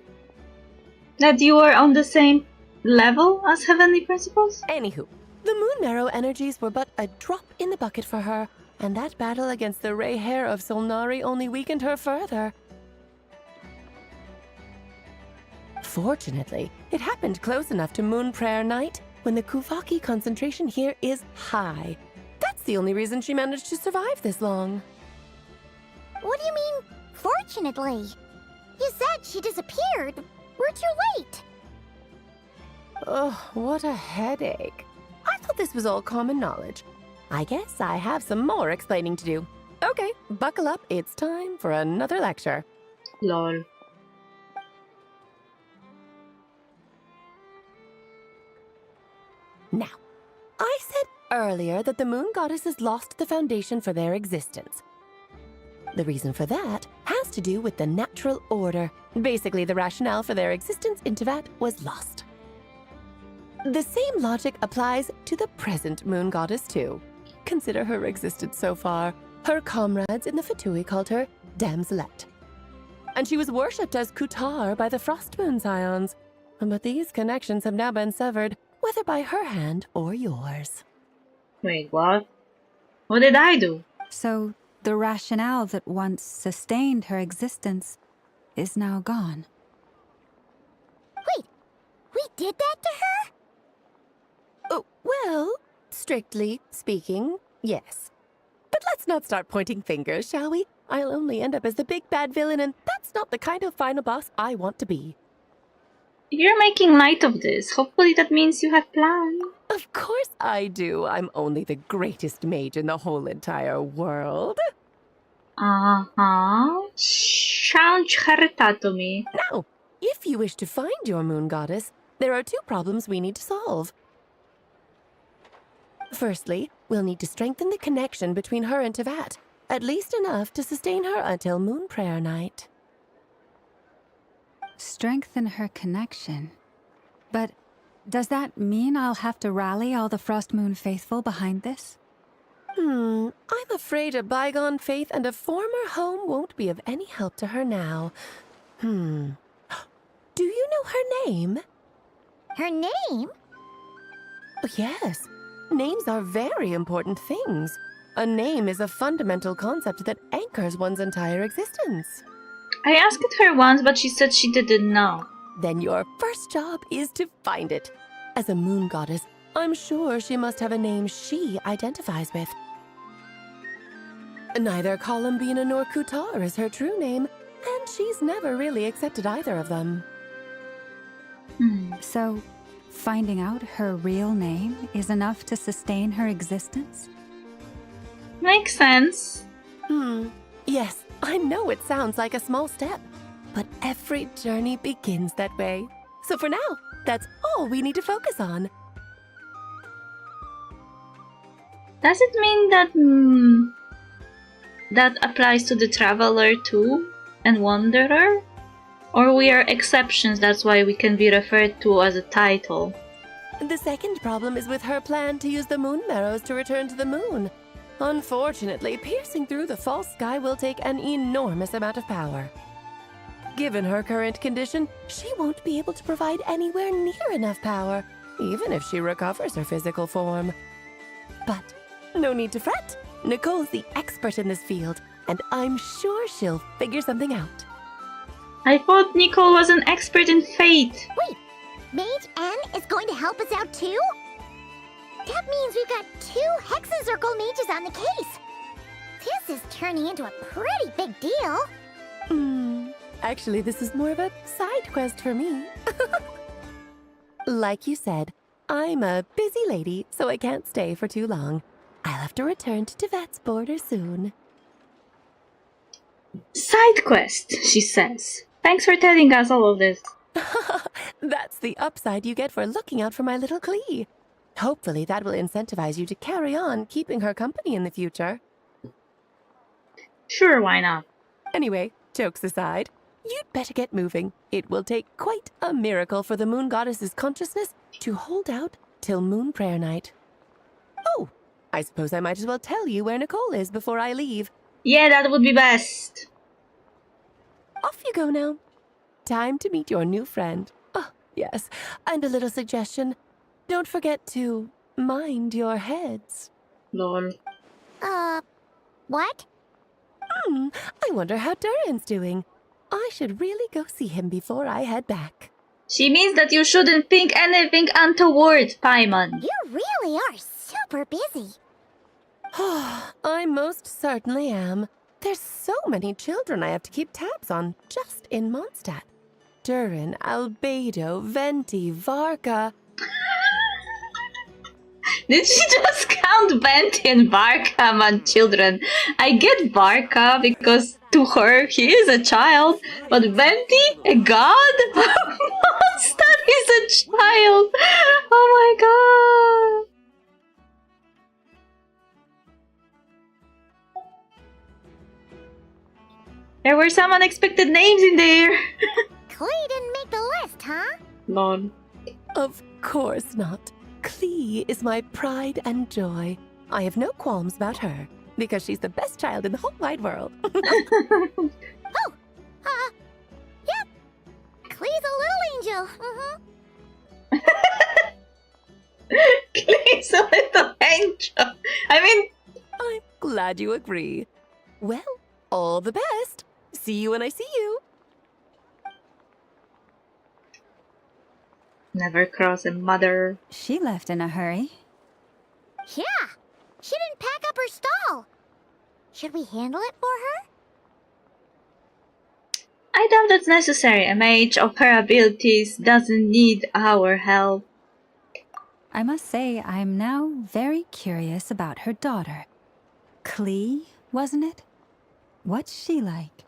Speaker 1: that you are on the same level as Heavenly Principles?
Speaker 21: Anywho, the Moon Marrow energies were but a drop in the bucket for her, and that battle against the Ray Hair of Solnari only weakened her further. Fortunately, it happened close enough to Moon Prayer Night when the Kuvaki concentration here is high. That's the only reason she managed to survive this long.
Speaker 4: What do you mean, fortunately? You said she disappeared. We're too late.
Speaker 21: Ugh, what a headache. I thought this was all common knowledge. I guess I have some more explaining to do. Okay, buckle up. It's time for another lecture.
Speaker 1: Lol.
Speaker 21: Now, I said earlier that the Moon Goddesses lost the foundation for their existence. The reason for that has to do with the natural order. Basically, the rationale for their existence in Teyvat was lost. The same logic applies to the present Moon Goddess, too. Consider her existence so far. Her comrades in the Fatui called her Damselette. And she was worshipped as Kutar by the Frost Moon Scions. But these connections have now been severed, whether by her hand or yours.
Speaker 1: Wait, what? What did I do?
Speaker 8: So, the rationale that once sustained her existence is now gone.
Speaker 4: Wait, we did that to her?
Speaker 21: Oh, well, strictly speaking, yes. But let's not start pointing fingers, shall we? I'll only end up as the big bad villain, and that's not the kind of final boss I want to be.
Speaker 1: You're making light of this. Hopefully that means you have plans.
Speaker 21: Of course I do. I'm only the greatest mage in the whole entire world.
Speaker 1: Sounds harita to me.
Speaker 21: Now, if you wish to find your Moon Goddess, there are two problems we need to solve. Firstly, we'll need to strengthen the connection between her and Teyvat, at least enough to sustain her until Moon Prayer Night.
Speaker 8: Strengthen her connection. But does that mean I'll have to rally all the Frost Moon faithful behind this?
Speaker 21: I'm afraid a bygone faith and a former home won't be of any help to her now. Do you know her name?
Speaker 4: Her name?
Speaker 21: Yes. Names are very important things. A name is a fundamental concept that anchors one's entire existence.
Speaker 1: I asked her once, but she said she didn't know.
Speaker 21: Then your first job is to find it. As a Moon Goddess, I'm sure she must have a name she identifies with. Neither Columbina nor Kutar is her true name, and she's never really accepted either of them.
Speaker 8: So, Finding out her real name is enough to sustain her existence?
Speaker 1: Makes sense.
Speaker 21: Yes, I know it sounds like a small step, but every journey begins that way. So for now, that's all we need to focus on.
Speaker 1: Does it mean that that applies to the traveler too and wanderer? Or we are exceptions, that's why we can be referred to as a title?
Speaker 21: The second problem is with her plan to use the moon marrows to return to the moon. Unfortunately, piercing through the false sky will take an enormous amount of power. Given her current condition, she won't be able to provide anywhere near enough power, even if she recovers her physical form. But no need to fret. Nicole's the expert in this field, and I'm sure she'll figure something out.
Speaker 1: I thought Nicole was an expert in fate.
Speaker 4: Wait, Mage N is going to help us out too? That means we've got 2 Hexencircle mages on the case. This is turning into a pretty big deal.
Speaker 21: Actually, this is more of a side quest for me. Like you said, I'm a busy lady, so I can't stay for too long. I'll have to return to Tibet's border soon.
Speaker 1: Side quest, she says. Thanks for telling us all of this.
Speaker 21: That's the upside you get for looking out for my little Klee. Hopefully that will incentivize you to carry on keeping her company in the future.
Speaker 1: Sure, why not?
Speaker 21: Anyway, jokes aside, you'd better get moving. It will take quite a miracle for the moon goddess's consciousness to hold out till moon prayer night. Oh, I suppose I might as well tell you where Nicole is before I leave.
Speaker 1: Yeah, that would be best.
Speaker 21: Off you go now. Time to meet your new friend. Oh, yes, and a little suggestion. Don't forget to mind your heads.
Speaker 1: Lol.
Speaker 4: What?
Speaker 21: I wonder how Durin's doing. I should really go see him before I head back.
Speaker 1: She means that you shouldn't think anything untoward, Paimon.
Speaker 4: You really are super busy.
Speaker 21: I most certainly am. There's so many children I have to keep tabs on just in Mondstadt. Durin, Albedo, Venti, Varka.
Speaker 1: Did she just count Venti and Varka among children? I get Varka because to her he is a child, but Venti, a god? Mondstadt is a child! Oh my god! There were some unexpected names in there.
Speaker 4: Klee didn't make the list, huh?
Speaker 1: Lol.
Speaker 21: Of course not. Klee is my pride and joy. I have no qualms about her, because she's the best child in the whole wide world.
Speaker 4: Yep. Klee's a little angel.
Speaker 1: Klee's a little angel. I mean...
Speaker 21: I'm glad you agree. Well, all the best. See you when I see you.
Speaker 1: Never cross a mother.
Speaker 8: She left in a hurry.
Speaker 4: Yeah. She didn't pack up her stall. Should we handle it for her?
Speaker 1: I doubt that's necessary. A mage of her abilities doesn't need our help.
Speaker 8: I must say, I'm now very curious about her daughter. Klee, wasn't it? What's she like?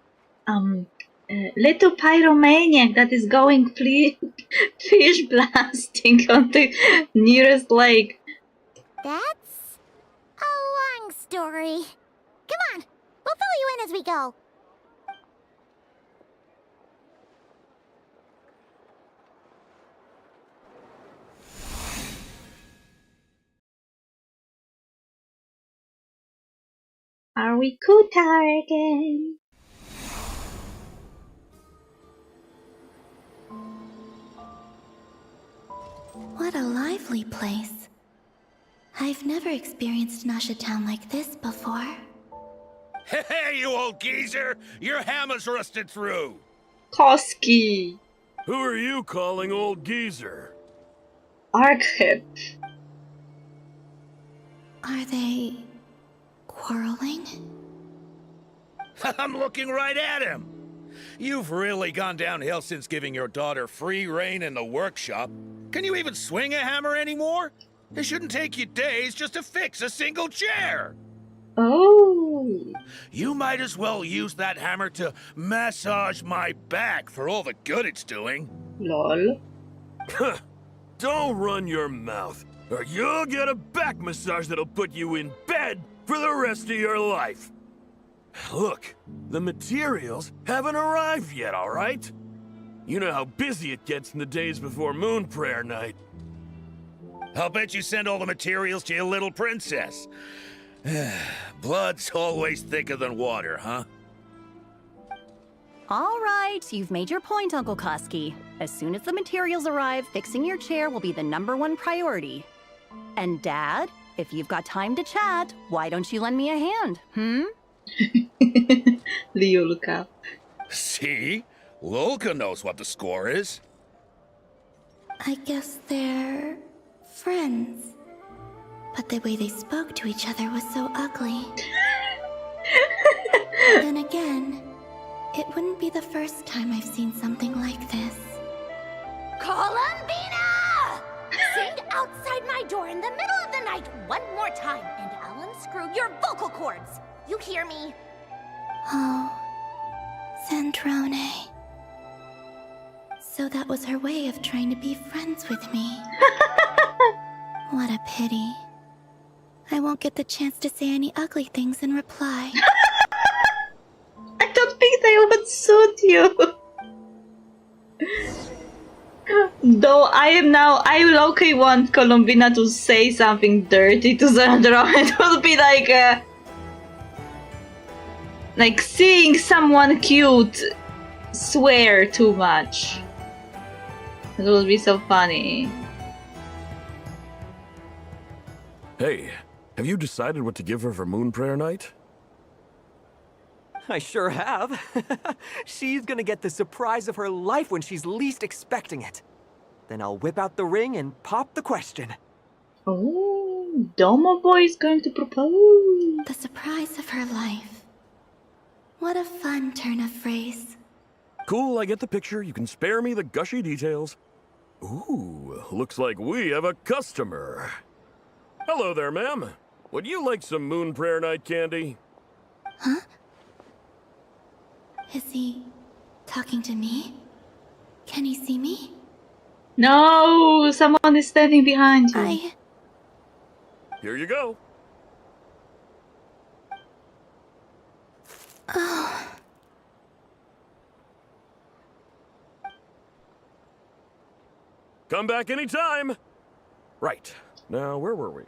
Speaker 1: Little pyromaniac that is going fish blasting on the nearest lake.
Speaker 4: That's a long story. Come on, we'll fill you in as we go.
Speaker 1: Are we Kutar again?
Speaker 5: What a lively place. I've never experienced Nasha Town like this before.
Speaker 7: Hey, you old geezer! Your hammer's rusted through!
Speaker 1: Koski.
Speaker 3: Who are you calling old geezer?
Speaker 1: Arkhip.
Speaker 5: Are they quarreling?
Speaker 7: I'm looking right at him! You've really gone downhill since giving your daughter free rein in the workshop. Can you even swing a hammer anymore? It shouldn't take you days just to fix a single chair.
Speaker 1: Oh.
Speaker 7: You might as well use that hammer to massage my back for all the good it's doing.
Speaker 1: Lol.
Speaker 3: Don't run your mouth, or you'll get a back massage that'll put you in bed for the rest of your life. Look, the materials haven't arrived yet, all right? You know how busy it gets in the days before Moon Prayer Night.
Speaker 7: I'll bet you send all the materials to your little princess. Blood's always thicker than water, huh?
Speaker 13: All right, you've made your point, Uncle Kusky. As soon as the materials arrive, fixing your chair will be the #1 priority. And Dad, if you've got time to chat, why don't you lend me a hand,
Speaker 1: Leo, look up.
Speaker 7: See? Lolka knows what the score is.
Speaker 5: I guess they're friends. But the way they spoke to each other was so ugly. Then again, it wouldn't be the first time I've seen something like this.
Speaker 4: Columbina! Sing outside my door in the middle of the night one more time, and I'll unscrew your vocal cords. You hear me?
Speaker 5: Oh, Sandrone. So that was her way of trying to be friends with me. What a pity. I won't get the chance to say any ugly things in reply.
Speaker 1: I don't think they would suit you. Though I low-key want Columbina to say something dirty to Sandra. It would be like seeing someone cute swear too much. It would be so funny.
Speaker 3: Hey, have you decided what to give her for Moon Prayer Night?
Speaker 14: I sure have. She's gonna get the surprise of her life when she's least expecting it. Then I'll whip out the ring and pop the question.
Speaker 1: Oh, Domo Boy is going to propose.
Speaker 5: The surprise of her life. What a fun turn of phrase.
Speaker 3: Cool, I get the picture. You can spare me the gushy details. Ooh, looks like we have a customer. Hello there, ma'am. Would you like some Moon Prayer Night candy?
Speaker 5: Huh? Is he talking to me? Can he see me?
Speaker 1: No, someone is standing behind you.
Speaker 3: Here you go.
Speaker 5: Oh.
Speaker 3: Come back anytime. Right. Now, where were we?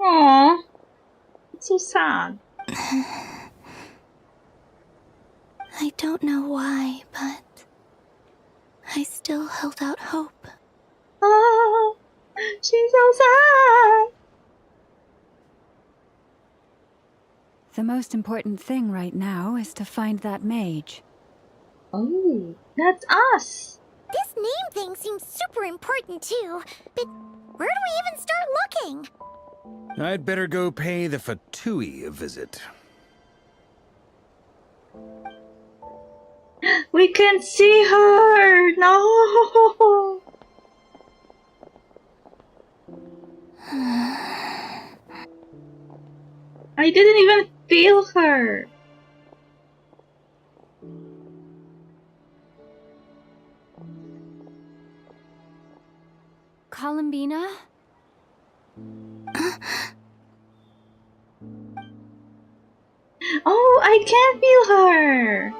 Speaker 1: Aww. It's so sad.
Speaker 5: I don't know why, but I still held out hope.
Speaker 1: Oh, she's so sad.
Speaker 8: The most important thing right now is to find that mage.
Speaker 1: Oh, that's us.
Speaker 4: This name thing seems super important too, but where do we even start looking?
Speaker 7: I'd better go pay the Fatui a visit.
Speaker 1: We can see her! No! I didn't even feel her.
Speaker 13: Columbina?
Speaker 1: Oh, I can feel her!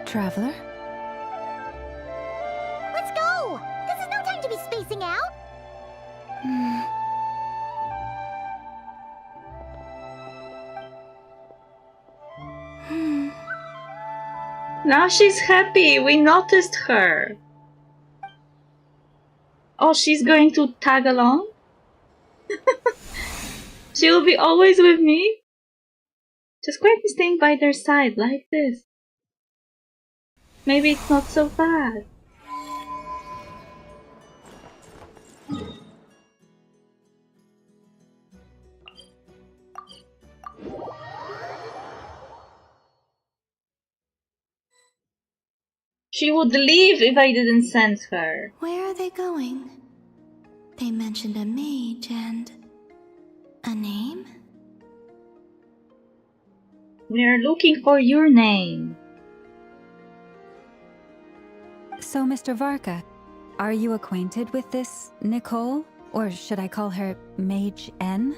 Speaker 8: Traveler?
Speaker 4: Let's go! This is no time to be spacing out!
Speaker 1: Now she's happy, we noticed her. Oh, she's going to tag along? She will be always with me? Just quietly staying by their side, like this. Maybe it's not so bad. She would leave if I didn't send her.
Speaker 5: Where are they going? They mentioned a mage and... a name?
Speaker 1: We're looking for your name.
Speaker 8: So, Mr. Varka, are you acquainted with this Nicole? Or should I call her Mage N?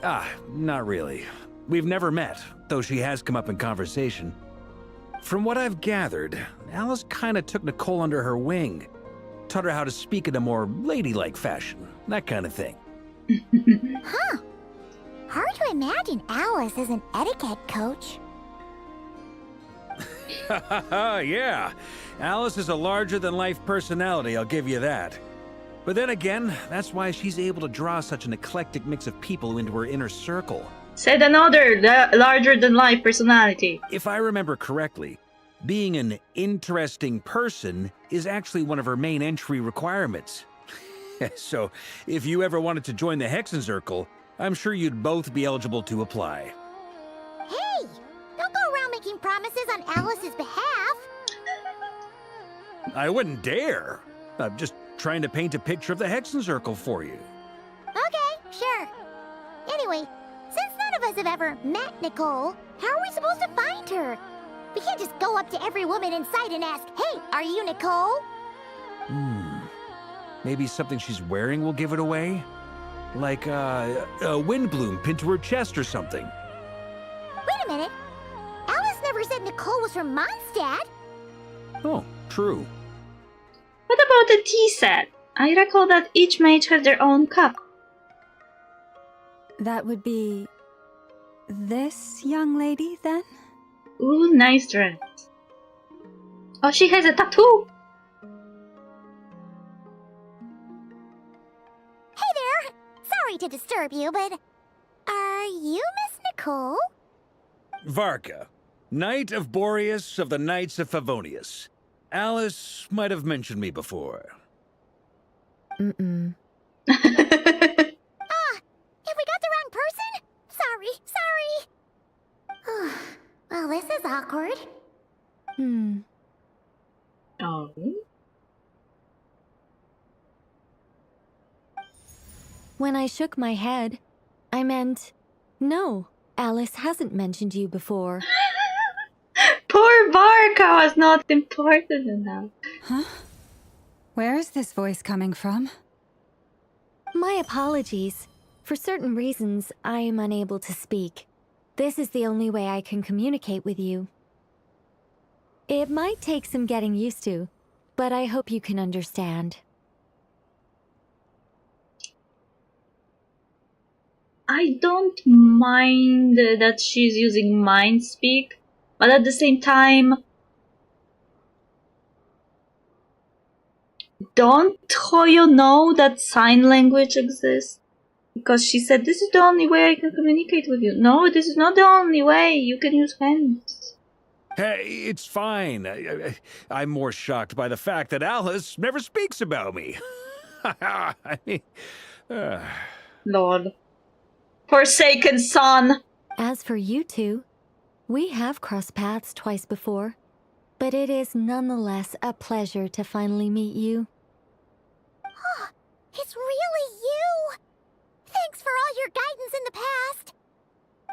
Speaker 7: Not really. We've never met, though she has come up in conversation. From what I've gathered, Alice kinda took Nicole under her wing. Taught her how to speak in a more ladylike fashion, that kind of thing.
Speaker 4: Huh. Hard to imagine Alice as an etiquette coach.
Speaker 7: Yeah, Alice is a larger-than-life personality, I'll give you that. But then again, that's why she's able to draw such an eclectic mix of people into her inner circle.
Speaker 1: Said another larger-than-life personality.
Speaker 7: If I remember correctly, being an interesting person is actually one of her main entry requirements. So, if you ever wanted to join the Hexenzirkel, I'm sure you'd both be eligible to apply.
Speaker 4: Hey! Don't go around making promises on Alice's behalf.
Speaker 7: I wouldn't dare. I'm just trying to paint a picture of the Hexenzirkel for you.
Speaker 4: Okay, sure. Anyway, since none of us have ever met Nicole, how are we supposed to find her? We can't just go up to every woman in sight and ask, "Hey, are you Nicole?"
Speaker 7: Maybe something she's wearing will give it away? Like, a wind bloom pinned to her chest or something.
Speaker 4: Wait a minute. Alice never said Nicole was from Mondstadt.
Speaker 7: Oh, true.
Speaker 1: What about the tea set? I recall that each mage has their own cup.
Speaker 8: That would be... this young lady, then?
Speaker 1: Ooh, nice dress. Oh, she has a tattoo!
Speaker 4: Hey there! Sorry to disturb you, but... are you Miss Nicole?
Speaker 7: Varka, Knight of Boreas of the Knights of Favonius. Alice might have mentioned me before.
Speaker 8: Mm-mm.
Speaker 4: Have we got the wrong person? Sorry. Well, this is awkward.
Speaker 1: Oh.
Speaker 5: When I shook my head, I meant, no, Alice hasn't mentioned you before.
Speaker 1: Poor Varka was not important enough.
Speaker 8: Huh? Where is this voice coming from?
Speaker 5: My apologies. For certain reasons, I am unable to speak. This is the only way I can communicate with you. It might take some getting used to, but I hope you can understand.
Speaker 1: I don't mind that she's using mind speak, but at the same time, don't Hoyo know that sign language exists? Because she said, this is the only way I can communicate with you. No, this is not the only way. You can use hands.
Speaker 7: Hey, it's fine. I'm more shocked by the fact that Alice never speaks about me. I mean...
Speaker 1: Lord. Forsaken son!
Speaker 5: As for you two, we have crossed paths twice before, but it is nonetheless a pleasure to finally meet you.
Speaker 4: It's really you! Thanks for all your guidance in the past!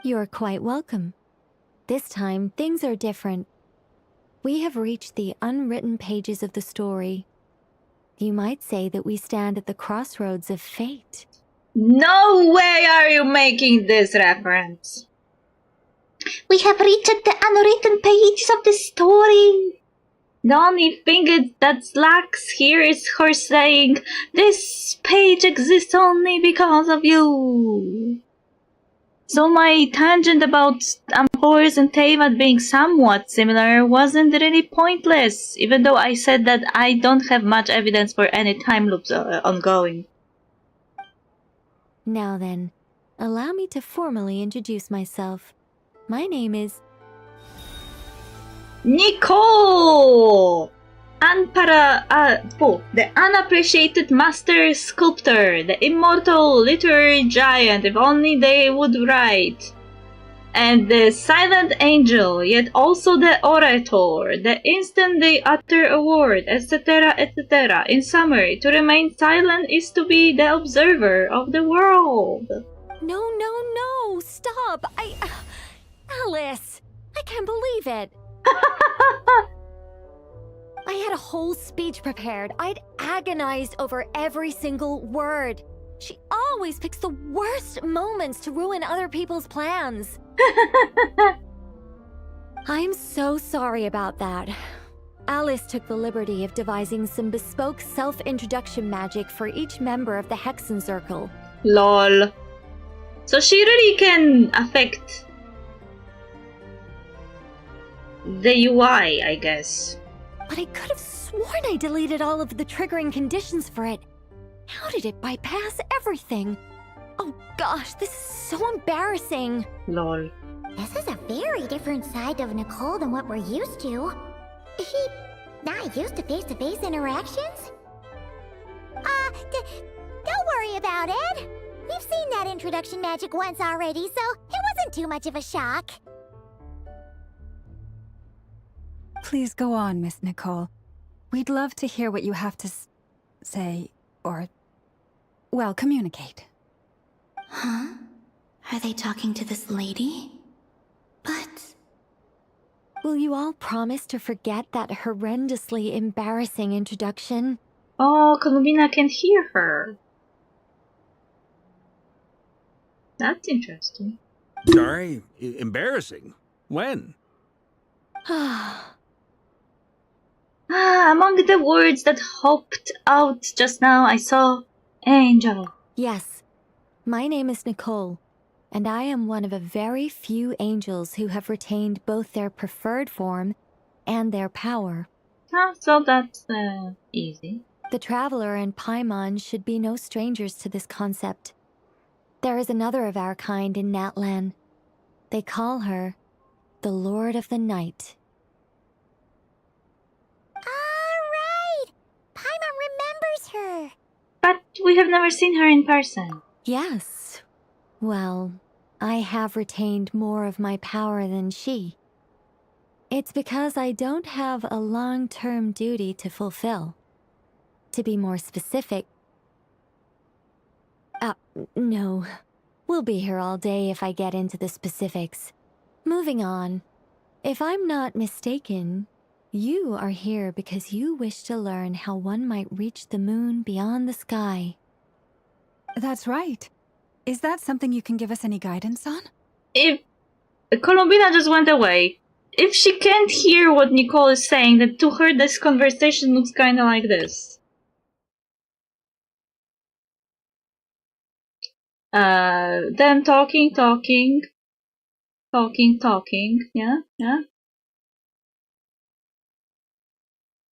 Speaker 5: You're quite welcome. This time, things are different. We have reached the unwritten pages of the story. You might say that we stand at the crossroads of fate.
Speaker 1: No way are you making this reference. We have reached the unwritten pages of the story. The only thing that lacks here is her saying, this page exists only because of you. So my tangent about Amphores and Teyvat being somewhat similar wasn't really pointless, even though I said that I don't have much evidence for any time loops ongoing.
Speaker 5: Now then, allow me to formally introduce myself. My name is...
Speaker 1: Nicole! The unappreciated master sculptor, the immortal literary giant, if only they would write. And the silent angel, yet also the orator, the instant they utter a word, etc., etc. In summary, to remain silent is to be the observer of the world.
Speaker 11: No, stop! Alice! I can't believe it! I had a whole speech prepared. I'd agonized over every single word. She always picks the worst moments to ruin other people's plans. I'm so sorry about that. Alice took the liberty of devising some bespoke self-introduction magic for each member of the Hexen Circle.
Speaker 1: Lol. So she really can affect the UI, I guess.
Speaker 11: But I could have sworn I deleted all of the triggering conditions for it. How did it bypass everything? Oh gosh, this is so embarrassing.
Speaker 1: Lol.
Speaker 4: This is a very different side of Nicole than what we're used to. Is she not used to face-to-face interactions? Don't worry about it. We've seen that introduction magic once already, so it wasn't too much of a shock.
Speaker 8: Please go on, Miss Nicole. We'd love to hear what you have to say, or, well, communicate.
Speaker 5: Huh? Are they talking to this lady? But...
Speaker 11: Will you all promise to forget that horrendously embarrassing introduction?
Speaker 1: Oh, Columbina can hear her. That's interesting.
Speaker 7: Sorry, embarrassing. When?
Speaker 1: Among the words that hopped out just now, I saw angel.
Speaker 11: Yes, my name is Nicole, and I am one of a very few angels who have retained both their preferred form and their power.
Speaker 1: So that's easy.
Speaker 11: The Traveler and Paimon should be no strangers to this concept. There is another of our kind in Natlan. They call her the Lord of the Night.
Speaker 4: Alright! Paimon remembers her!
Speaker 1: But we have never seen her in person.
Speaker 11: Yes. Well, I have retained more of my power than she. It's because I don't have a long-term duty to fulfill. To be more specific... no. We'll be here all day if I get into the specifics. Moving on. If I'm not mistaken, you are here because you wish to learn how one might reach the moon beyond the sky.
Speaker 8: That's right. Is that something you can give us any guidance on?
Speaker 1: If Columbina just went away, if she can't hear what Nicole is saying, then to her this conversation looks kinda like this. Them talking, yeah.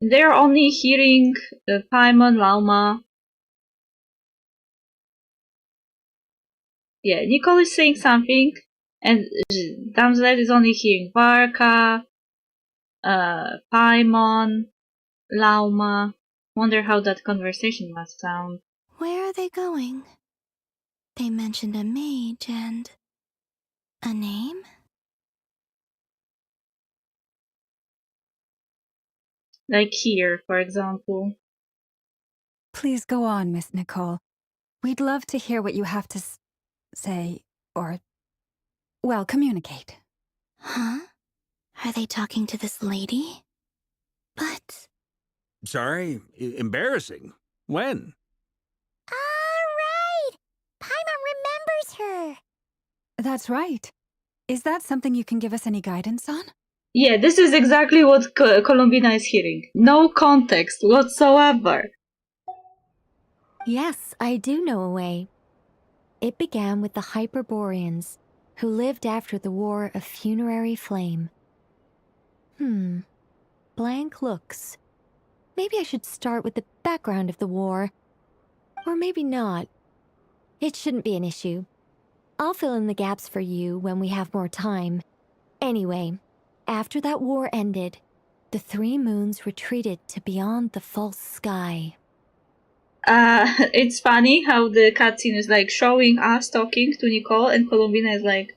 Speaker 1: They're only hearing Paimon, Lauma. Yeah, Nicole is saying something, and Damslet is only hearing Varka, Paimon, Lauma. Wonder how that conversation must sound.
Speaker 5: Where are they going? They mentioned a mage and... a name?
Speaker 1: Like here, for example.
Speaker 8: Please go on, Miss Nicole. We'd love to hear what you have to say, or, well, communicate.
Speaker 5: Huh? Are they talking to this lady? But...
Speaker 7: Sorry, embarrassing. When?
Speaker 4: Alright! Paimon remembers her!
Speaker 8: That's right. Is that something you can give us any guidance on?
Speaker 1: Yeah, this is exactly what Columbina is hearing. No context whatsoever.
Speaker 11: Yes, I do know a way. It began with the Hyperboreans, who lived after the War of Funerary Flame. Blank looks. Maybe I should start with the background of the war. Or maybe not. It shouldn't be an issue. I'll fill in the gaps for you when we have more time. Anyway, after that war ended, the three moons retreated to beyond the false sky.
Speaker 1: It's funny how the cutscene is like showing us talking to Nicole, and Columbina is like,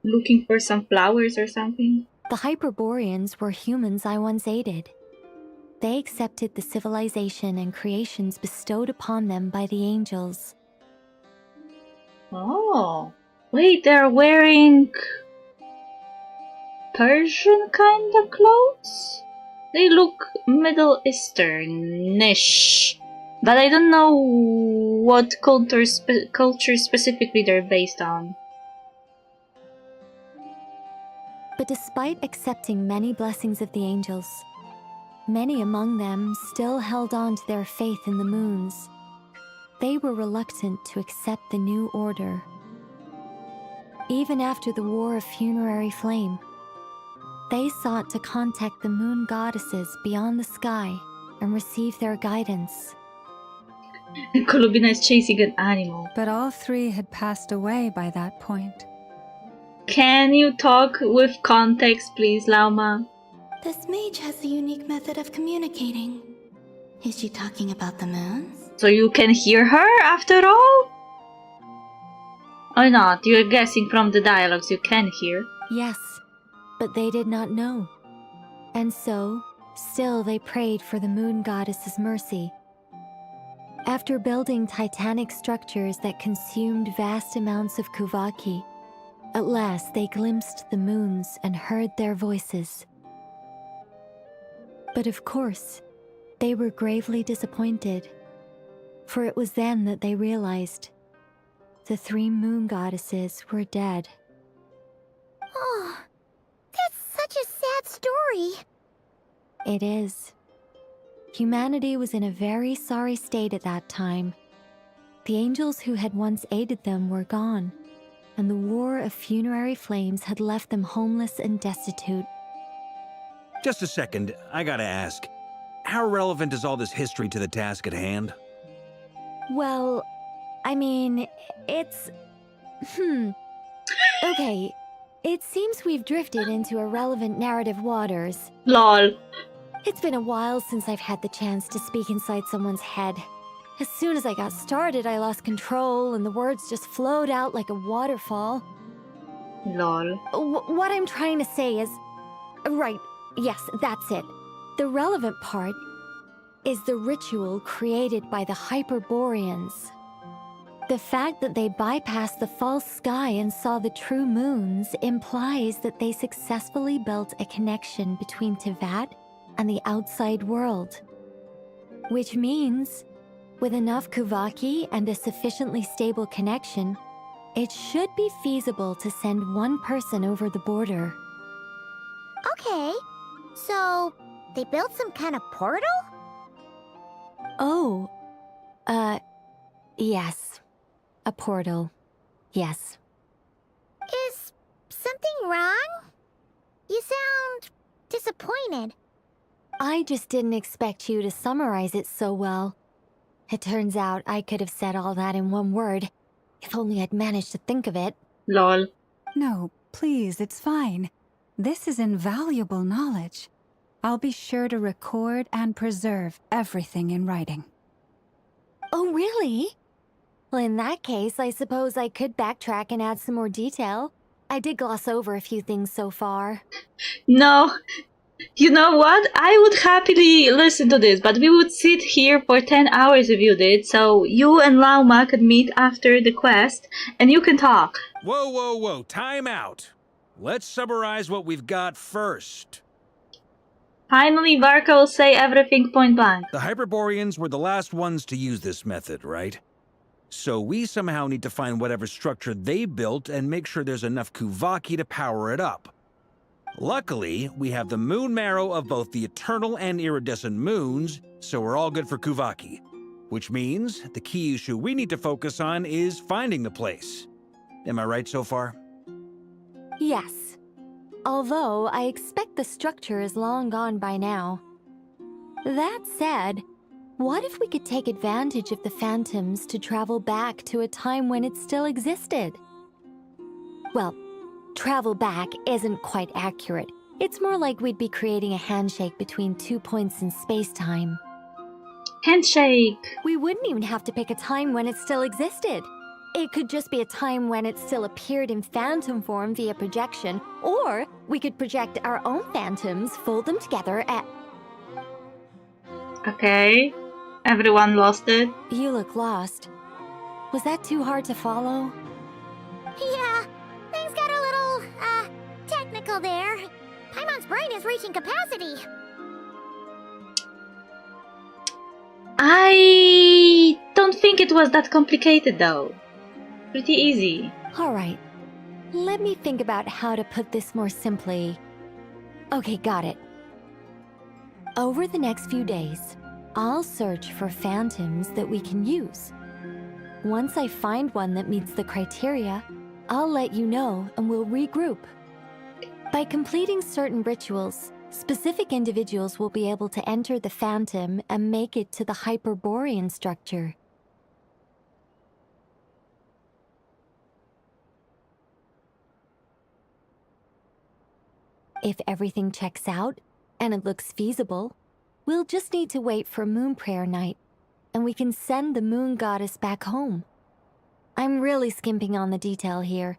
Speaker 1: looking for some flowers or something?
Speaker 11: The Hyperboreans were humans I once aided. They accepted the civilization and creations bestowed upon them by the angels.
Speaker 1: Oh. Wait, they're wearing Persian kind of clothes? They look Middle Eastern-ish. But I don't know what culture specifically they're based on.
Speaker 11: But despite accepting many blessings of the angels, many among them still held on to their faith in the moons. They were reluctant to accept the new order. Even after the War of Funerary Flame, they sought to contact the moon goddesses beyond the sky and receive their guidance.
Speaker 1: Colubina is chasing an animal.
Speaker 8: But all three had passed away by that point.
Speaker 1: Can you talk with context, please, Lauma?
Speaker 5: This mage has a unique method of communicating. Is she talking about the moons?
Speaker 1: So you can hear her after all? Or not? You're guessing from the dialogues you can hear.
Speaker 11: Yes, but they did not know. And so, still they prayed for the moon goddess's mercy. After building titanic structures that consumed vast amounts of Kuvaki, at last they glimpsed the moons and heard their voices. But of course, they were gravely disappointed, for it was then that they realized the three moon goddesses were dead.
Speaker 4: Oh, that's such a sad story.
Speaker 11: It is. Humanity was in a very sorry state at that time. The angels who had once aided them were gone, and the War of Funerary Flames had left them homeless and destitute.
Speaker 7: Just a second, I gotta ask. How relevant is all this history to the task at hand?
Speaker 11: Well, I mean, it's... Okay, it seems we've drifted into irrelevant narrative waters.
Speaker 1: LOL.
Speaker 11: It's been a while since I've had the chance to speak inside someone's head. As soon as I got started, I lost control and the words just flowed out like a waterfall.
Speaker 1: LOL.
Speaker 11: What I'm trying to say is... Right, yes, that's it. The relevant part is the ritual created by the Hyperboreans. The fact that they bypassed the false sky and saw the true moons implies that they successfully built a connection between Teyvat and the outside world. Which means, with enough Kuvaki and a sufficiently stable connection, it should be feasible to send one person over the border.
Speaker 4: Okay, so they built some kind of portal?
Speaker 11: Oh, yes. A portal. Yes.
Speaker 4: Is something wrong? You sound disappointed.
Speaker 11: I just didn't expect you to summarize it so well. It turns out I could have said all that in one word, if only I'd managed to think of it.
Speaker 1: LOL.
Speaker 8: No, please, it's fine. This is invaluable knowledge. I'll be sure to record and preserve everything in writing.
Speaker 11: Oh, really? Well, in that case, I suppose I could backtrack and add some more detail. I did gloss over a few things so far.
Speaker 1: No. You know what? I would happily listen to this, but we would sit here for 10 hours if you did, so you and Lauma could meet after the quest, and you can talk.
Speaker 7: Whoa, whoa, whoa, time out. Let's summarize what we've got first.
Speaker 1: Finally, Barca will say everything point blank.
Speaker 7: The Hyperboreans were the last ones to use this method, right? So we somehow need to find whatever structure they built and make sure there's enough Kuvaki to power it up. Luckily, we have the moon marrow of both the eternal and iridescent moons, so we're all good for Kuvaki. Which means the key issue we need to focus on is finding the place. Am I right so far?
Speaker 11: Yes. Although I expect the structure is long gone by now. That said, what if we could take advantage of the phantoms to travel back to a time when it still existed? Well, travel back isn't quite accurate. It's more like we'd be creating a handshake between 2 points in space-time.
Speaker 1: Handshake!
Speaker 11: We wouldn't even have to pick a time when it still existed. It could just be a time when it still appeared in phantom form via projection, or we could project our own phantoms, fold them together at...
Speaker 1: Okay. Everyone lost it?
Speaker 11: You look lost. Was that too hard to follow?
Speaker 4: Yeah, things got a little, technical there. Paimon's brain is reaching capacity.
Speaker 1: I don't think it was that complicated though. Pretty easy.
Speaker 11: Alright. Let me think about how to put this more simply. Okay, got it. Over the next few days, I'll search for phantoms that we can use. Once I find one that meets the criteria, I'll let you know and we'll regroup. By completing certain rituals, specific individuals will be able to enter the phantom and make it to the Hyperborean structure. If everything checks out, and it looks feasible, we'll just need to wait for Moon Prayer Night, and we can send the Moon Goddess back home. I'm really skimping on the detail here.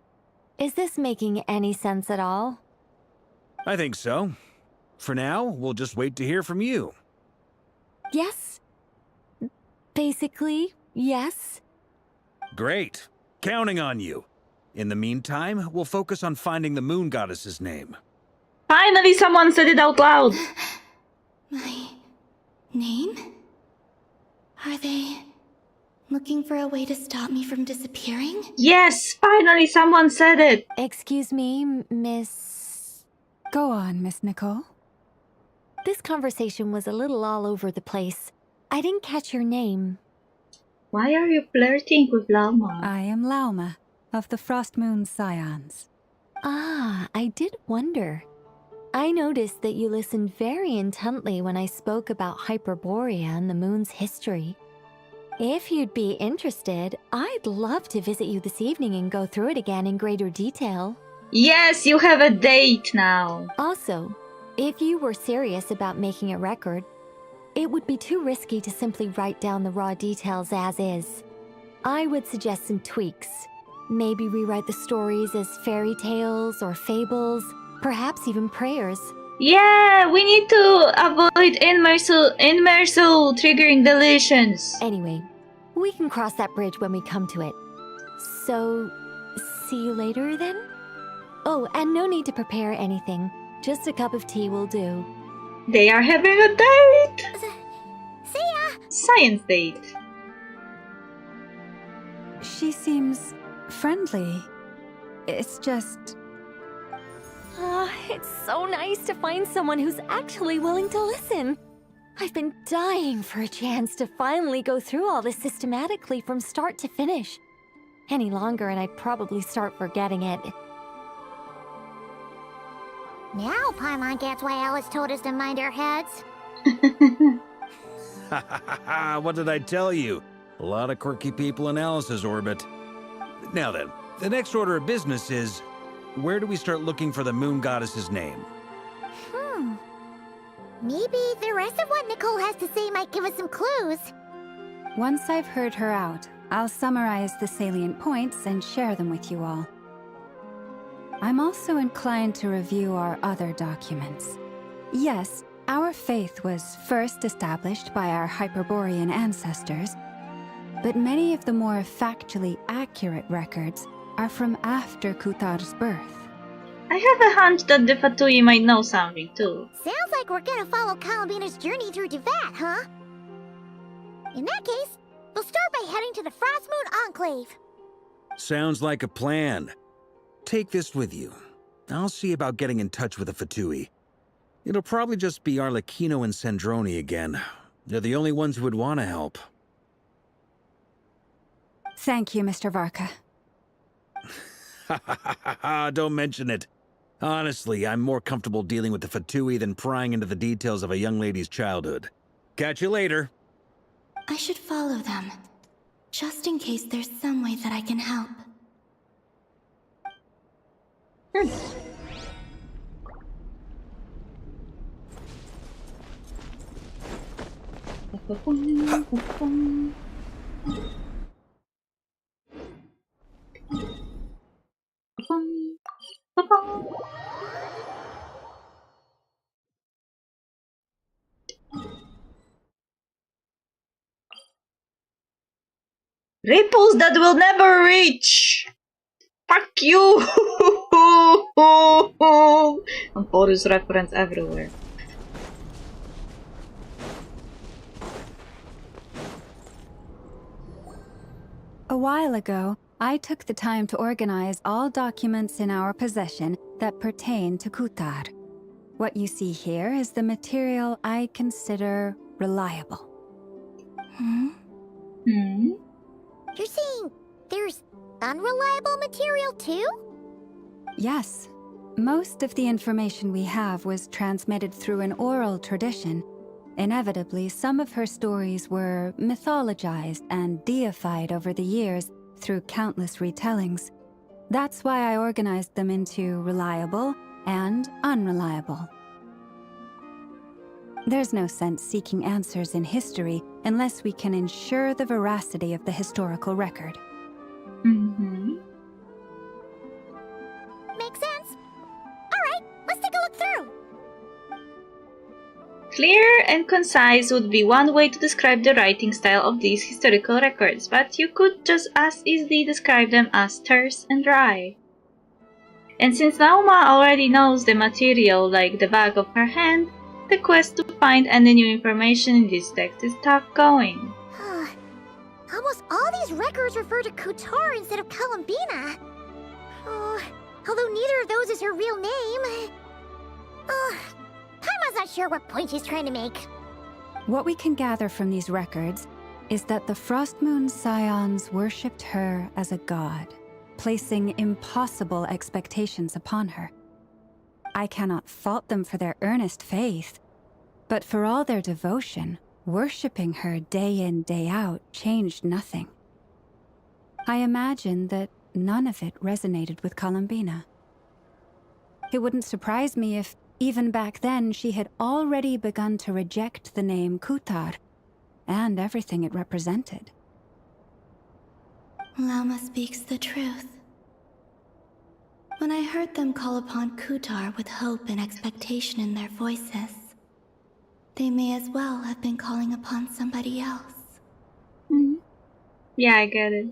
Speaker 11: Is this making any sense at all?
Speaker 7: I think so. For now, we'll just wait to hear from you.
Speaker 11: Yes. Basically, yes.
Speaker 7: Great. Counting on you. In the meantime, we'll focus on finding the Moon Goddess's name.
Speaker 1: Finally, someone said it out loud.
Speaker 5: My name? Are they looking for a way to stop me from disappearing?
Speaker 1: Yes, finally someone said it.
Speaker 11: Excuse me, Miss...
Speaker 8: Go on, Miss Nicole.
Speaker 11: This conversation was a little all over the place. I didn't catch your name.
Speaker 1: Why are you flirting with Lauma?
Speaker 8: I am Lauma, of the Frost Moon Scions.
Speaker 11: Ah, I did wonder. I noticed that you listened very intently when I spoke about Hyperborea and the moon's history. If you'd be interested, I'd love to visit you this evening and go through it again in greater detail.
Speaker 1: Yes, you have a date now.
Speaker 11: Also, if you were serious about making a record, it would be too risky to simply write down the raw details as is. I would suggest some tweaks. Maybe rewrite the stories as fairy tales or fables, perhaps even prayers.
Speaker 1: Yeah, we need to avoid immersive triggering deletions.
Speaker 11: Anyway, we can cross that bridge when we come to it. So, see you later then? Oh, and no need to prepare anything. Just a cup of tea will do.
Speaker 1: They are having a date!
Speaker 4: See ya!
Speaker 1: Science date.
Speaker 8: She seems friendly. It's just...
Speaker 11: It's so nice to find someone who's actually willing to listen. I've been dying for a chance to finally go through all this systematically from start to finish. Any longer and I'd probably start forgetting it.
Speaker 4: Now Paimon gets why Alice told us to mind our heads.
Speaker 7: What did I tell you? A lot of quirky people in Alice's orbit. Now then, the next order of business is... where do we start looking for the Moon Goddess's name?
Speaker 4: Maybe the rest of what Nicole has to say might give us some clues.
Speaker 8: Once I've heard her out, I'll summarize the salient points and share them with you all. I'm also inclined to review our other documents. Yes, our faith was first established by our Hyperborean ancestors, but many of the more factually accurate records are from after Kutar's birth.
Speaker 1: I have a hunch that the Fatui might know something too.
Speaker 4: Sounds like we're gonna follow Columbina's journey through Devat, huh? In that case, we'll start by heading to the Frost Moon Enclave.
Speaker 7: Sounds like a plan. Take this with you. I'll see about getting in touch with the Fatui. It'll probably just be Arlecchino and Sandroni again. They're the only ones who would want to help.
Speaker 8: Thank you, Mr. Varka.
Speaker 7: Don't mention it. Honestly, I'm more comfortable dealing with the Fatui than prying into the details of a young lady's childhood. Catch you later.
Speaker 5: I should follow them, just in case there's some way that I can help.
Speaker 1: Ripples that will never reach! Fuck you! And Boris reference everywhere.
Speaker 8: A while ago, I took the time to organize all documents in our possession that pertain to Kutar. What you see here is the material I consider reliable.
Speaker 4: You're saying there's unreliable material too?
Speaker 8: Yes. Most of the information we have was transmitted through an oral tradition. Inevitably, some of her stories were mythologized and deified over the years through countless retellings. That's why I organized them into reliable and unreliable. There's no sense seeking answers in history unless we can ensure the veracity of the historical record.
Speaker 4: Makes sense. Alright, let's take a look through.
Speaker 1: Clear and concise would be one way to describe the writing style of these historical records, but you could just as easily describe them as terse and dry. And since Nauma already knows the material like the back of her hand, the quest to find any new information in this text is tough going.
Speaker 4: Almost all these records refer to Kutar instead of Columbina. Although neither of those is her real name. Paimon's not sure what point she's trying to make.
Speaker 8: What we can gather from these records is that the Frost Moon Scions worshipped her as a god, placing impossible expectations upon her. I cannot fault them for their earnest faith, but for all their devotion, worshipping her day in, day out changed nothing. I imagine that none of it resonated with Columbina. It wouldn't surprise me if, even back then, she had already begun to reject the name Kutar and everything it represented.
Speaker 5: Lama speaks the truth. When I heard them call upon Kutar with hope and expectation in their voices, they may as well have been calling upon somebody else.
Speaker 1: Yeah, I get it.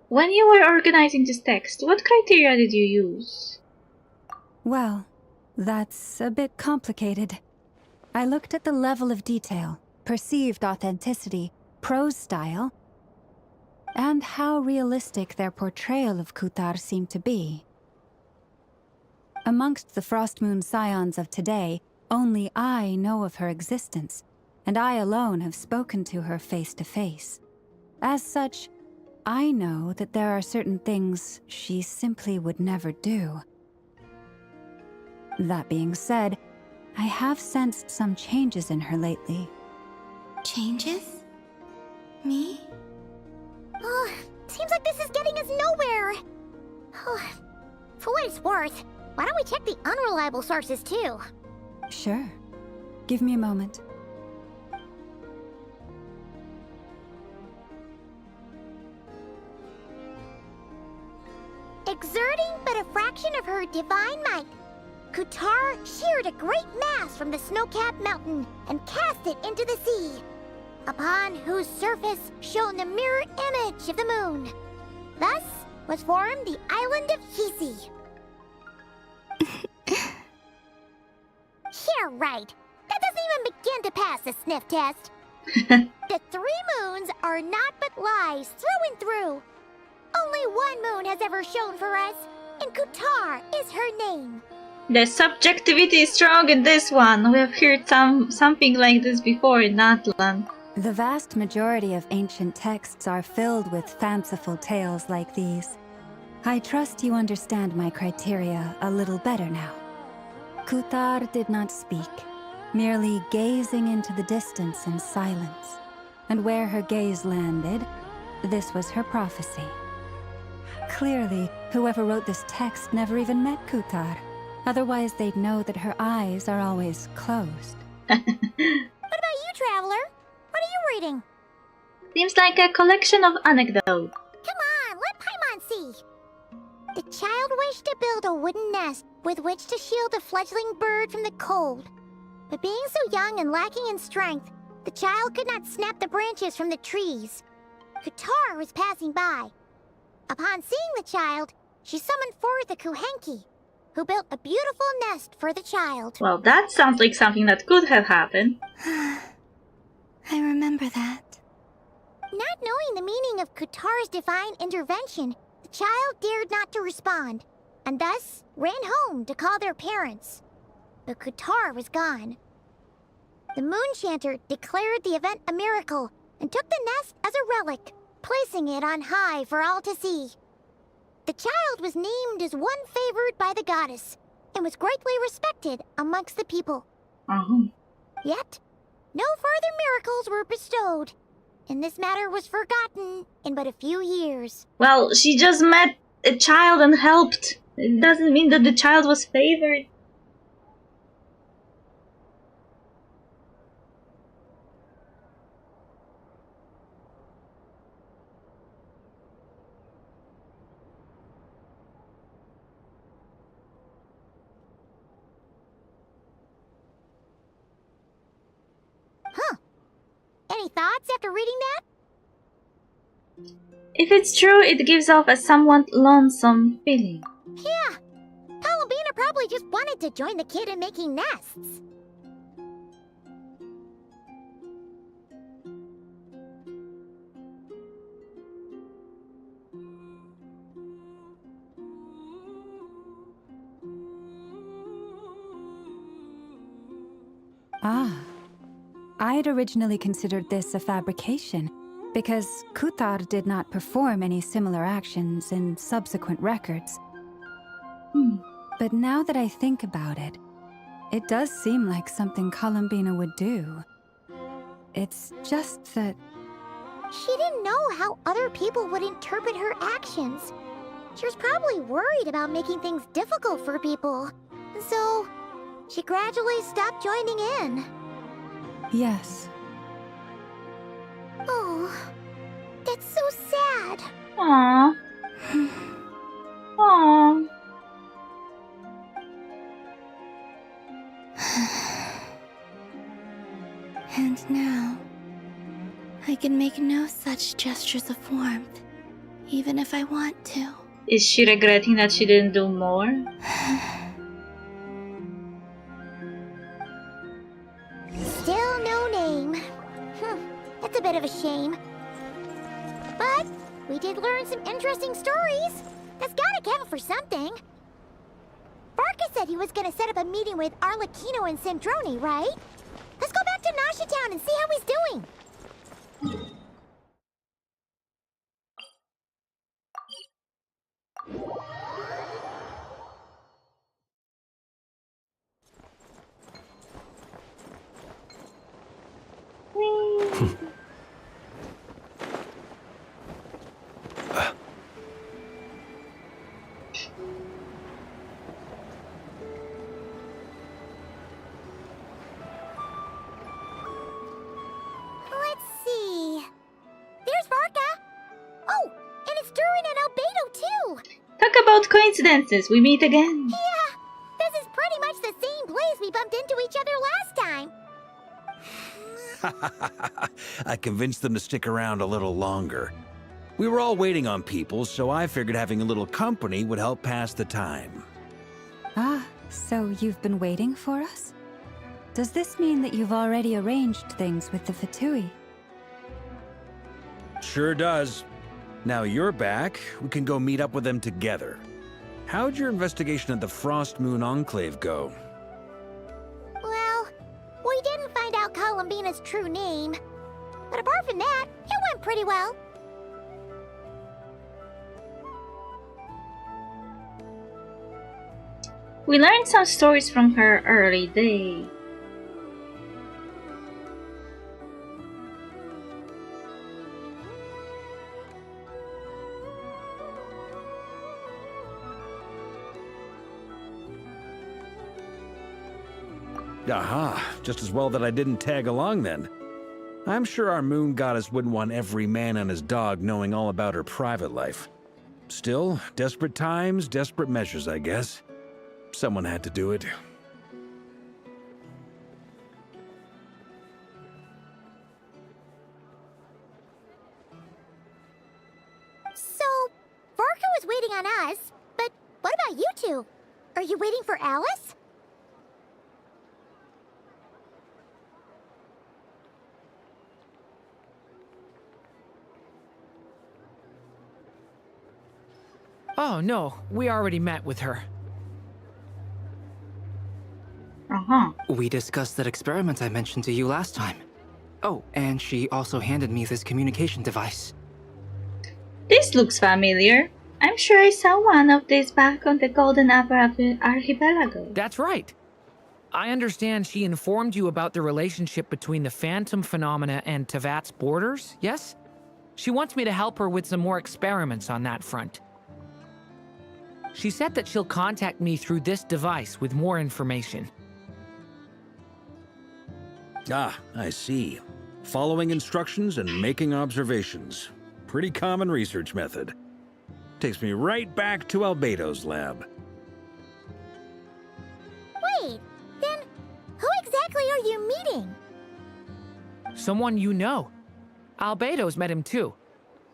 Speaker 1: When you were organizing this text, what criteria did you use?
Speaker 8: Well, that's a bit complicated. I looked at the level of detail, perceived authenticity, prose style, and how realistic their portrayal of Kutar seemed to be. Amongst the Frost Moon Scions of today, only I know of her existence, and I alone have spoken to her face to face. As such, I know that there are certain things she simply would never do. That being said, I have sensed some changes in her lately.
Speaker 5: Changes? Me?
Speaker 4: Seems like this is getting us nowhere. For what it's worth, why don't we check the unreliable sources too?
Speaker 8: Sure. Give me a moment.
Speaker 4: Exerting but a fraction of her divine might, Kutar sheared a great mass from the snow-capped mountain and cast it into the sea, upon whose surface shone the mirror image of the moon. Thus was formed the island of Hisi. Yeah, right. That doesn't even begin to pass the sniff test. The three moons are naught but lies through and through. Only one moon has ever shone for us, and Kutar is her name.
Speaker 1: The subjectivity is strong in this one. We have heard something like this before in Natlan.
Speaker 8: The vast majority of ancient texts are filled with fanciful tales like these. I trust you understand my criteria a little better now. Kutar did not speak, merely gazing into the distance in silence. And where her gaze landed, this was her prophecy. Clearly, whoever wrote this text never even met Kutar. Otherwise, they'd know that her eyes are always closed.
Speaker 4: What about you, Traveler? What are you reading?
Speaker 1: Seems like a collection of anecdotes.
Speaker 4: Come on, tree. The child wished to build a wooden nest with which to shield a fledgling bird from the cold. But being so young and lacking in strength, the child could not snap the branches from the trees. Kutar was passing by. Upon seeing the child, she summoned forth the Kuhenki, who built a beautiful nest for the child.
Speaker 1: Well, that sounds like something that could have happened.
Speaker 5: I remember that.
Speaker 4: Not knowing the meaning of Kutar's divine intervention, the child dared not to respond, and thus ran home to call their parents. But Kutar was gone. The Moon Chanter declared the event a miracle and took the nest as a relic, placing it on high for all to see. The child was named as one favored by the goddess and was greatly respected amongst the people. Yet, no further miracles were bestowed, and this matter was forgotten in but a few years.
Speaker 1: Well, she just met a child and helped. It doesn't mean that the child was favored.
Speaker 4: Any thoughts after reading that?
Speaker 1: If it's true, it gives off a somewhat lonesome feeling.
Speaker 4: Yeah. Columbina probably just wanted to join the kid in making nests.
Speaker 8: Ah. I had originally considered this a fabrication, because Kutar did not perform any similar actions in subsequent records. But now that I think about it, it does seem like something Columbina would do. It's just that...
Speaker 4: She didn't know how other people would interpret her actions. She was probably worried about making things difficult for people. And so, she gradually stopped joining in.
Speaker 8: Yes.
Speaker 4: Oh, that's so sad.
Speaker 1: Aww. Aww.
Speaker 5: And now, I can make no such gestures of warmth, even if I want to.
Speaker 1: Is she regretting that she didn't do more?
Speaker 4: Still no name. That's a bit of a shame. But we did learn some interesting stories. That's gotta count for something. Barca said he was gonna set up a meeting with Arlecchino and Sandrone, right? Let's go back to Nasha Town and see how he's doing. Let's see. There's Varka. Oh, and it's Durin and Albedo too.
Speaker 1: Talk about coincidences. We meet again.
Speaker 4: Yeah, this is pretty much the same place we bumped into each other last time.
Speaker 7: I convinced them to stick around a little longer. We were all waiting on people, so I figured having a little company would help pass the time.
Speaker 8: Ah, so you've been waiting for us? Does this mean that you've already arranged things with the Fatui?
Speaker 7: Sure does. Now you're back, we can go meet up with them together. How'd your investigation at the Frost Moon Enclave go?
Speaker 4: Well, we didn't find out Columbina's true name. But apart from that, it went pretty well.
Speaker 1: We learned some stories from her early days.
Speaker 7: Aha, just as well that I didn't tag along then. I'm sure our moon goddess wouldn't want every man and his dog knowing all about her private life. Still, desperate times, desperate measures, I guess. Someone had to do it.
Speaker 4: So, Varka was waiting on us, but what about you two? Are you waiting for Alice?
Speaker 10: Oh, no, we already met with her.
Speaker 9: We discussed that experiment I mentioned to you last time. Oh, and she also handed me this communication device.
Speaker 1: This looks familiar. I'm sure I saw one of these back on the Golden Apple Archipelago.
Speaker 10: That's right. I understand she informed you about the relationship between the phantom phenomena and Tevat's borders, yes? She wants me to help her with some more experiments on that front. She said that she'll contact me through this device with more information.
Speaker 7: Ah, I see. Following instructions and making observations. Pretty common research method. Takes me right back to Albedo's lab.
Speaker 4: Wait, then who exactly are you meeting?
Speaker 10: Someone you know. Albedo's met him too.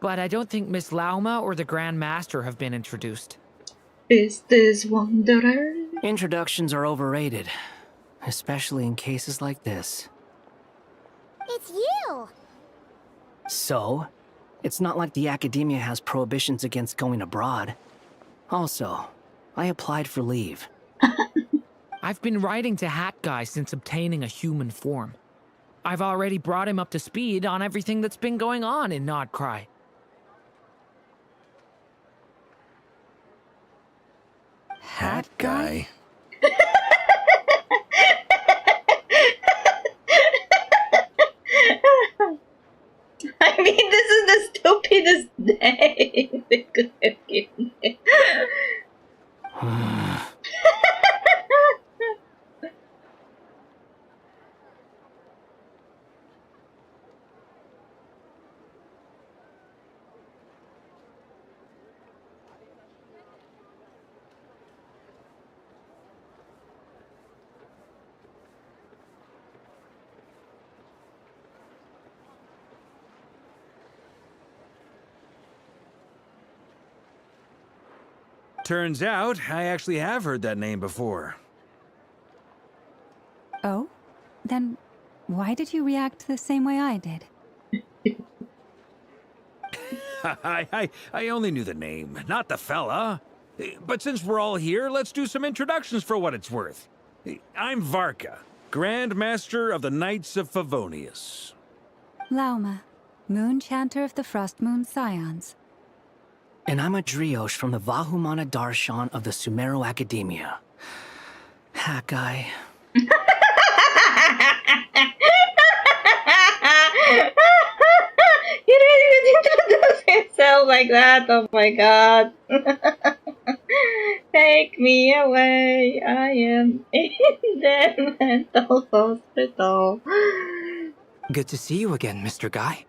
Speaker 10: But I don't think Miss Lauma or the Grand Master have been introduced.
Speaker 1: Is this Wanderer?
Speaker 9: Introductions are overrated, especially in cases like this.
Speaker 4: It's you!
Speaker 9: So, it's not like the Academia has prohibitions against going abroad. Also, I applied for leave.
Speaker 10: I've been writing to Hat Guy since obtaining a human form. I've already brought him up to speed on everything that's been going on in Nodcry.
Speaker 7: Hat Guy?
Speaker 1: I mean, this is the stupidest name they could have given me.
Speaker 7: Turns out, I actually have heard that name before.
Speaker 8: Oh? Then why did you react the same way I did?
Speaker 7: I only knew the name, not the fella. But since we're all here, let's do some introductions for what it's worth. I'm Varka, Grand Master of the Knights of Favonius.
Speaker 8: Lauma, Moon Chanter of the Frost Moon Scions.
Speaker 9: And I'm a Driosh from the Vahumana Darshan of the Sumero Academia. Hat Guy.
Speaker 1: He didn't even introduce himself like that. Oh my god. Take me away. I am in the mental hospital.
Speaker 9: Good to see you again, Mr. Guy.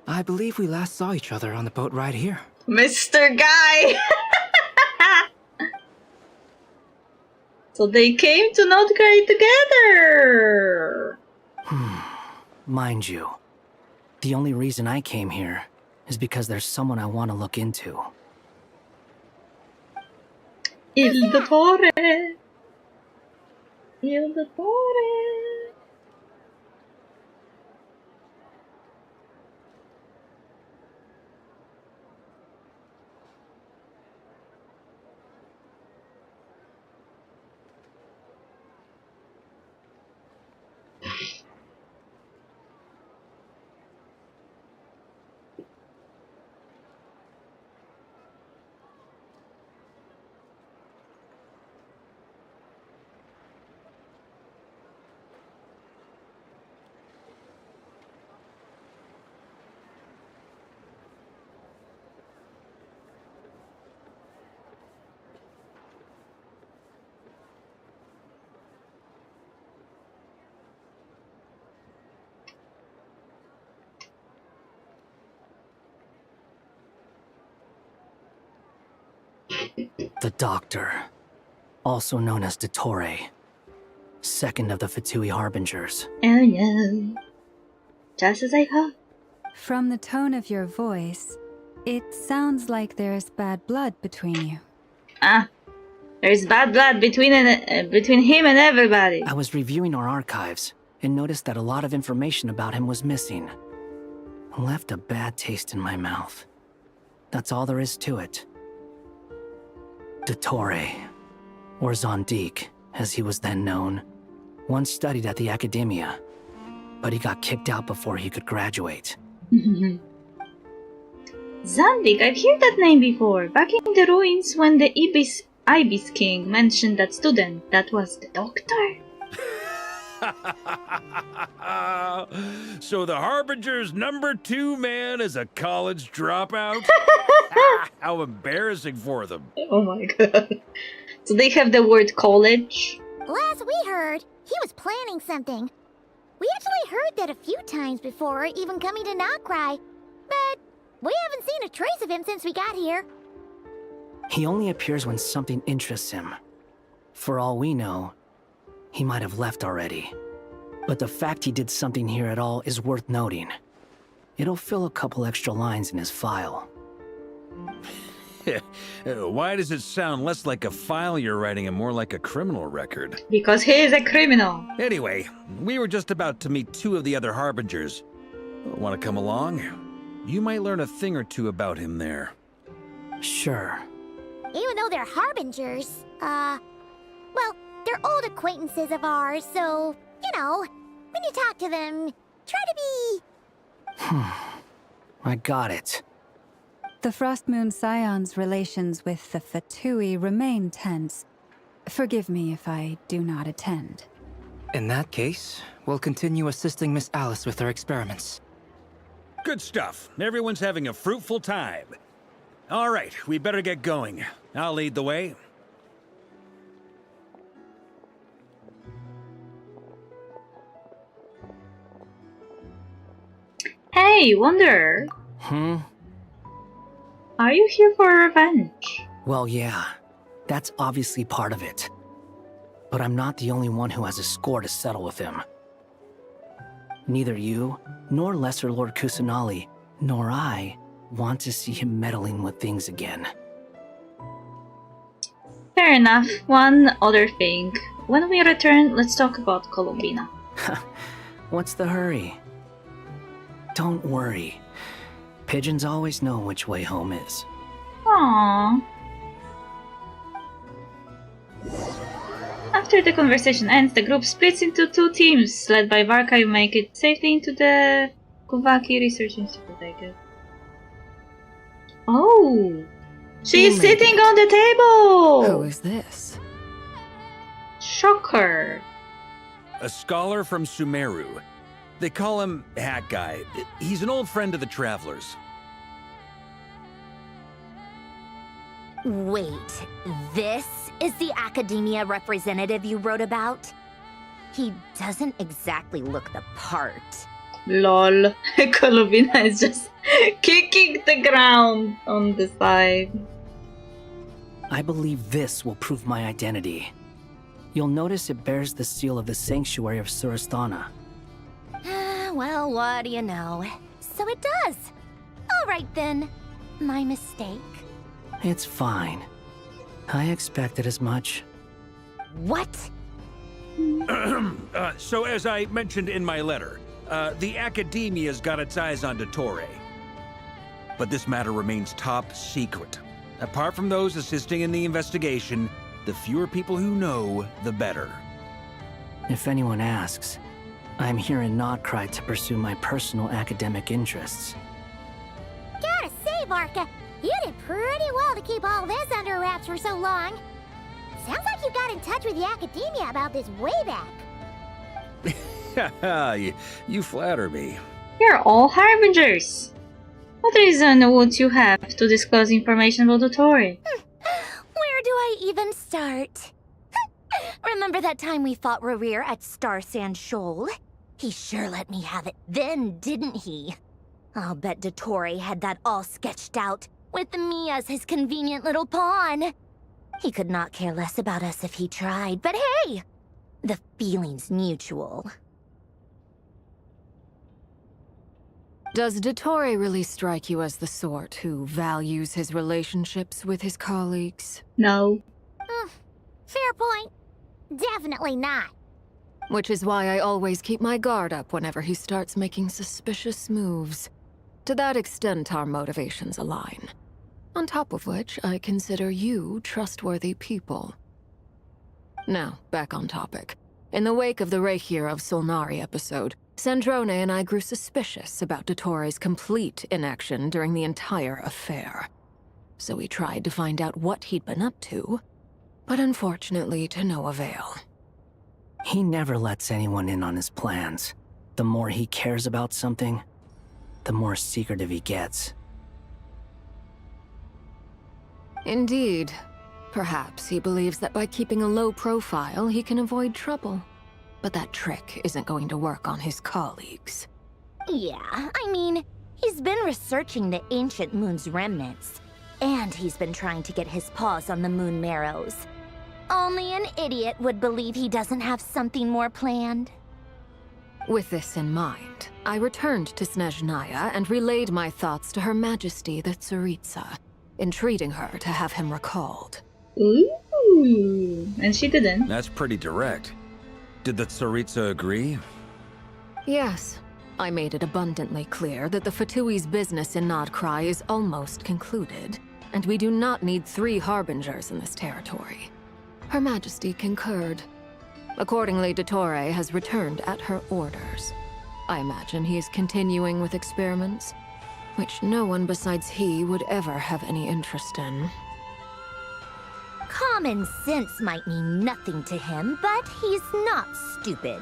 Speaker 9: I believe we last saw each other on the boat ride here.
Speaker 1: Mr. Guy! So they came to Nodcry together!
Speaker 9: Mind you, the only reason I came here is because there's someone I want to look into.
Speaker 1: Il Dottore! Il Dottore!
Speaker 9: The Doctor, also known as Dottore, second of the Fatui Harbingers.
Speaker 1: Oh no. Just as I hoped.
Speaker 8: From the tone of your voice, it sounds like there's bad blood between you.
Speaker 1: Ah, there's bad blood between him and everybody.
Speaker 9: I was reviewing our archives and noticed that a lot of information about him was missing. Left a bad taste in my mouth. That's all there is to it. Dottore, or Zondique, as he was then known, once studied at the Academia, but he got kicked out before he could graduate.
Speaker 1: Zandik, I've heard that name before. Back in the ruins when the Ibis King mentioned that student. That was the Doctor.
Speaker 7: So the Harbinger's #2 man is a college dropout? How embarrassing for them.
Speaker 1: Oh my god. So they have the word college?
Speaker 4: Last we heard, he was planning something. We actually heard that a few times before, even coming to Nocturne, but we haven't seen a trace of him since we got here.
Speaker 9: He only appears when something interests him. For all we know, he might have left already. But the fact he did something here at all is worth noting. It'll fill a couple extra lines in his file.
Speaker 7: Why does it sound less like a file you're writing and more like a criminal record?
Speaker 1: Because he is a criminal.
Speaker 7: Anyway, we were just about to meet 2 of the other Harbingers. Want to come along? You might learn a thing or two about him there.
Speaker 9: Sure.
Speaker 4: Even though they're harbingers, well, they're old acquaintances of ours, so, you know, when you talk to them, try to be...
Speaker 9: I got it.
Speaker 8: The Frostmoon Scion's relations with the Fatui remain tense. Forgive me if I do not attend.
Speaker 2: In that case, we'll continue assisting Miss Alice with her experiments.
Speaker 7: Good stuff. Everyone's having a fruitful time. All right, we better get going. I'll lead the way.
Speaker 1: Hey, Wonder. Are you here for revenge?
Speaker 9: Well, yeah. That's obviously part of it. But I'm not the only one who has a score to settle with him. Neither you, nor Lesser Lord Kusanali, nor I want to see him meddling with things again.
Speaker 1: Fair enough. One other thing. When we return, let's talk about Columbina.
Speaker 9: What's the hurry? Don't worry. Pigeons always know which way home is.
Speaker 1: Aww. After the conversation ends, the group splits into 2 teams, led by Varka, who make it safely into the Kuvaki Research Institute, I guess. Oh! She's sitting on the table!
Speaker 2: Who is this?
Speaker 1: Shocker.
Speaker 7: A scholar from Sumeru. They call him Hat Guy. He's an old friend of the Travelers.
Speaker 20: Wait, this is the Academia representative you wrote about? He doesn't exactly look the part.
Speaker 1: Lol. Columbina is just kicking the ground on the side.
Speaker 9: I believe this will prove my identity. You'll notice it bears the seal of the Sanctuary of Surasthana.
Speaker 20: Well, what do you know? So it does. All right then. My mistake.
Speaker 9: It's fine. I expected as much.
Speaker 20: What?
Speaker 7: So as I mentioned in my letter, the Academia's got its eyes on Dottore. But this matter remains top secret. Apart from those assisting in the investigation, the fewer people who know, the better.
Speaker 9: If anyone asks, I'm here in Nocturne to pursue my personal academic interests.
Speaker 4: Gotta say, Varka, you did pretty well to keep all this under wraps for so long. Sounds like you got in touch with the Academia about this way back.
Speaker 7: You flatter me.
Speaker 1: You're all Harbingers. What reason would you have to disclose information about Dottore?
Speaker 20: Where do I even start? Remember that time we fought Rerir at Star Sand Shoal? He sure let me have it then, didn't he? I'll bet Dottore had that all sketched out, with me as his convenient little pawn. He could not care less about us if he tried, but hey! The feeling's mutual.
Speaker 15: Does Dottore really strike you as the sort who values his relationships with his colleagues?
Speaker 1: No.
Speaker 4: Fair point. Definitely not.
Speaker 15: Which is why I always keep my guard up whenever he starts making suspicious moves. To that extent, our motivations align. On top of which, I consider you trustworthy people. Now, back on topic. In the wake of the Reikir of Solnari episode, Sandrone and I grew suspicious about Dottore's complete inaction during the entire affair. So we tried to find out what he'd been up to, but unfortunately to no avail.
Speaker 9: He never lets anyone in on his plans. The more he cares about something, the more secretive he gets.
Speaker 15: Indeed. Perhaps he believes that by keeping a low profile, he can avoid trouble. But that trick isn't going to work on his colleagues.
Speaker 20: Yeah, I mean, he's been researching the ancient moon's remnants. And he's been trying to get his paws on the moon marrows. Only an idiot would believe he doesn't have something more planned.
Speaker 15: With this in mind, I returned to Snezhnaya and relayed my thoughts to Her Majesty the Tsaritsa, entreating her to have him recalled.
Speaker 1: Ooh, and she didn't.
Speaker 7: That's pretty direct. Did the Tsaritsa agree?
Speaker 15: Yes. I made it abundantly clear that the Fatui's business in Nodcry is almost concluded, and we do not need 3 harbingers in this territory. Her Majesty concurred. Accordingly, Dottore has returned at her orders. I imagine he is continuing with experiments, which no one besides he would ever have any interest in.
Speaker 20: Common sense might mean nothing to him, but he's not stupid.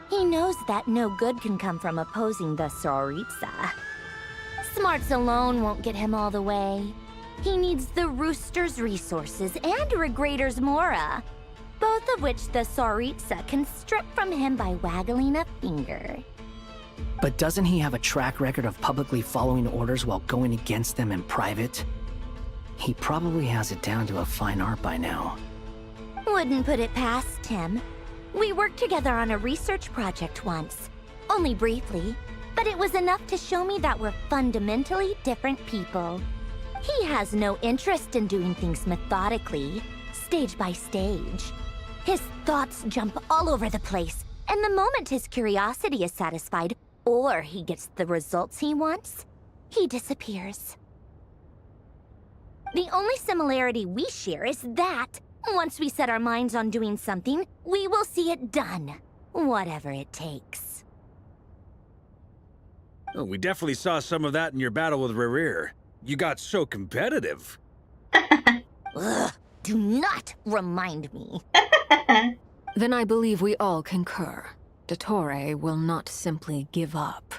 Speaker 20: He knows that no good can come from opposing the Tsaritsa. Smarts alone won't get him all the way. He needs the Rooster's resources and Regrator's Mora, both of which the Tsaritsa can strip from him by waggling a finger.
Speaker 9: But doesn't he have a track record of publicly following orders while going against them in private? He probably has it down to a fine art by now.
Speaker 20: Wouldn't put it past him. We worked together on a research project once. Only briefly, but it was enough to show me that we're fundamentally different people. He has no interest in doing things methodically, stage by stage. His thoughts jump all over the place, and the moment his curiosity is satisfied, or he gets the results he wants, he disappears. The only similarity we share is that, once we set our minds on doing something, we will see it done, whatever it takes.
Speaker 7: Oh, we definitely saw some of that in your battle with Rerir. You got so competitive.
Speaker 20: Ugh, do not remind me.
Speaker 15: Then I believe we all concur. Dottore will not simply give up.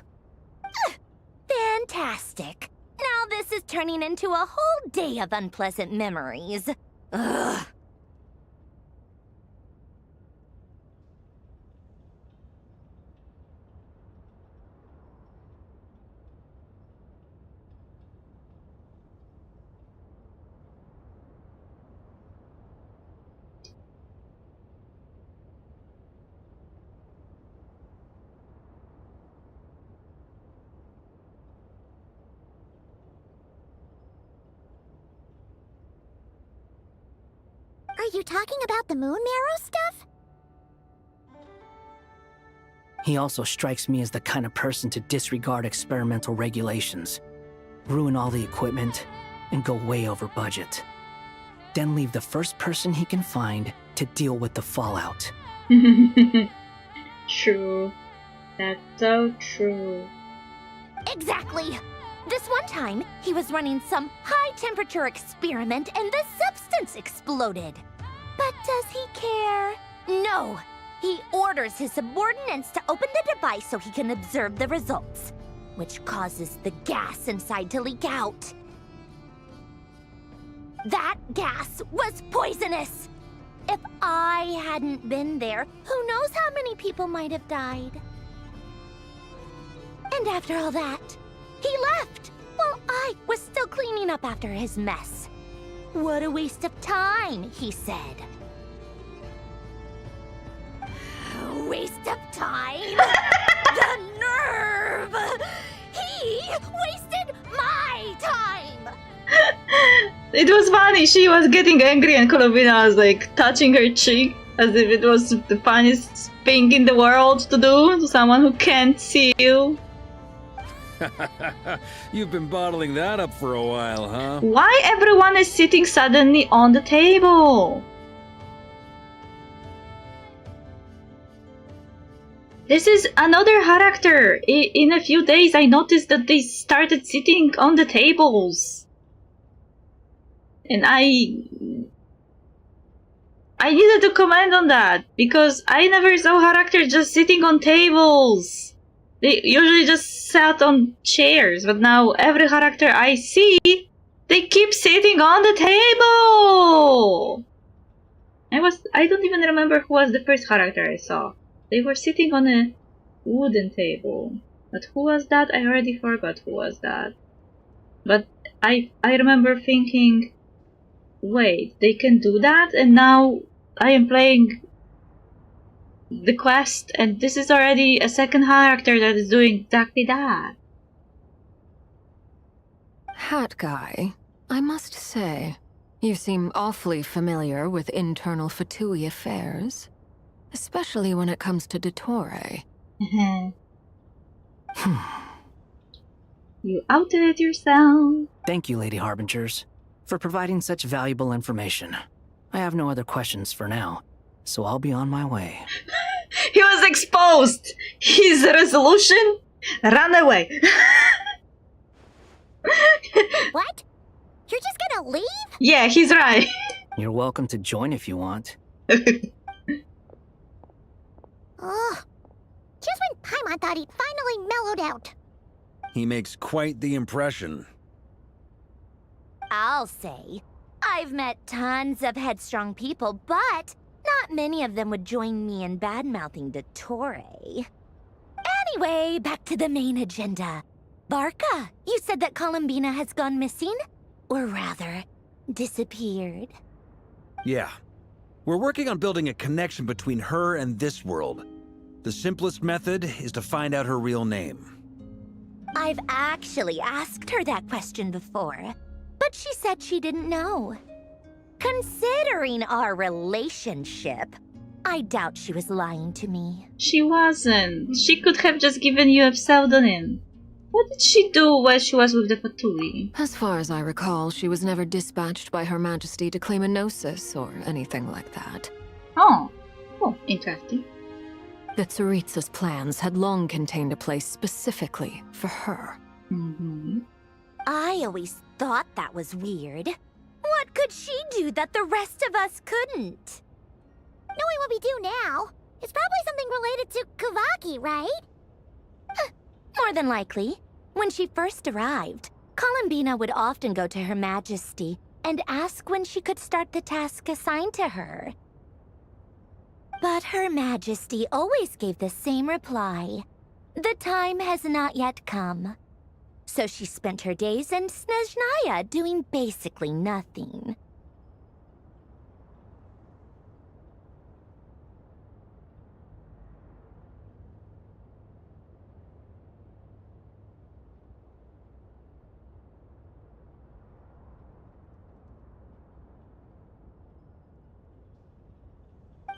Speaker 20: Fantastic. Now this is turning into a whole day of unpleasant memories. Ugh.
Speaker 4: Are you talking about the moon marrow stuff?
Speaker 9: He also strikes me as the kind of person to disregard experimental regulations, ruin all the equipment, and go way over budget. Then leave the first person he can find to deal with the fallout.
Speaker 1: True. That's so true.
Speaker 20: Exactly. This one time, he was running some high-temperature experiment and the substance exploded. But does he care? No. He orders his subordinates to open the device so he can observe the results, which causes the gas inside to leak out. That gas was poisonous! If I hadn't been there, who knows how many people might have died. And after all that, he left, while I was still cleaning up after his mess. What a waste of time, he said. Waste of time? The nerve! He wasted my time!
Speaker 1: It was funny. She was getting angry and Colombina was like touching her cheek as if it was the funniest thing in the world to do to someone who can't see you.
Speaker 7: You've been bottling that up for a while, huh?
Speaker 1: Why everyone is sitting suddenly on the table? This is another character. In a few days I noticed that they started sitting on the tables. And I needed to comment on that, because I never saw characters just sitting on tables. They usually just sat on chairs, but now every character I see, they keep sitting on the table! I don't even remember who was the first character I saw. They were sitting on a wooden table. But who was that? I already forgot who was that. But I remember thinking, wait, they can do that? And now I am playing the quest, and this is already a second character that is doing exactly that.
Speaker 15: Hat guy, I must say, you seem awfully familiar with internal Fatui affairs. Especially when it comes to Dottore.
Speaker 1: You outed it yourself.
Speaker 9: Thank you, Lady Harbingers, for providing such valuable information. I have no other questions for now, so I'll be on my way.
Speaker 1: He was exposed! His resolution? Run away!
Speaker 4: What? You're just gonna leave?
Speaker 1: Yeah, he's right.
Speaker 9: You're welcome to join if you want.
Speaker 4: Ugh. Just when Paimon thought he'd finally mellowed out.
Speaker 7: He makes quite the impression.
Speaker 20: I'll say, I've met tons of headstrong people, but not many of them would join me in bad-mouthing Dottore. Anyway, back to the main agenda. Barca, you said that Colombina has gone missing? Or rather, disappeared.
Speaker 7: Yeah. We're working on building a connection between her and this world. The simplest method is to find out her real name.
Speaker 20: I've actually asked her that question before, but she said she didn't know. Considering our relationship, I doubt she was lying to me.
Speaker 1: She wasn't. She could have just given you a pseudonym. What did she do while she was with the Fatui?
Speaker 15: As far as I recall, she was never dispatched by Her Majesty to claim a gnosis or anything like that.
Speaker 1: Oh, interesting.
Speaker 15: The Tsaritsa's plans had long contained a place specifically for her.
Speaker 20: I always thought that was weird. What could she do that the rest of us couldn't?
Speaker 4: Knowing what we do now, it's probably something related to Kavaki, right?
Speaker 20: More than likely. When she first arrived, Colombina would often go to Her Majesty and ask when she could start the task assigned to her. But Her Majesty always gave the same reply. The time has not yet come. So she spent her days in Snezhnaya doing basically nothing.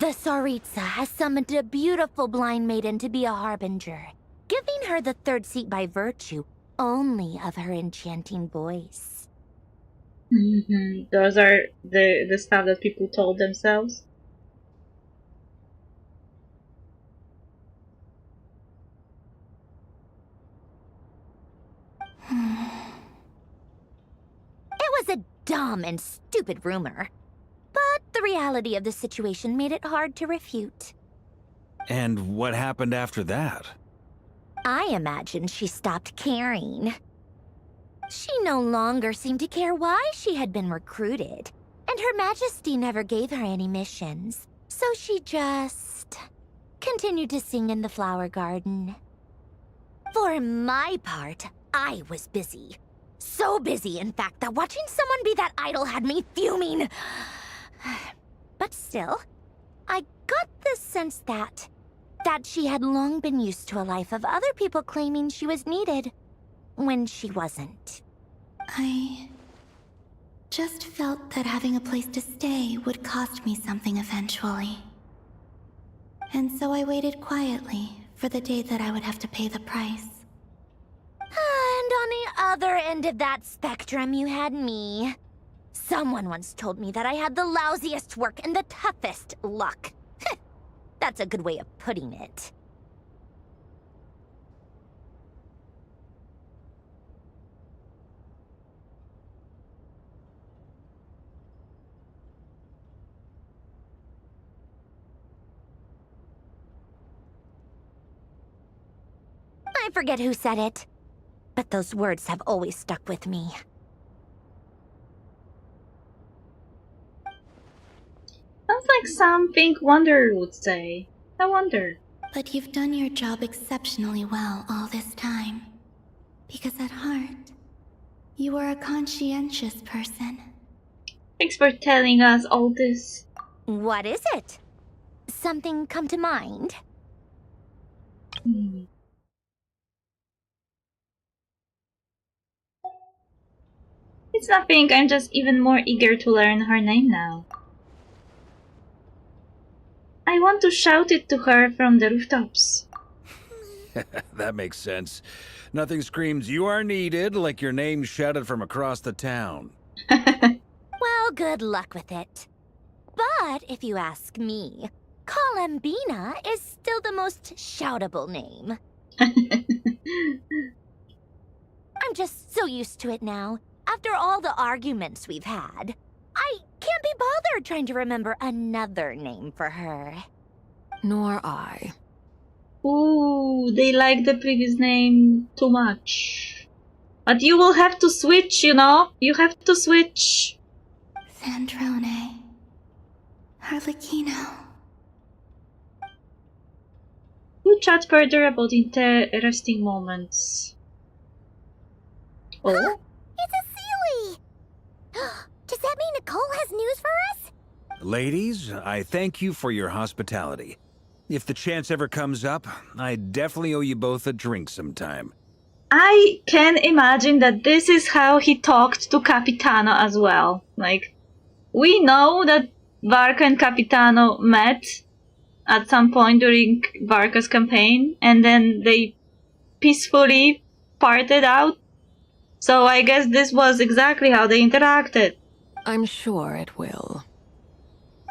Speaker 20: The Tsaritsa has summoned a beautiful blind maiden to be a harbinger, giving her the third seat by virtue only of her enchanting voice.
Speaker 1: Those are the stuff that people told themselves.
Speaker 20: It was a dumb and stupid rumor, but the reality of the situation made it hard to refute.
Speaker 7: And what happened after that?
Speaker 20: I imagine she stopped caring. She no longer seemed to care why she had been recruited, and Her Majesty never gave her any missions, so she just continued to sing in the flower garden. For my part, I was busy. So busy, in fact, that watching someone be that idol had me fuming. But still, I got the sense that she had long been used to a life of other people claiming she was needed when she wasn't.
Speaker 5: I just felt that having a place to stay would cost me something eventually. And so I waited quietly for the day that I would have to pay the price.
Speaker 20: And on the other end of that spectrum, you had me. Someone once told me that I had the lousiest work and the toughest luck. That's a good way of putting it. I forget who said it, but those words have always stuck with me.
Speaker 1: Sounds like something Wanderer would say. I wonder.
Speaker 5: But you've done your job exceptionally well all this time. Because at heart, you are a conscientious person.
Speaker 1: Thanks for telling us all this.
Speaker 20: What is it? Something come to mind?
Speaker 1: It's nothing, I'm just even more eager to learn her name now. I want to shout it to her from the rooftops.
Speaker 7: That makes sense. Nothing screams "you are needed" like your name shouted from across the town.
Speaker 20: Well, good luck with it. But if you ask me, Colambina is still the most shoutable name. I'm just so used to it now. After all the arguments we've had, I can't be bothered trying to remember another name for her.
Speaker 15: Nor I.
Speaker 1: Ooh, they like the previous name too much. But you will have to switch, you know? You have to switch.
Speaker 5: Sandrone. Harlequino.
Speaker 1: We'll chat further about interesting moments. Oh?
Speaker 4: It's a Sealy! Does that mean Nicole has news for us?
Speaker 7: Ladies, I thank you for your hospitality. If the chance ever comes up, I definitely owe you both a drink sometime.
Speaker 1: I can imagine that this is how he talked to Capitano as well. Like, we know that Varka and Capitano met at some point during Varka's campaign, and then they peacefully parted out. So I guess this was exactly how they interacted.
Speaker 15: I'm sure it will.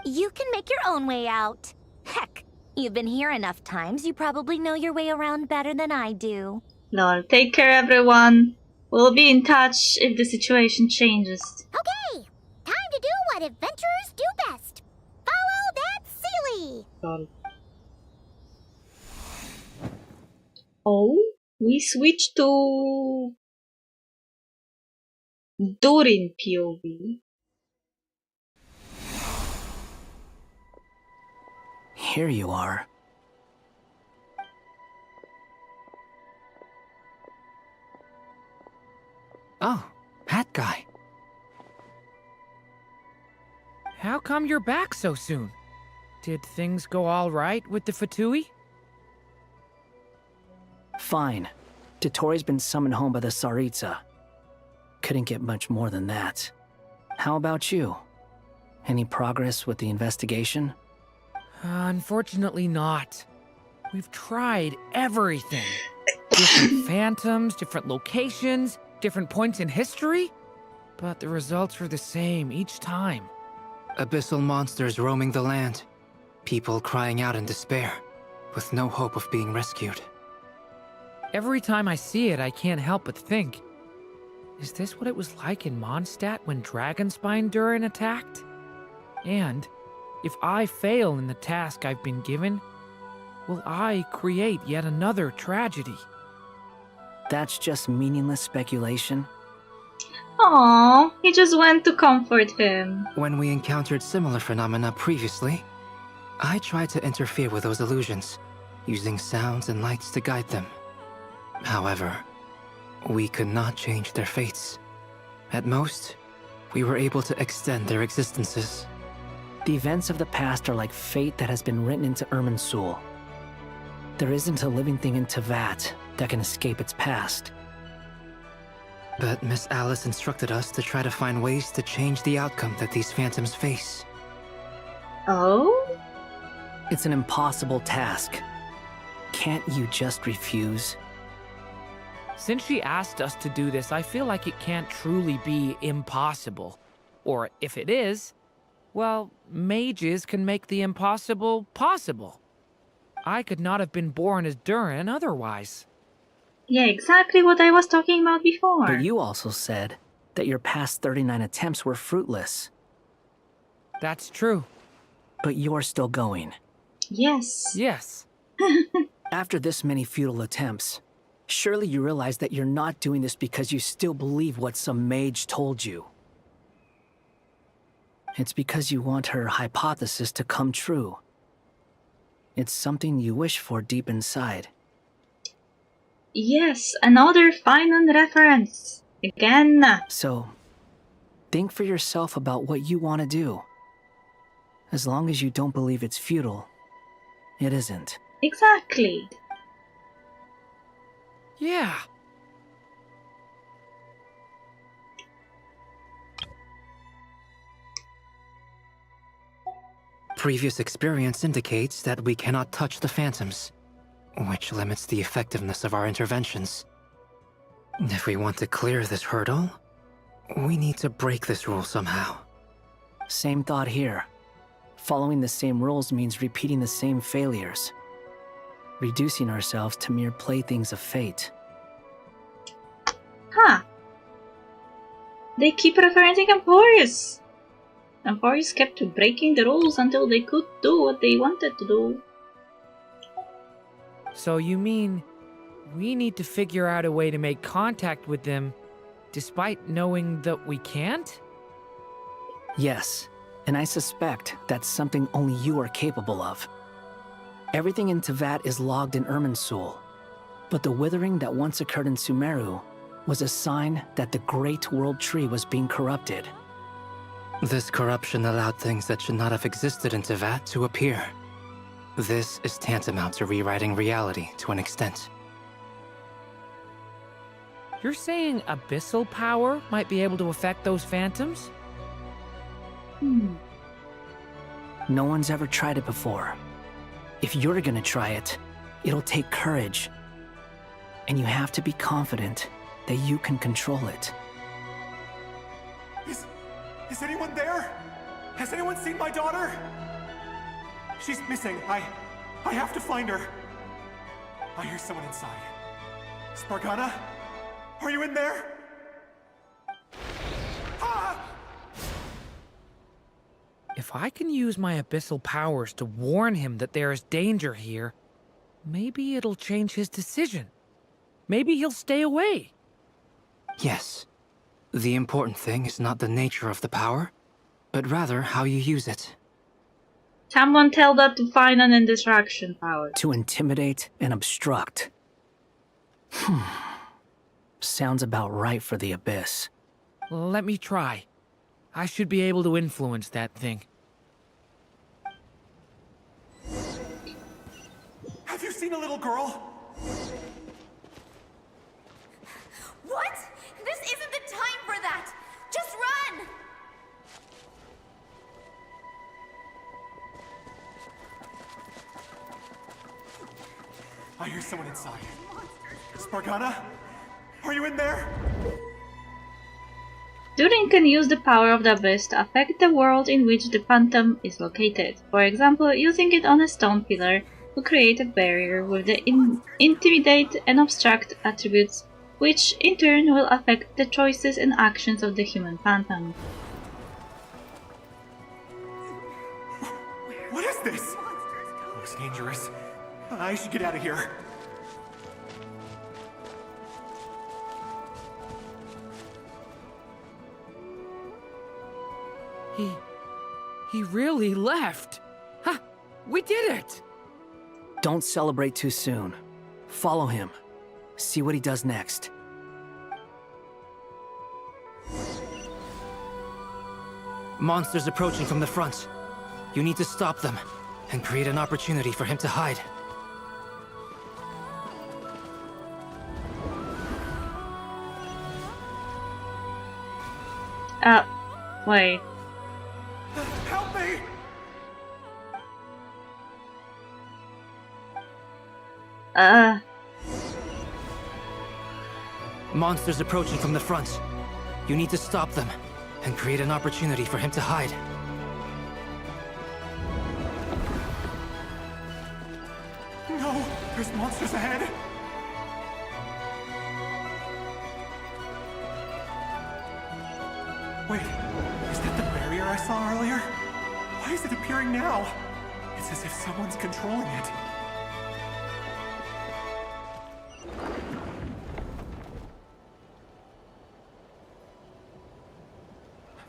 Speaker 20: You can make your own way out. Heck, you've been here enough times, you probably know your way around better than I do.
Speaker 1: Lol, take care everyone. We'll be in touch if the situation changes.
Speaker 4: Okay, time to do what adventurers do best. Follow that Sealy!
Speaker 1: Lol. Oh, we switch to Durin POV.
Speaker 9: Here you are.
Speaker 2: Oh, that guy.
Speaker 10: How come you're back so soon? Did things go all right with the Fatui?
Speaker 9: Fine. Totori's been summoned home by the Tsaritsa. Couldn't get much more than that. How about you? Any progress with the investigation?
Speaker 10: Unfortunately not. We've tried everything. Different phantoms, different locations, different points in history. But the results were the same each time.
Speaker 2: Abyssal monsters roaming the land. People crying out in despair, with no hope of being rescued.
Speaker 10: Every time I see it, I can't help but think, is this what it was like in Mondstadt when Dragonspine Durin attacked? And if I fail in the task I've been given, will I create yet another tragedy?
Speaker 9: That's just meaningless speculation.
Speaker 1: Aww, he just went to comfort him.
Speaker 2: When we encountered similar phenomena previously, I tried to interfere with those illusions, using sounds and lights to guide them. However, We could not change their fates. At most, we were able to extend their existences.
Speaker 9: The events of the past are like fate that has been written into Irminsul. There isn't a living thing in Teyvat that can escape its past.
Speaker 2: But Miss Alice instructed us to try to find ways to change the outcome that these phantoms face.
Speaker 1: Oh?
Speaker 9: It's an impossible task. Can't you just refuse?
Speaker 10: Since she asked us to do this, I feel like it can't truly be impossible. Or if it is, well, mages can make the impossible possible. I could not have been born as Durin otherwise.
Speaker 1: Yeah, exactly what I was talking about before.
Speaker 9: But you also said that your past 39 attempts were fruitless.
Speaker 10: That's true.
Speaker 9: But you're still going.
Speaker 1: Yes.
Speaker 10: Yes.
Speaker 9: After this many futile attempts, surely you realize that you're not doing this because you still believe what some mage told you. It's because you want her hypothesis to come true. It's something you wish for deep inside.
Speaker 1: Yes, another Finan reference. Again.
Speaker 9: So, think for yourself about what you want to do. As long as you don't believe it's futile, it isn't.
Speaker 1: Exactly.
Speaker 10: Yeah.
Speaker 2: Previous experience indicates that we cannot touch the phantoms, which limits the effectiveness of our interventions. If we want to clear this hurdle, we need to break this rule somehow.
Speaker 9: Same thought here. Following the same rules means repeating the same failures. Reducing ourselves to mere playthings of fate.
Speaker 1: Huh. They keep referencing Emporius. Emporius kept breaking the rules until they could do what they wanted to do.
Speaker 10: So you mean we need to figure out a way to make contact with them despite knowing that we can't?
Speaker 9: Yes, and I suspect that's something only you are capable of. Everything in Teyvat is logged in Irminsul, but the withering that once occurred in Sumeru was a sign that the Great World Tree was being corrupted.
Speaker 2: This corruption allowed things that should not have existed in Teyvat to appear. This is tantamount to rewriting reality to an extent.
Speaker 10: You're saying abyssal power might be able to affect those phantoms?
Speaker 9: No one's ever tried it before. If you're gonna try it, it'll take courage. And you have to be confident that you can control it.
Speaker 14: Is anyone there? Has anyone seen my daughter? She's missing. I have to find her. I hear someone inside. Spargana? Are you in there? Ah!
Speaker 10: If I can use my abyssal powers to warn him that there is danger here, maybe it'll change his decision. Maybe he'll stay away.
Speaker 2: Yes. The important thing is not the nature of the power, but rather how you use it.
Speaker 1: Someone tell that to Finan and distraction power.
Speaker 9: To intimidate and obstruct. Sounds about right for the Abyss.
Speaker 10: Let me try. I should be able to influence that thing.
Speaker 14: Have you seen a little girl?
Speaker 23: What? This isn't the time for that! Just run!
Speaker 14: I hear someone inside. Spargana? Are you in there?
Speaker 1: Durin can use the power of the Abyss to affect the world in which the Phantom is located. For example, using it on a stone pillar to create a barrier with the intimidate and obstruct attributes, which in turn will affect the choices and actions of the human Phantom.
Speaker 14: What is this? Looks dangerous. I should get out of here.
Speaker 10: He really left. Ha! We did it!
Speaker 9: Don't celebrate too soon. Follow him. See what he does next.
Speaker 2: Monsters approaching from the front. You need to stop them and create an opportunity for him to hide.
Speaker 1: Wait.
Speaker 14: Help me!
Speaker 2: Monsters approaching from the front. You need to stop them and create an opportunity for him to hide.
Speaker 14: No! There's monsters ahead! Wait, is that the barrier I saw earlier? Why is it appearing now? It's as if someone's controlling it.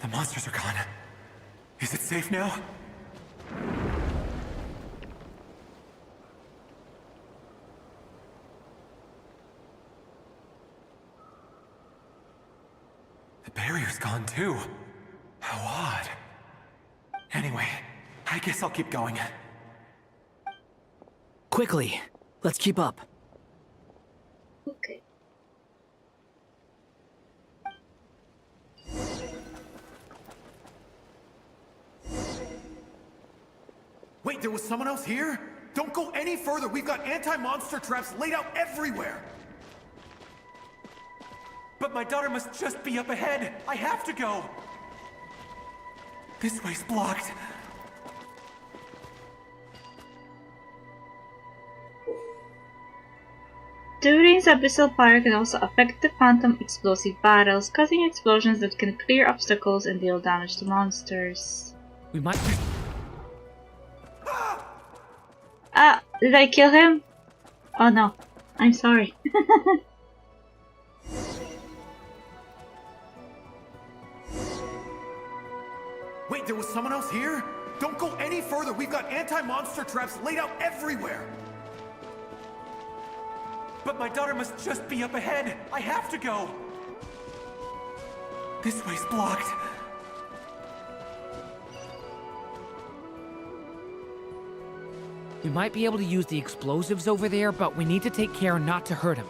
Speaker 14: The monsters are gone. Is it safe now? The barrier's gone too. How odd. Anyway, I guess I'll keep going.
Speaker 9: Quickly, let's keep up.
Speaker 1: Okay.
Speaker 14: Wait, there was someone else here? Don't go any further. We've got anti-monster traps laid out everywhere. But my daughter must just be up ahead. I have to go. This way's blocked.
Speaker 1: Durin's abyssal fire can also affect the phantom explosive battles, causing explosions that can clear obstacles and deal damage to monsters.
Speaker 10: We might...
Speaker 1: Did I kill him? Oh no, I'm sorry.
Speaker 14: Wait, there was someone else here? Don't go any further. We've got anti-monster traps laid out everywhere. But my daughter must just be up ahead. I have to go. This way's blocked.
Speaker 10: We might be able to use the explosives over there, but we need to take care not to hurt him.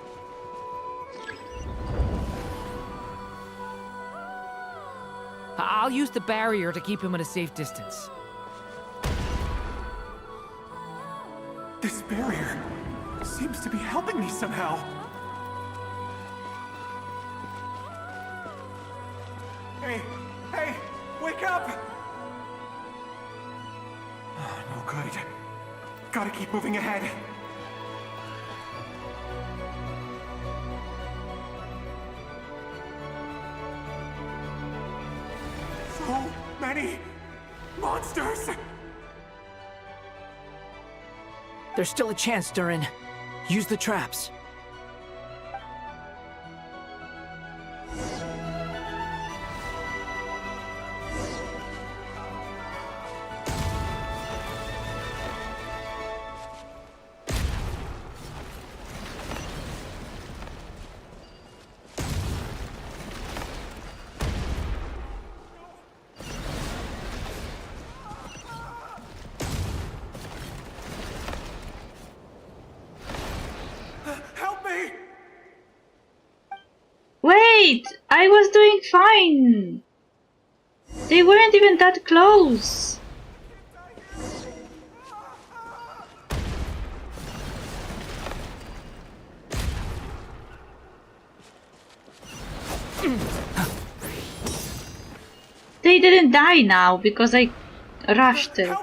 Speaker 10: I'll use the barrier to keep him at a safe distance.
Speaker 14: This barrier seems to be helping me somehow. Hey, wake up! Oh, no good. Gotta keep moving ahead. So many monsters!
Speaker 9: There's still a chance, Durin. Use the traps.
Speaker 1: Wait! I was doing fine! They weren't even that close! They didn't die now because I rushed it.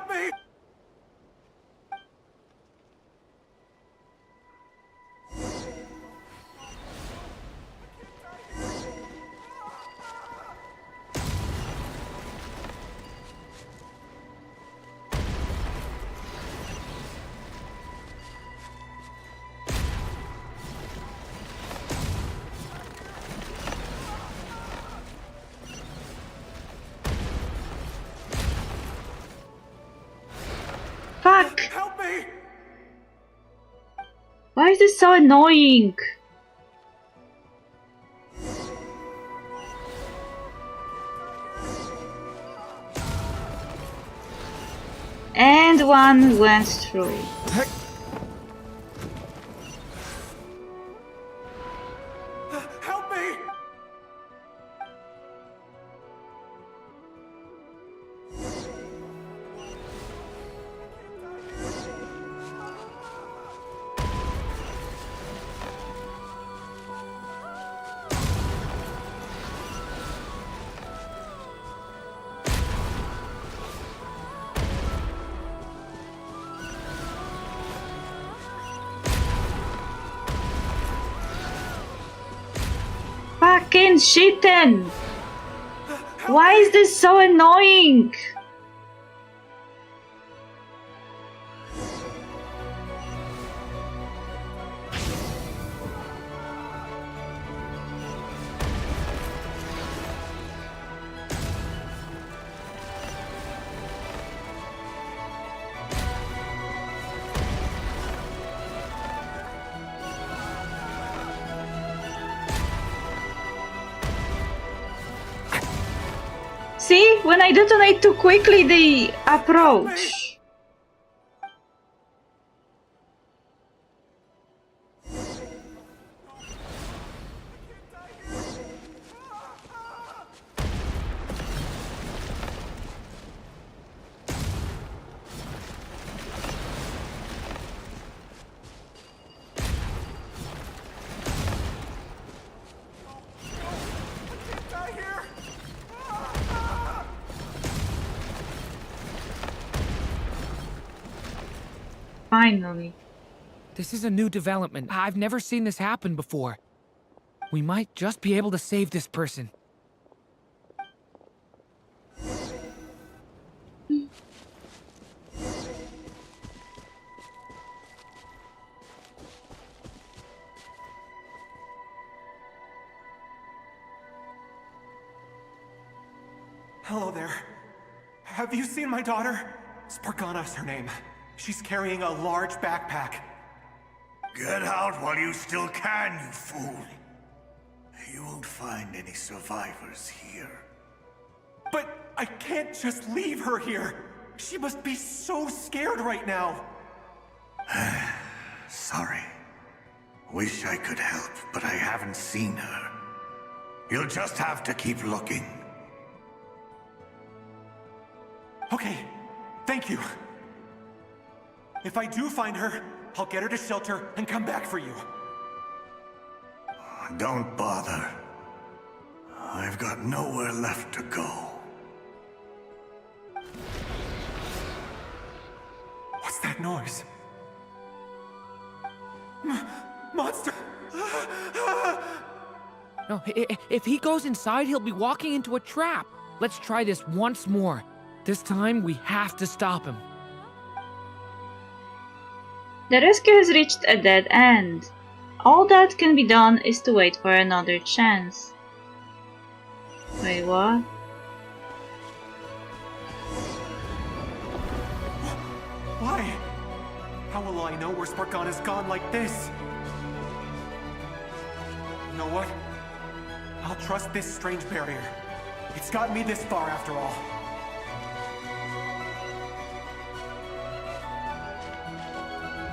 Speaker 1: Fuck!
Speaker 14: Help me!
Speaker 1: Why is this so annoying? And one went through.
Speaker 14: Help me!
Speaker 1: Fucking shitten! Why is this so annoying? See? When I detonate too quickly, they approach. Finally.
Speaker 10: This is a new development. I've never seen this happen before. We might just be able to save this person.
Speaker 14: Hello there. Have you seen my daughter? Spargana's her name. She's carrying a large backpack.
Speaker 6: Get out while you still can, you fool. You won't find any survivors here.
Speaker 14: But I can't just leave her here. She must be so scared right now.
Speaker 6: Sorry. Wish I could help, but I haven't seen her. You'll just have to keep looking.
Speaker 14: Okay, thank you. If I do find her, I'll get her to shelter and come back for you.
Speaker 6: Don't bother. I've got nowhere left to go.
Speaker 14: What's that noise? Monster!
Speaker 10: No, if he goes inside, he'll be walking into a trap. Let's try this once more. This time, we have to stop him.
Speaker 1: The rescue has reached a dead end. All that can be done is to wait for another chance. Wait, what?
Speaker 14: Why? How will I know where Spargana's gone like this? You know what? I'll trust this strange barrier. It's got me this far after all.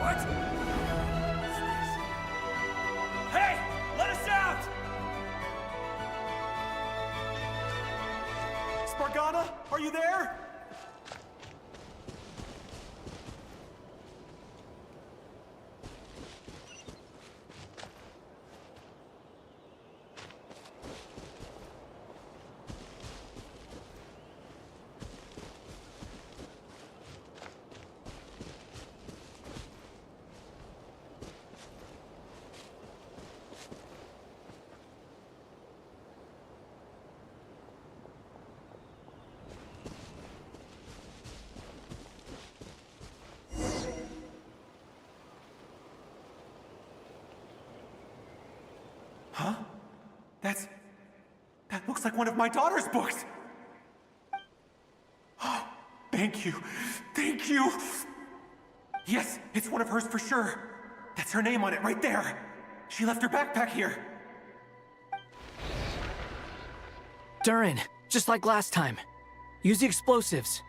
Speaker 3: What? Hey! Let us out!
Speaker 14: Spargana, are you there? Huh? That looks like one of my daughter's books! Oh, thank you. Thank you! Yes, it's one of hers for sure. That's her name on it right there. She left her backpack here.
Speaker 9: Durin, just like last time. Use the explosives.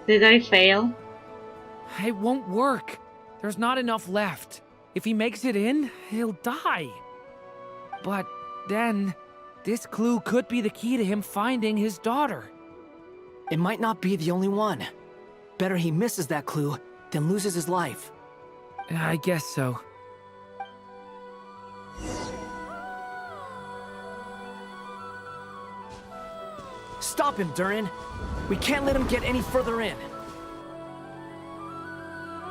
Speaker 1: Did I fail?
Speaker 10: It won't work. There's not enough left. If he makes it in, he'll die. But then, this clue could be the key to him finding his daughter.
Speaker 9: It might not be the only one. Better he misses that clue than loses his life.
Speaker 10: I guess so.
Speaker 9: Stop him, Durin. We can't let him get any further in.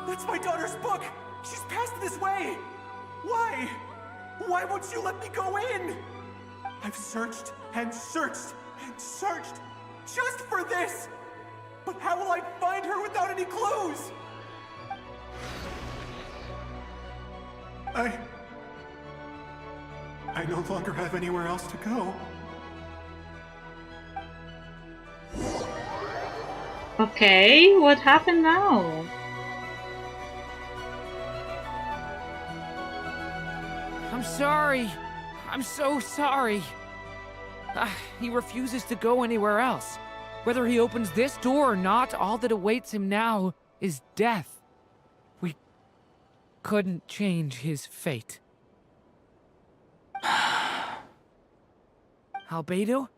Speaker 14: That's my daughter's book! She's passed this way! Why? Why won't you let me go in? I've searched and searched and searched just for this! But how will I find her without any clues? I no longer have anywhere else to go.
Speaker 1: Okay, what happened now?
Speaker 10: I'm sorry. I'm so sorry. He refuses to go anywhere else. Whether he opens this door or not, all that awaits him now is death. We couldn't change his fate. Albedo?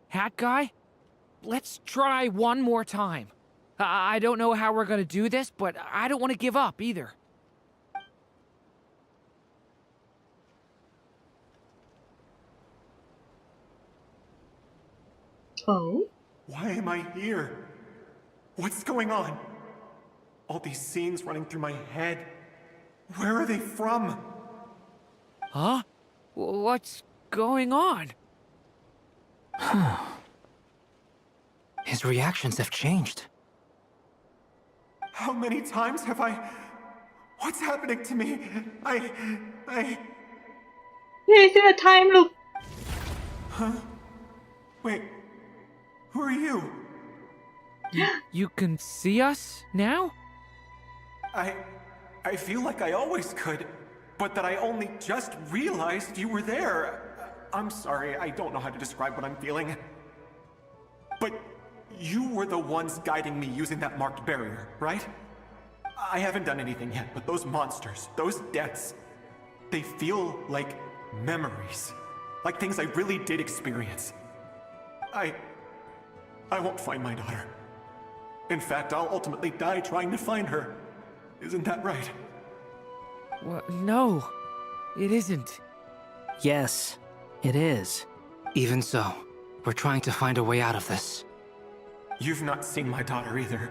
Speaker 10: Hat guy? Let's try one more time. I don't know how we're gonna do this, but I don't want to give up either.
Speaker 1: Oh?
Speaker 14: Why am I here? What's going on? All these scenes running through my head. Where are they from?
Speaker 10: Huh? What's going on?
Speaker 2: His reactions have changed.
Speaker 14: How many times have I... What's happening to me?
Speaker 1: He's in a time loop!
Speaker 14: Huh? Wait, who are you?
Speaker 10: You can see us now?
Speaker 14: I feel like I always could, but that I only just realized you were there. I'm sorry, I don't know how to describe what I'm feeling. But you were the ones guiding me using that marked barrier, right? I haven't done anything yet, but those monsters, those deaths, they feel like memories. Like things I really did experience. I won't find my daughter. In fact, I'll ultimately die trying to find her. Isn't that right?
Speaker 10: Well, no, it isn't.
Speaker 9: Yes, it is.
Speaker 2: Even so, we're trying to find a way out of this.
Speaker 14: You've not seen my daughter either,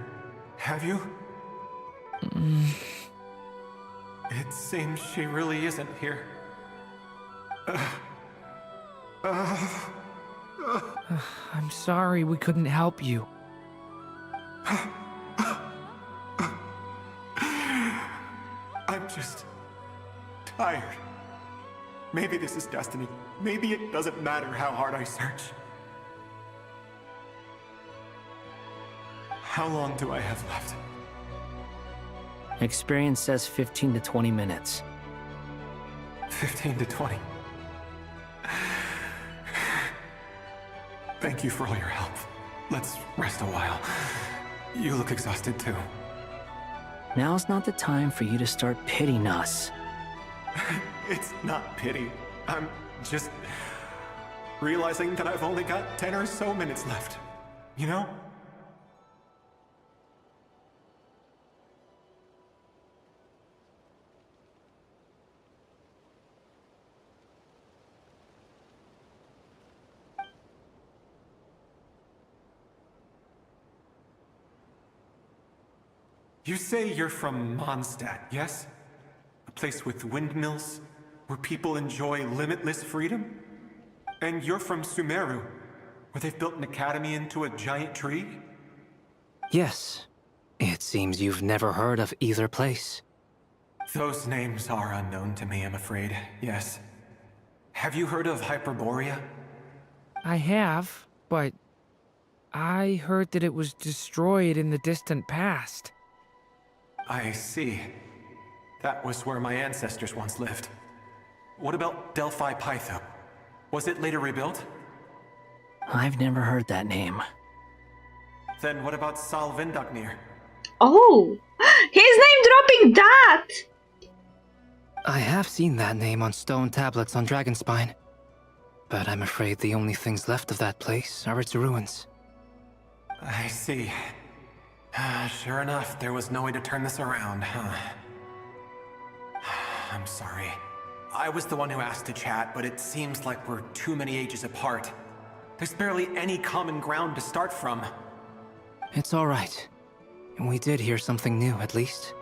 Speaker 14: have you? It seems she really isn't here.
Speaker 10: I'm sorry we couldn't help you.
Speaker 14: I'm just tired. Maybe this is destiny. Maybe it doesn't matter how hard I search. How long do I have left?
Speaker 9: Experience says 15 to 20 minutes.
Speaker 14: 15 to 20. Thank you for all your help. Let's rest a while. You look exhausted too.
Speaker 9: Now's not the time for you to start pitying us.
Speaker 14: It's not pity. I'm just realizing that I've only got 10 or so minutes left. You know? You say you're from Mondstadt, yes? A place with windmills, where people enjoy limitless freedom? And you're from Sumeru, where they've built an academy into a giant tree?
Speaker 2: Yes. It seems you've never heard of either place.
Speaker 14: Those names are unknown to me, I'm afraid, yes. Have you heard of Hyperborea?
Speaker 10: I have, but I heard that it was destroyed in the distant past.
Speaker 14: I see. That was where my ancestors once lived. What about Delphi Pytho? Was it later rebuilt?
Speaker 9: I've never heard that name.
Speaker 14: Then what about Sal Vindagnir?
Speaker 1: Oh! He's name dropping that!
Speaker 2: I have seen that name on stone tablets on Dragonspine. But I'm afraid the only things left of that place are its ruins.
Speaker 14: I see. Sure enough, there was no way to turn this around, huh? I'm sorry. I was the one who asked to chat, but it seems like we're too many ages apart. There's barely any common ground to start from.
Speaker 2: It's alright. We did hear something new, at least.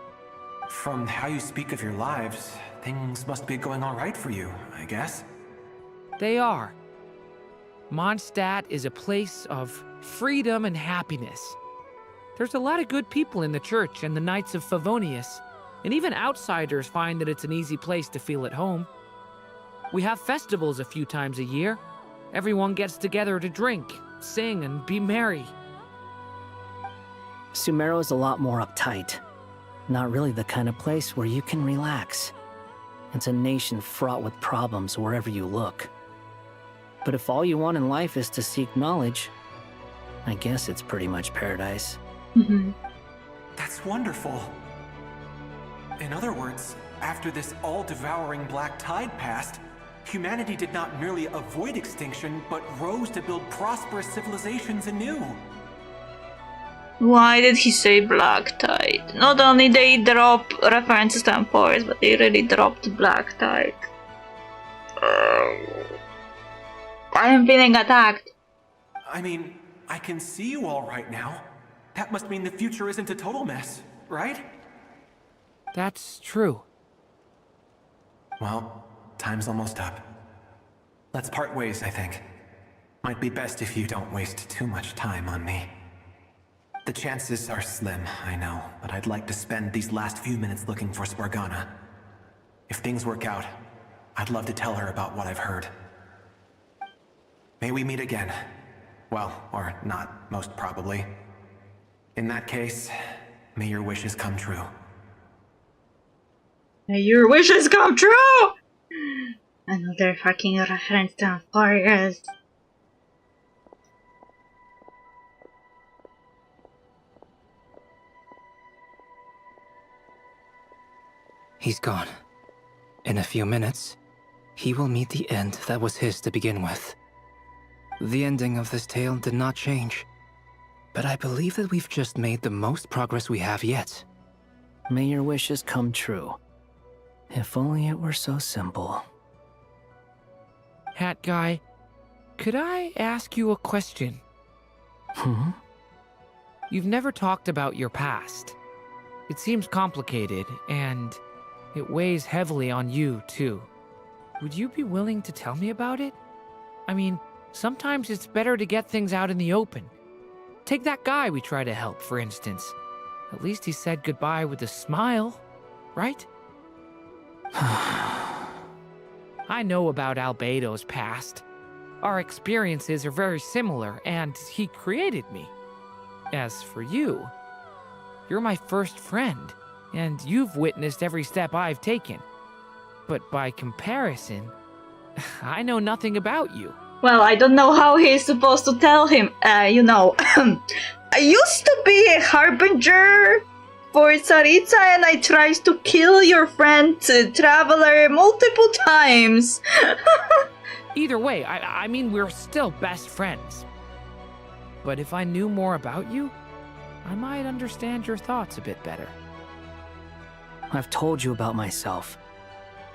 Speaker 14: From how you speak of your lives, things must be going alright for you, I guess.
Speaker 10: They are. Mondstadt is a place of freedom and happiness. There's a lot of good people in the church and the Knights of Favonius, and even outsiders find that it's an easy place to feel at home. We have festivals a few times a year. Everyone gets together to drink, sing, and be merry.
Speaker 9: Sumeru is a lot more uptight. Not really the kind of place where you can relax. It's a nation fraught with problems wherever you look. But if all you want in life is to seek knowledge, I guess it's pretty much paradise.
Speaker 14: That's wonderful. In other words, after this all-devouring black tide passed, humanity did not merely avoid extinction, but rose to build prosperous civilizations anew.
Speaker 16: Why did he say black tide? Not only they drop references to employers, but they really dropped black tide. I am feeling attacked.
Speaker 14: I mean, I can see you all right now. That must mean the future isn't a total mess, right?
Speaker 10: That's true.
Speaker 14: Well, time's almost up. Let's part ways, I think. Might be best if you don't waste too much time on me. The chances are slim, I know, but I'd like to spend these last few minutes looking for Spargana. If things work out, I'd love to tell her about what I've heard. May we meet again. Well, or not, most probably. In that case, may your wishes come true.
Speaker 1: May your wishes come true! Another fucking reference to employers.
Speaker 2: He's gone. In a few minutes, he will meet the end that was his to begin with. The ending of this tale did not change, but I believe that we've just made the most progress we have yet.
Speaker 9: May your wishes come true. If only it were so simple.
Speaker 10: Hat guy, could I ask you a question? You've never talked about your past. It seems complicated, and it weighs heavily on you, too. Would you be willing to tell me about it? I mean, sometimes it's better to get things out in the open. Take that guy we try to help, for instance. At least he said goodbye with a smile, right? I know about Albedo's past. Our experiences are very similar, and he created me. As for you, you're my first friend, and you've witnessed every step I've taken. But by comparison, I know nothing about you.
Speaker 16: Well, I don't know how he's supposed to tell him. I used to be a harbinger for Tsaritsa, and I tried to kill your friend, Traveler, multiple times.
Speaker 10: Either way, I mean, we're still best friends. But if I knew more about you, I might understand your thoughts a bit better.
Speaker 9: I've told you about myself.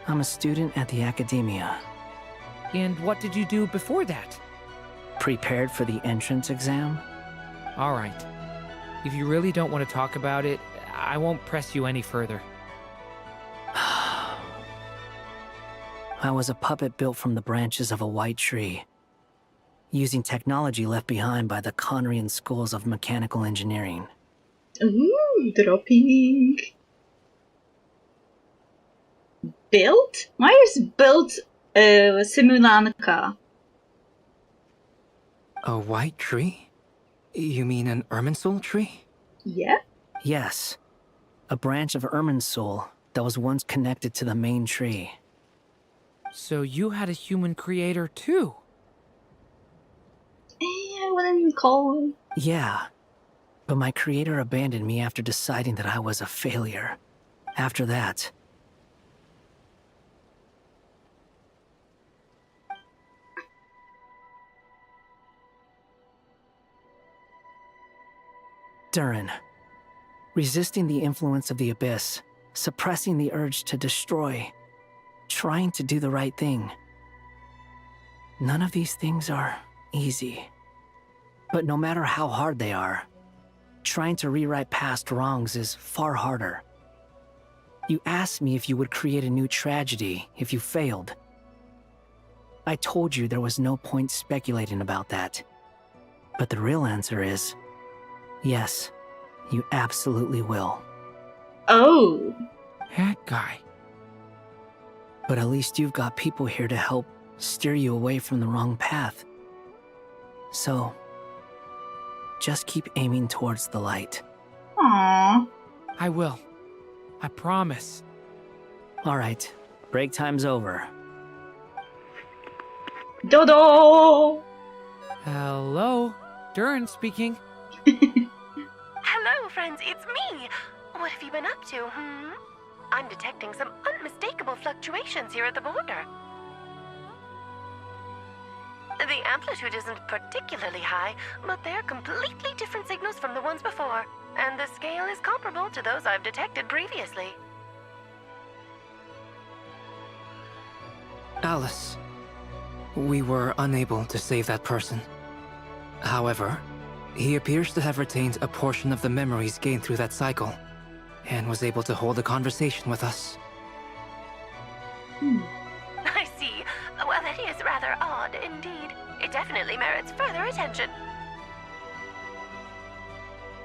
Speaker 9: I'm a student at the academia.
Speaker 10: And what did you do before that?
Speaker 9: Prepared for the entrance exam?
Speaker 10: All right. If you really don't want to talk about it, I won't press you any further.
Speaker 9: I was a puppet built from the branches of a white tree, using technology left behind by the Conrian schools of mechanical engineering.
Speaker 1: Ooh, dropping. Built? Why is built Simulanka?
Speaker 2: A white tree? You mean an Irminsul tree?
Speaker 1: Yeah?
Speaker 9: Yes. A branch of Irminsul that was once connected to the main tree.
Speaker 10: So you had a human creator too?
Speaker 1: I wouldn't call him.
Speaker 9: Yeah. But my creator abandoned me after deciding that I was a failure. After that... Durin. Resisting the influence of the Abyss, suppressing the urge to destroy, trying to do the right thing. None of these things are easy. But no matter how hard they are, trying to rewrite past wrongs is far harder. You asked me if you would create a new tragedy if you failed. I told you there was no point speculating about that. But the real answer is, yes, you absolutely will.
Speaker 1: Oh.
Speaker 10: That guy.
Speaker 9: But at least you've got people here to help steer you away from the wrong path. So, just keep aiming towards the light.
Speaker 1: Aww.
Speaker 10: I will. I promise.
Speaker 9: Alright, break time's over.
Speaker 1: Dodo!
Speaker 10: Hello? Durin speaking.
Speaker 21: Hello, friends, it's me! What have you been up to, I'm detecting some unmistakable fluctuations here at the border. The amplitude isn't particularly high, but they're completely different signals from the ones before, and the scale is comparable to those I've detected previously.
Speaker 2: Alice, we were unable to save that person. However, he appears to have retained a portion of the memories gained through that cycle, and was able to hold a conversation with us.
Speaker 21: I see. Well, that is rather odd indeed. It definitely merits further attention.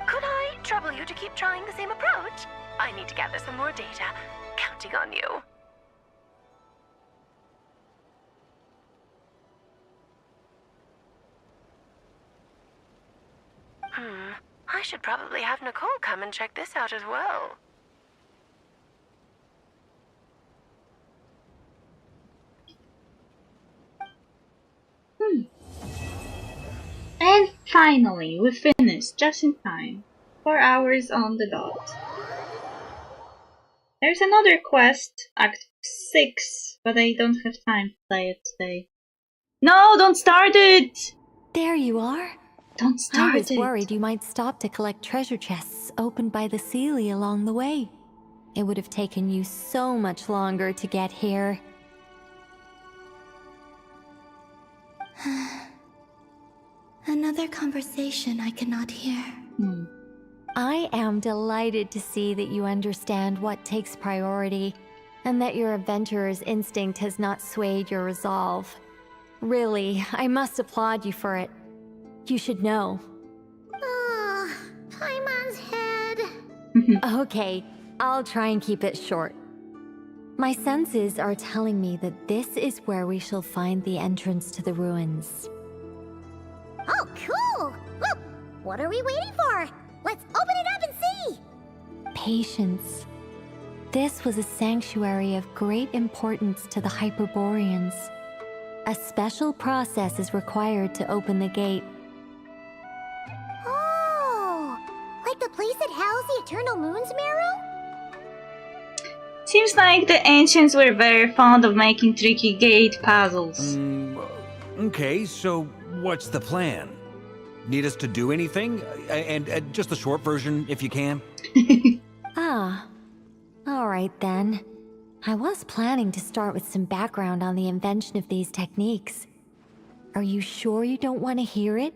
Speaker 21: Could I trouble you to keep trying the same approach? I need to gather some more data. Counting on you. I should probably have Nicole come and check this out as well.
Speaker 1: And finally, we finished just in time. 4 hours on the dot. There's another quest, Act 6, but I don't have time to play it today. No, don't start it!
Speaker 11: There you are.
Speaker 1: Don't start
Speaker 11: I was
Speaker 1: it.
Speaker 11: worried you might stop to collect treasure chests opened by the Seelie along the way. It would have taken you so much longer to get here.
Speaker 5: Another conversation I cannot hear.
Speaker 11: I am delighted to see that you understand what takes priority, and that your adventurer's instinct has not swayed your resolve. Really, I must applaud you for it. You should know.
Speaker 4: Paimon's head.
Speaker 11: Okay, I'll try and keep it short. My senses are telling me that this is where we shall find the entrance to the ruins.
Speaker 4: Oh, cool! Well, what are we waiting for? Let's open it up and see!
Speaker 11: Patience. This was a sanctuary of great importance to the Hyperboreans. A special process is required to open the gate.
Speaker 4: Oh! Like the place that housed the Eternal Moon's Marrow?
Speaker 1: Seems like the ancients were very fond of making tricky gate puzzles.
Speaker 7: Okay, so what's the plan? Need us to do anything? And just the short version, if you can.
Speaker 11: Alright then. I was planning to start with some background on the invention of these techniques. Are you sure you don't want to hear it?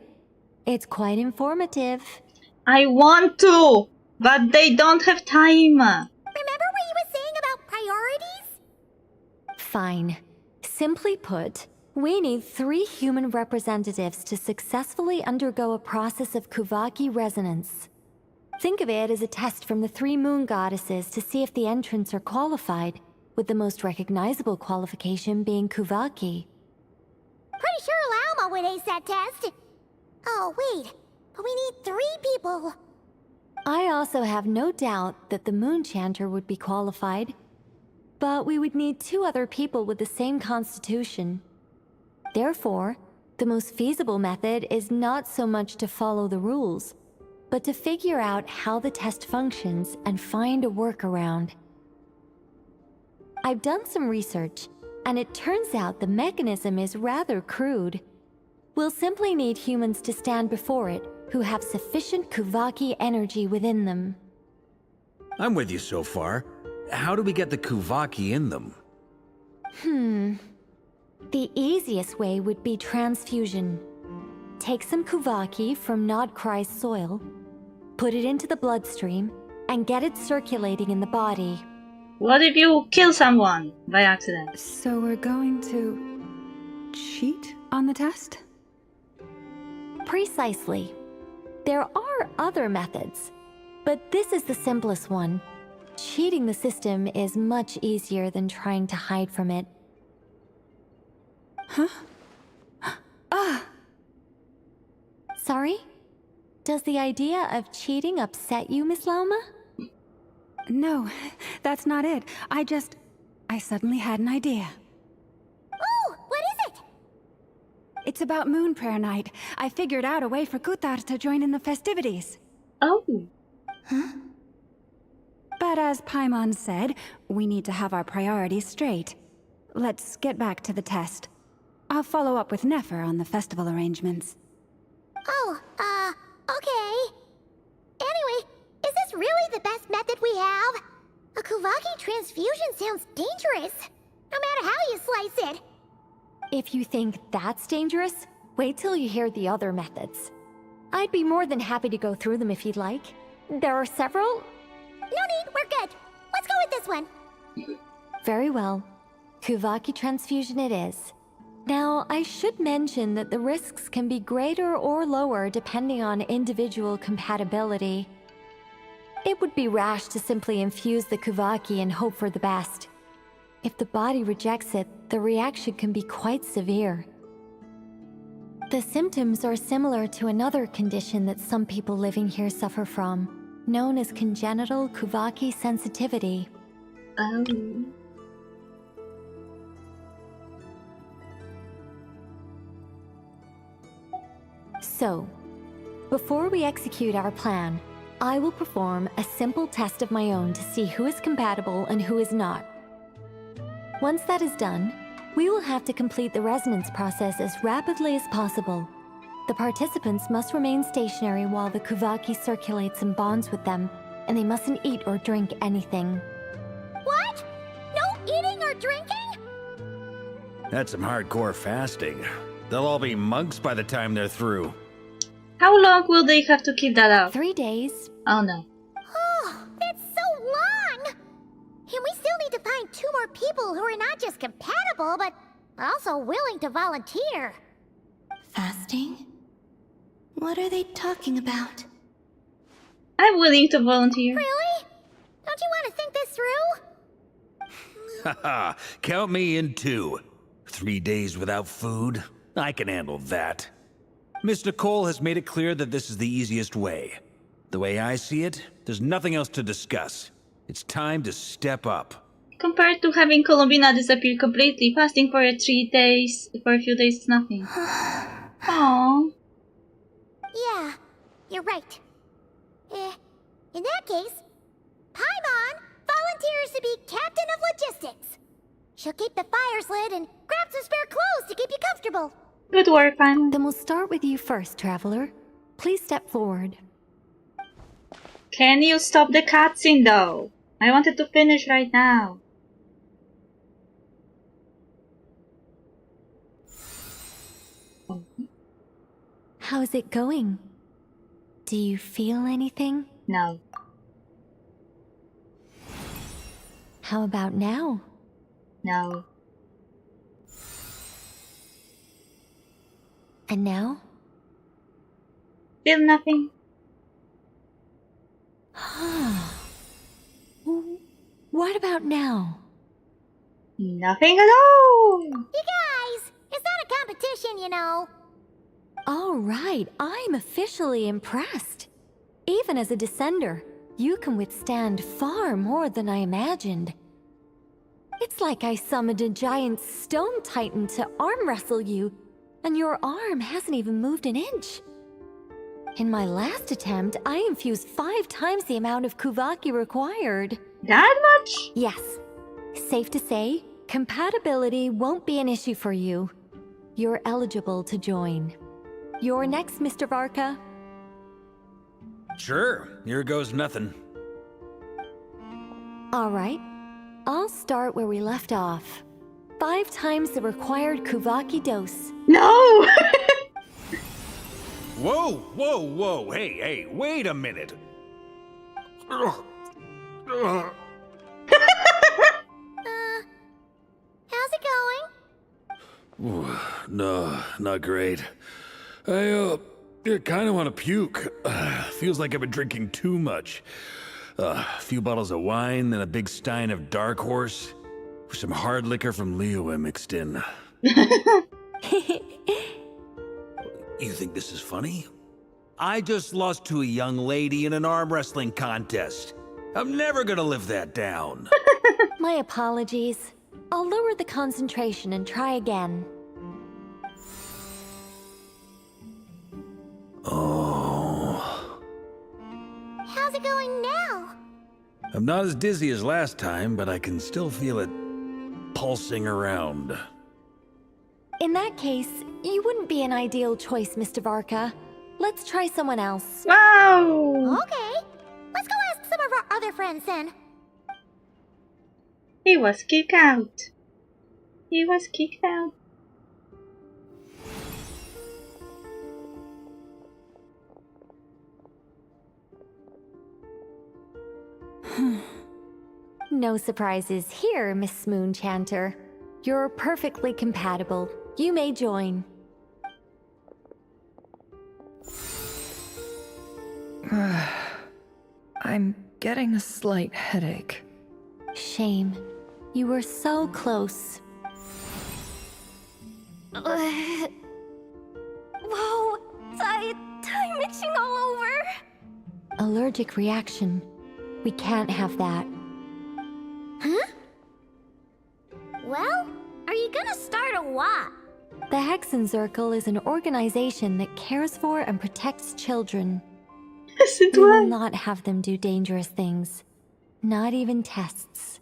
Speaker 11: It's quite informative.
Speaker 1: I want to, but they don't have time.
Speaker 4: Remember what you were saying about priorities?
Speaker 11: Fine. Simply put, we need 3 human representatives to successfully undergo a process of Kuvaki resonance. Think of it as a test from the 3 moon goddesses to see if the entrants are qualified, with the most recognizable qualification being Kuvaki.
Speaker 4: Pretty sure Lauma would ace that test. Oh, wait. But we need 3 people.
Speaker 11: I also have no doubt that the Moon Chanter would be qualified. But we would need 2 other people with the same constitution. Therefore, the most feasible method is not so much to follow the rules, but to figure out how the test functions and find a workaround. I've done some research, and it turns out the mechanism is rather crude. We'll simply need humans to stand before it who have sufficient Kuvaki energy within them.
Speaker 7: I'm with you so far. How do we get the Kuvaki in them?
Speaker 11: The easiest way would be transfusion. Take some Kuvaki from Nodcry's soil, put it into the bloodstream, and get it circulating in the body.
Speaker 1: What if you kill someone by accident?
Speaker 8: So we're going to cheat on the test?
Speaker 11: Precisely. There are other methods, but this is the simplest one. Cheating the system is much easier than trying to hide from it.
Speaker 8: Huh?
Speaker 11: Sorry? Does the idea of cheating upset you, Miss Lauma?
Speaker 8: No, that's not it. I suddenly had an idea.
Speaker 4: Oh, what is it?
Speaker 8: It's about Moon Prayer Night. I figured out a way for Kutar to join in the festivities.
Speaker 1: Oh.
Speaker 8: Huh? But as Paimon said, we need to have our priorities straight. Let's get back to the test. I'll follow up with Nefer on the festival arrangements.
Speaker 4: Oh, okay. Anyway, is this really the best method we have? A Kuvaki transfusion sounds dangerous, no matter how you slice it.
Speaker 11: If you think that's dangerous, wait till you hear the other methods. I'd be more than happy to go through them if you'd like. There are several.
Speaker 4: No need, we're good. Let's go with this one.
Speaker 11: Very well. Kuvaki transfusion it is. Now, I should mention that the risks can be greater or lower depending on individual compatibility. It would be rash to simply infuse the Kuvaki and hope for the best. If the body rejects it, the reaction can be quite severe. The symptoms are similar to another condition that some people living here suffer from, known as congenital Kuvaki sensitivity.
Speaker 1: Oh.
Speaker 11: So, before we execute our plan, I will perform a simple test of my own to see who is compatible and who is not. Once that is done, we will have to complete the resonance process as rapidly as possible. The participants must remain stationary while the Kuvaki circulates and bonds with them, and they mustn't eat or drink anything.
Speaker 4: What? No eating or drinking?
Speaker 7: That's some hardcore fasting. They'll all be monks by the time they're through.
Speaker 1: How long will they have to keep that up?
Speaker 11: 3 days.
Speaker 1: Oh no.
Speaker 4: Oh, that's so long! And we still need to find 2 more people who are not just compatible, but also willing to volunteer.
Speaker 5: Fasting? What are they talking about?
Speaker 1: I'm willing to volunteer.
Speaker 4: Really? Don't you want to think this through?
Speaker 7: Haha, count me in too. 3 days without food? I can handle that. Miss Nicole has made it clear that this is the easiest way. The way I see it, there's nothing else to discuss. It's time to step up.
Speaker 1: Compared to having Colombina disappear completely, fasting for 3 days, for a few days is nothing. Aww.
Speaker 4: Yeah, you're right. In that case, Paimon volunteers to be captain of logistics. She'll keep the fires lit and grab some spare clothes to keep you comfortable.
Speaker 1: Good work, Paimon.
Speaker 11: Then we'll start with you first, Traveler. Please step forward.
Speaker 1: Can you stop the cutscene though? I wanted to finish right now.
Speaker 11: How's it going? Do you feel anything?
Speaker 1: No.
Speaker 11: How about now?
Speaker 1: No.
Speaker 11: And now?
Speaker 1: Still nothing.
Speaker 11: What about now?
Speaker 1: Nothing at all.
Speaker 4: You guys, it's not a competition, you know.
Speaker 11: All right, I'm officially impressed. Even as a descender, you can withstand far more than I imagined. It's like I summoned a giant stone titan to arm wrestle you, and your arm hasn't even moved an inch. In my last attempt, I infused 5 times the amount of Kuvaki required.
Speaker 1: That much?
Speaker 11: Yes. Safe to say, compatibility won't be an issue for you. You're eligible to join. You're next, Mr. Varka.
Speaker 7: Sure, here goes nothing.
Speaker 11: All right. I'll start where we left off. 5 times the required Kuvaki dose.
Speaker 1: No!
Speaker 7: Whoa, whoa, whoa, hey, wait a minute.
Speaker 4: How's it going?
Speaker 3: Ooh, no, not great. I kind of want to puke. Feels like I've been drinking too much. A few bottles of wine, then a big stein of Dark Horse. Some hard liquor from Leo mixed in.
Speaker 7: You think this is funny? I just lost to a young lady in an arm wrestling contest. I'm never gonna live that down.
Speaker 11: My apologies. I'll lower the concentration and try again.
Speaker 7: Oh.
Speaker 4: How's it going now?
Speaker 3: I'm not as dizzy as last time, but I can still feel it pulsing around.
Speaker 11: In that case, you wouldn't be an ideal choice, Mr. Varka. Let's try someone else.
Speaker 1: Wow!
Speaker 4: Okay. Let's go ask some of our other friends then.
Speaker 1: He was kicked out. He was kicked out.
Speaker 11: No surprises here, Miss Moonchanter. You're perfectly compatible. You may join.
Speaker 17: I'm getting a slight headache.
Speaker 11: Shame. You were so close.
Speaker 20: Whoa, I'm itching all over.
Speaker 11: Allergic reaction. We can't have that.
Speaker 4: Huh? Well, are you gonna start a what?
Speaker 11: The Hexenzirkel is an organization that cares for and protects children. We will not have them do dangerous things. Not even tests.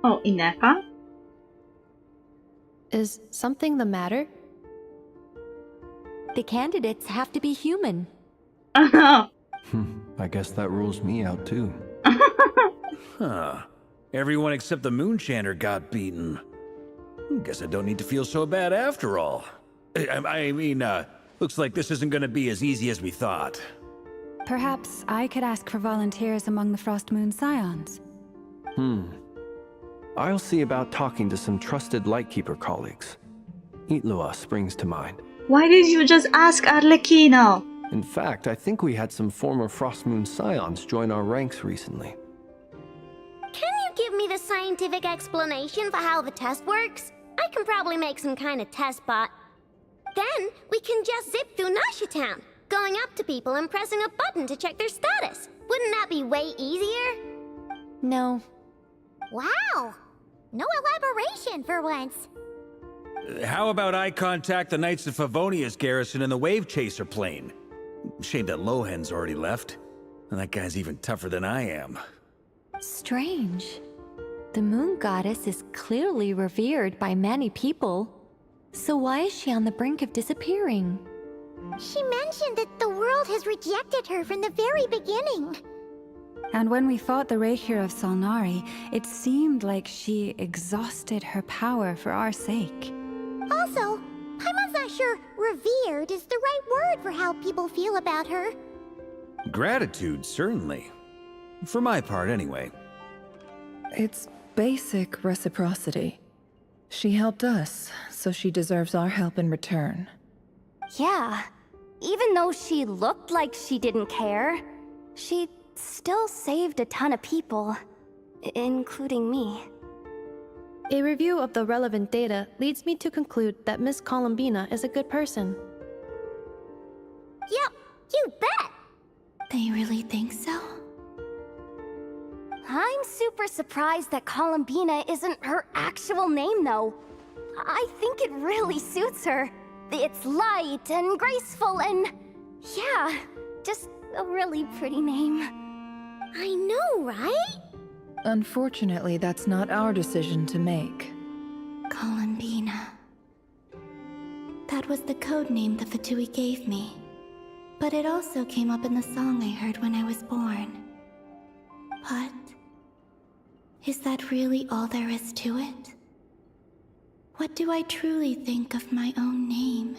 Speaker 1: Oh, Inepa?
Speaker 17: Is something the matter?
Speaker 11: The candidates have to be human.
Speaker 18: I guess that rules me out too.
Speaker 7: Huh. Everyone except the Moonchanter got beaten. Guess I don't need to feel so bad after all. I mean, looks like this isn't gonna be as easy as we thought.
Speaker 8: Perhaps I could ask for volunteers among the Frost Moon Scions.
Speaker 18: I'll see about talking to some trusted Lightkeeper colleagues. Itlua springs to mind.
Speaker 1: Why did you just ask Arlecchino?
Speaker 18: In fact, I think we had some former Frost Moon Scions join our ranks recently.
Speaker 4: Can you give me the scientific explanation for how the test works? I can probably make some kind of test bot. Then we can just zip through Nasha Town, going up to people and pressing a button to check their status. Wouldn't that be way easier?
Speaker 11: No.
Speaker 4: Wow! No elaboration for once.
Speaker 7: How about I contact the Knights of Favonia's garrison in the Wave Chaser plane? Shame that Lohan's already left. And that guy's even tougher than I am.
Speaker 11: Strange. The moon goddess is clearly revered by many people. So why is she on the brink of disappearing?
Speaker 4: She mentioned that the world has rejected her from the very beginning.
Speaker 8: And when we fought the Reikir of Solnari, it seemed like she exhausted her power for our sake.
Speaker 4: Also, I'm not sure revered is the right word for how people feel about her.
Speaker 7: Gratitude, certainly. For my part, anyway.
Speaker 17: It's basic reciprocity. She helped us, so she deserves our help in return.
Speaker 20: Yeah. Even though she looked like she didn't care, she still saved a ton of people, including me.
Speaker 19: A review of the relevant data leads me to conclude that Miss Columbina is a good person.
Speaker 4: Yep, you bet!
Speaker 11: They really think so?
Speaker 20: I'm super surprised that Columbina isn't her actual name, though. I think it really suits her. It's light and graceful and... yeah, just a really pretty name.
Speaker 4: I know, right?
Speaker 17: Unfortunately, that's not our decision to make.
Speaker 5: Columbina. That was the code name the Fatui gave me. But it also came up in the song I heard when I was born. But... is that really all there is to it? What do I truly think of my own name?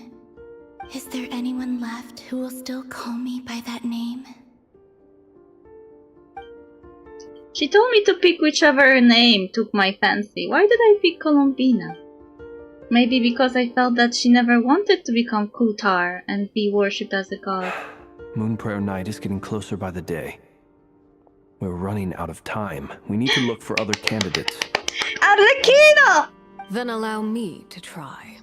Speaker 5: Is there anyone left who will still call me by that name?
Speaker 1: She told me to pick whichever name took my fancy. Why did I pick Columbina? Maybe because I felt that she never wanted to become Kutar and be worshipped as a god.
Speaker 18: Moon Prayer Night is getting closer by the day. We're running out of time. We need to look for other candidates.
Speaker 1: Arlequino!
Speaker 15: Then allow me to try.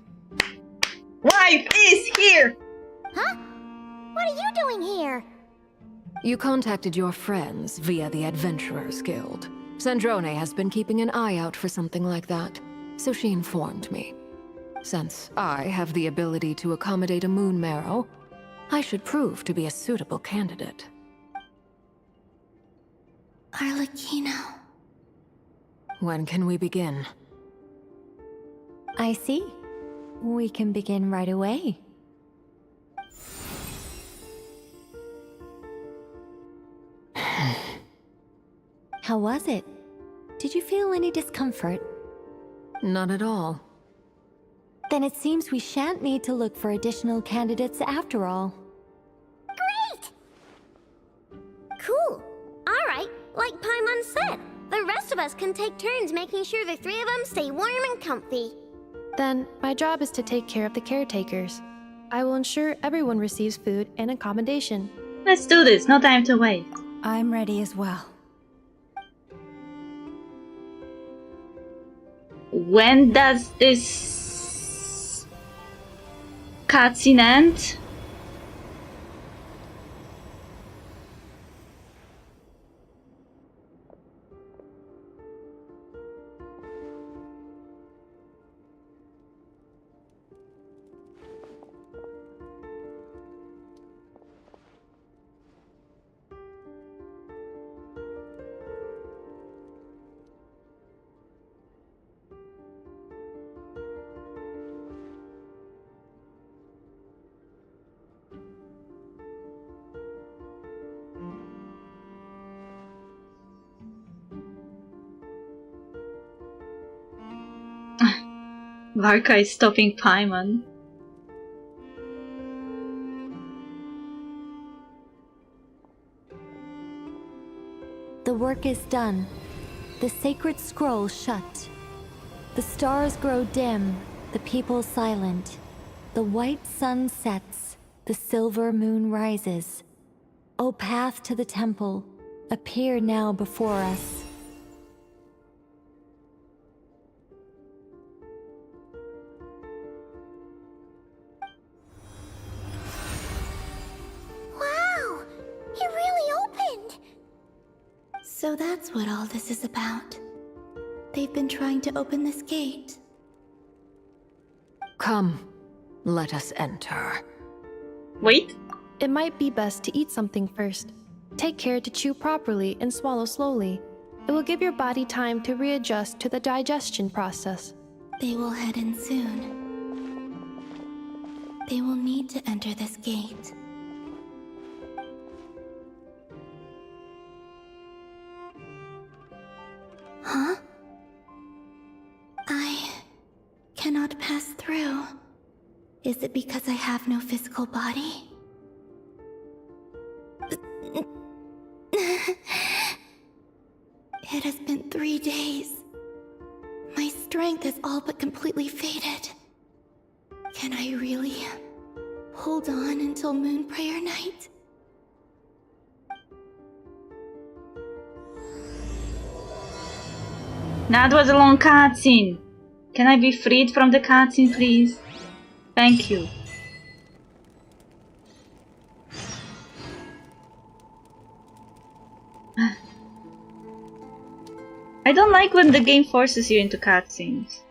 Speaker 1: Wife is here!
Speaker 4: Huh? What are you doing here?
Speaker 15: You contacted your friends via the Adventurers Guild. Sandrone has been keeping an eye out for something like that, so she informed me. Since I have the ability to accommodate a moon marrow, I should prove to be a suitable candidate.
Speaker 5: Arlecchino.
Speaker 15: When can we begin?
Speaker 11: I see. We can begin right away. How was it? Did you feel any discomfort?
Speaker 15: Not at all.
Speaker 11: Then it seems we shan't need to look for additional candidates after all.
Speaker 4: Great! Cool. Alright, like Paimon said, the rest of us can take turns making sure the three of them stay warm and comfy.
Speaker 19: Then, my job is to take care of the caretakers. I will ensure everyone receives food and accommodation.
Speaker 1: Let's do this, no time to wait.
Speaker 8: I'm ready as well.
Speaker 1: When does this cutscene end? Varka is stopping Paimon.
Speaker 11: The work is done. The sacred scroll shut. The stars grow dim, the people silent. The white sun sets, the silver moon rises. O path to the temple, appear now before us.
Speaker 4: Wow! It really opened!
Speaker 5: So that's what all this is about. They've been trying to open this gate.
Speaker 15: Come, let us enter.
Speaker 1: Wait.
Speaker 19: It might be best to eat something first. Take care to chew properly and swallow slowly. It will give your body time to readjust to the digestion process.
Speaker 5: They will head in soon. They will need to enter this gate. Huh? I cannot pass through. Is it because I have no physical body? It has been 3 days. My strength is all but completely faded. Can I really hold on until Moon Prayer Night?
Speaker 1: That was a long cutscene. Can I be freed from the cutscene, please? Thank you. I don't like when the game forces you into cutscenes.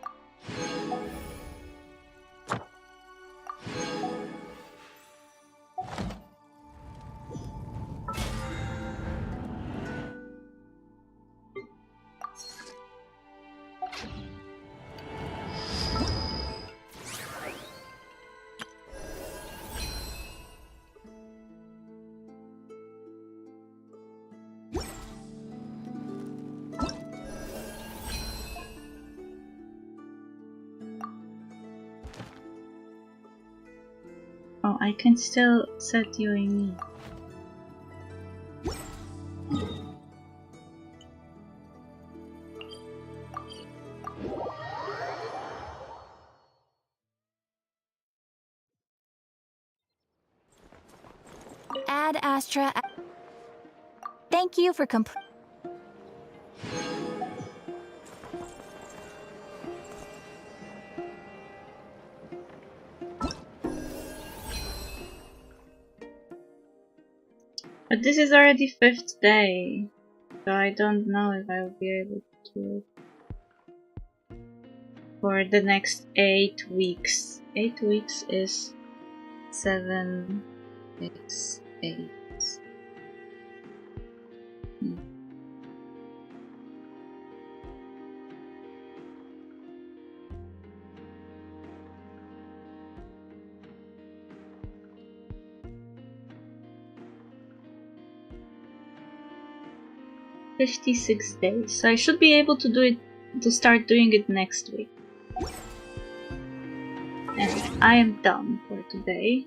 Speaker 1: Oh, I can still set you in me.
Speaker 20: Ad Astra. Thank you for
Speaker 1: But this is already 5th day, so I don't know if I will be able to do it for the next 8 weeks. 8 weeks is 7, 6, 8. 56 days, so I should be able to do it, to start doing it next week. And I am done for today.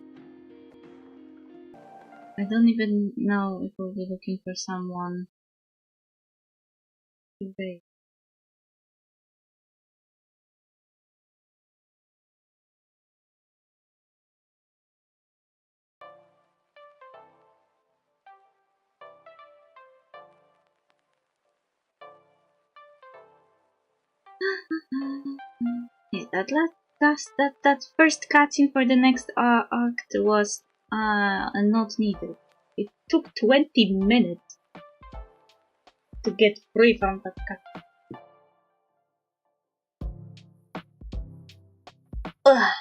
Speaker 1: I don't even know if we'll be looking for someone to raid. Yeah, that first cutscene for the next act was not needed. It took 20 minutes to get free from that cutscene. Ugh.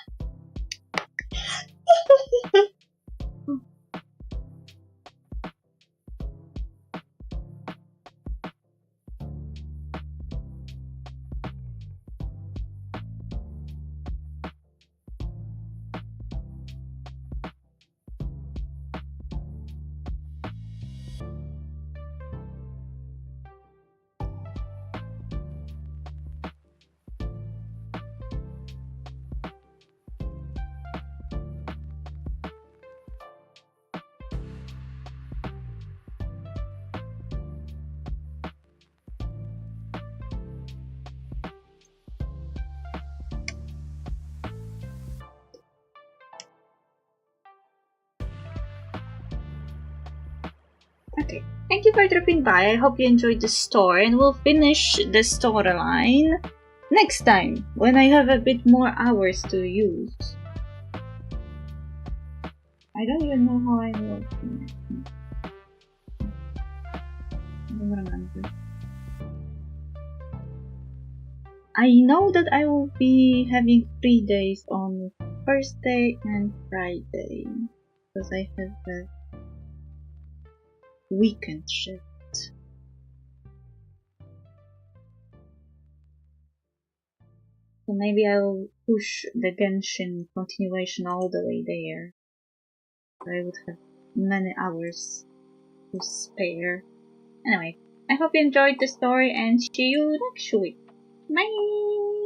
Speaker 1: Okay, thank you for dropping by. I hope you enjoyed the story, and we'll finish the storyline next time when I have a bit more hours to use. I don't even know how I'm working. I don't remember. I know that I will be having 3 days on Thursday and Friday because I have a weekend shift. So maybe I will push the Genshin continuation all the way there. So I would have many hours to spare. Anyway, I hope you enjoyed the story and see you next week. Bye!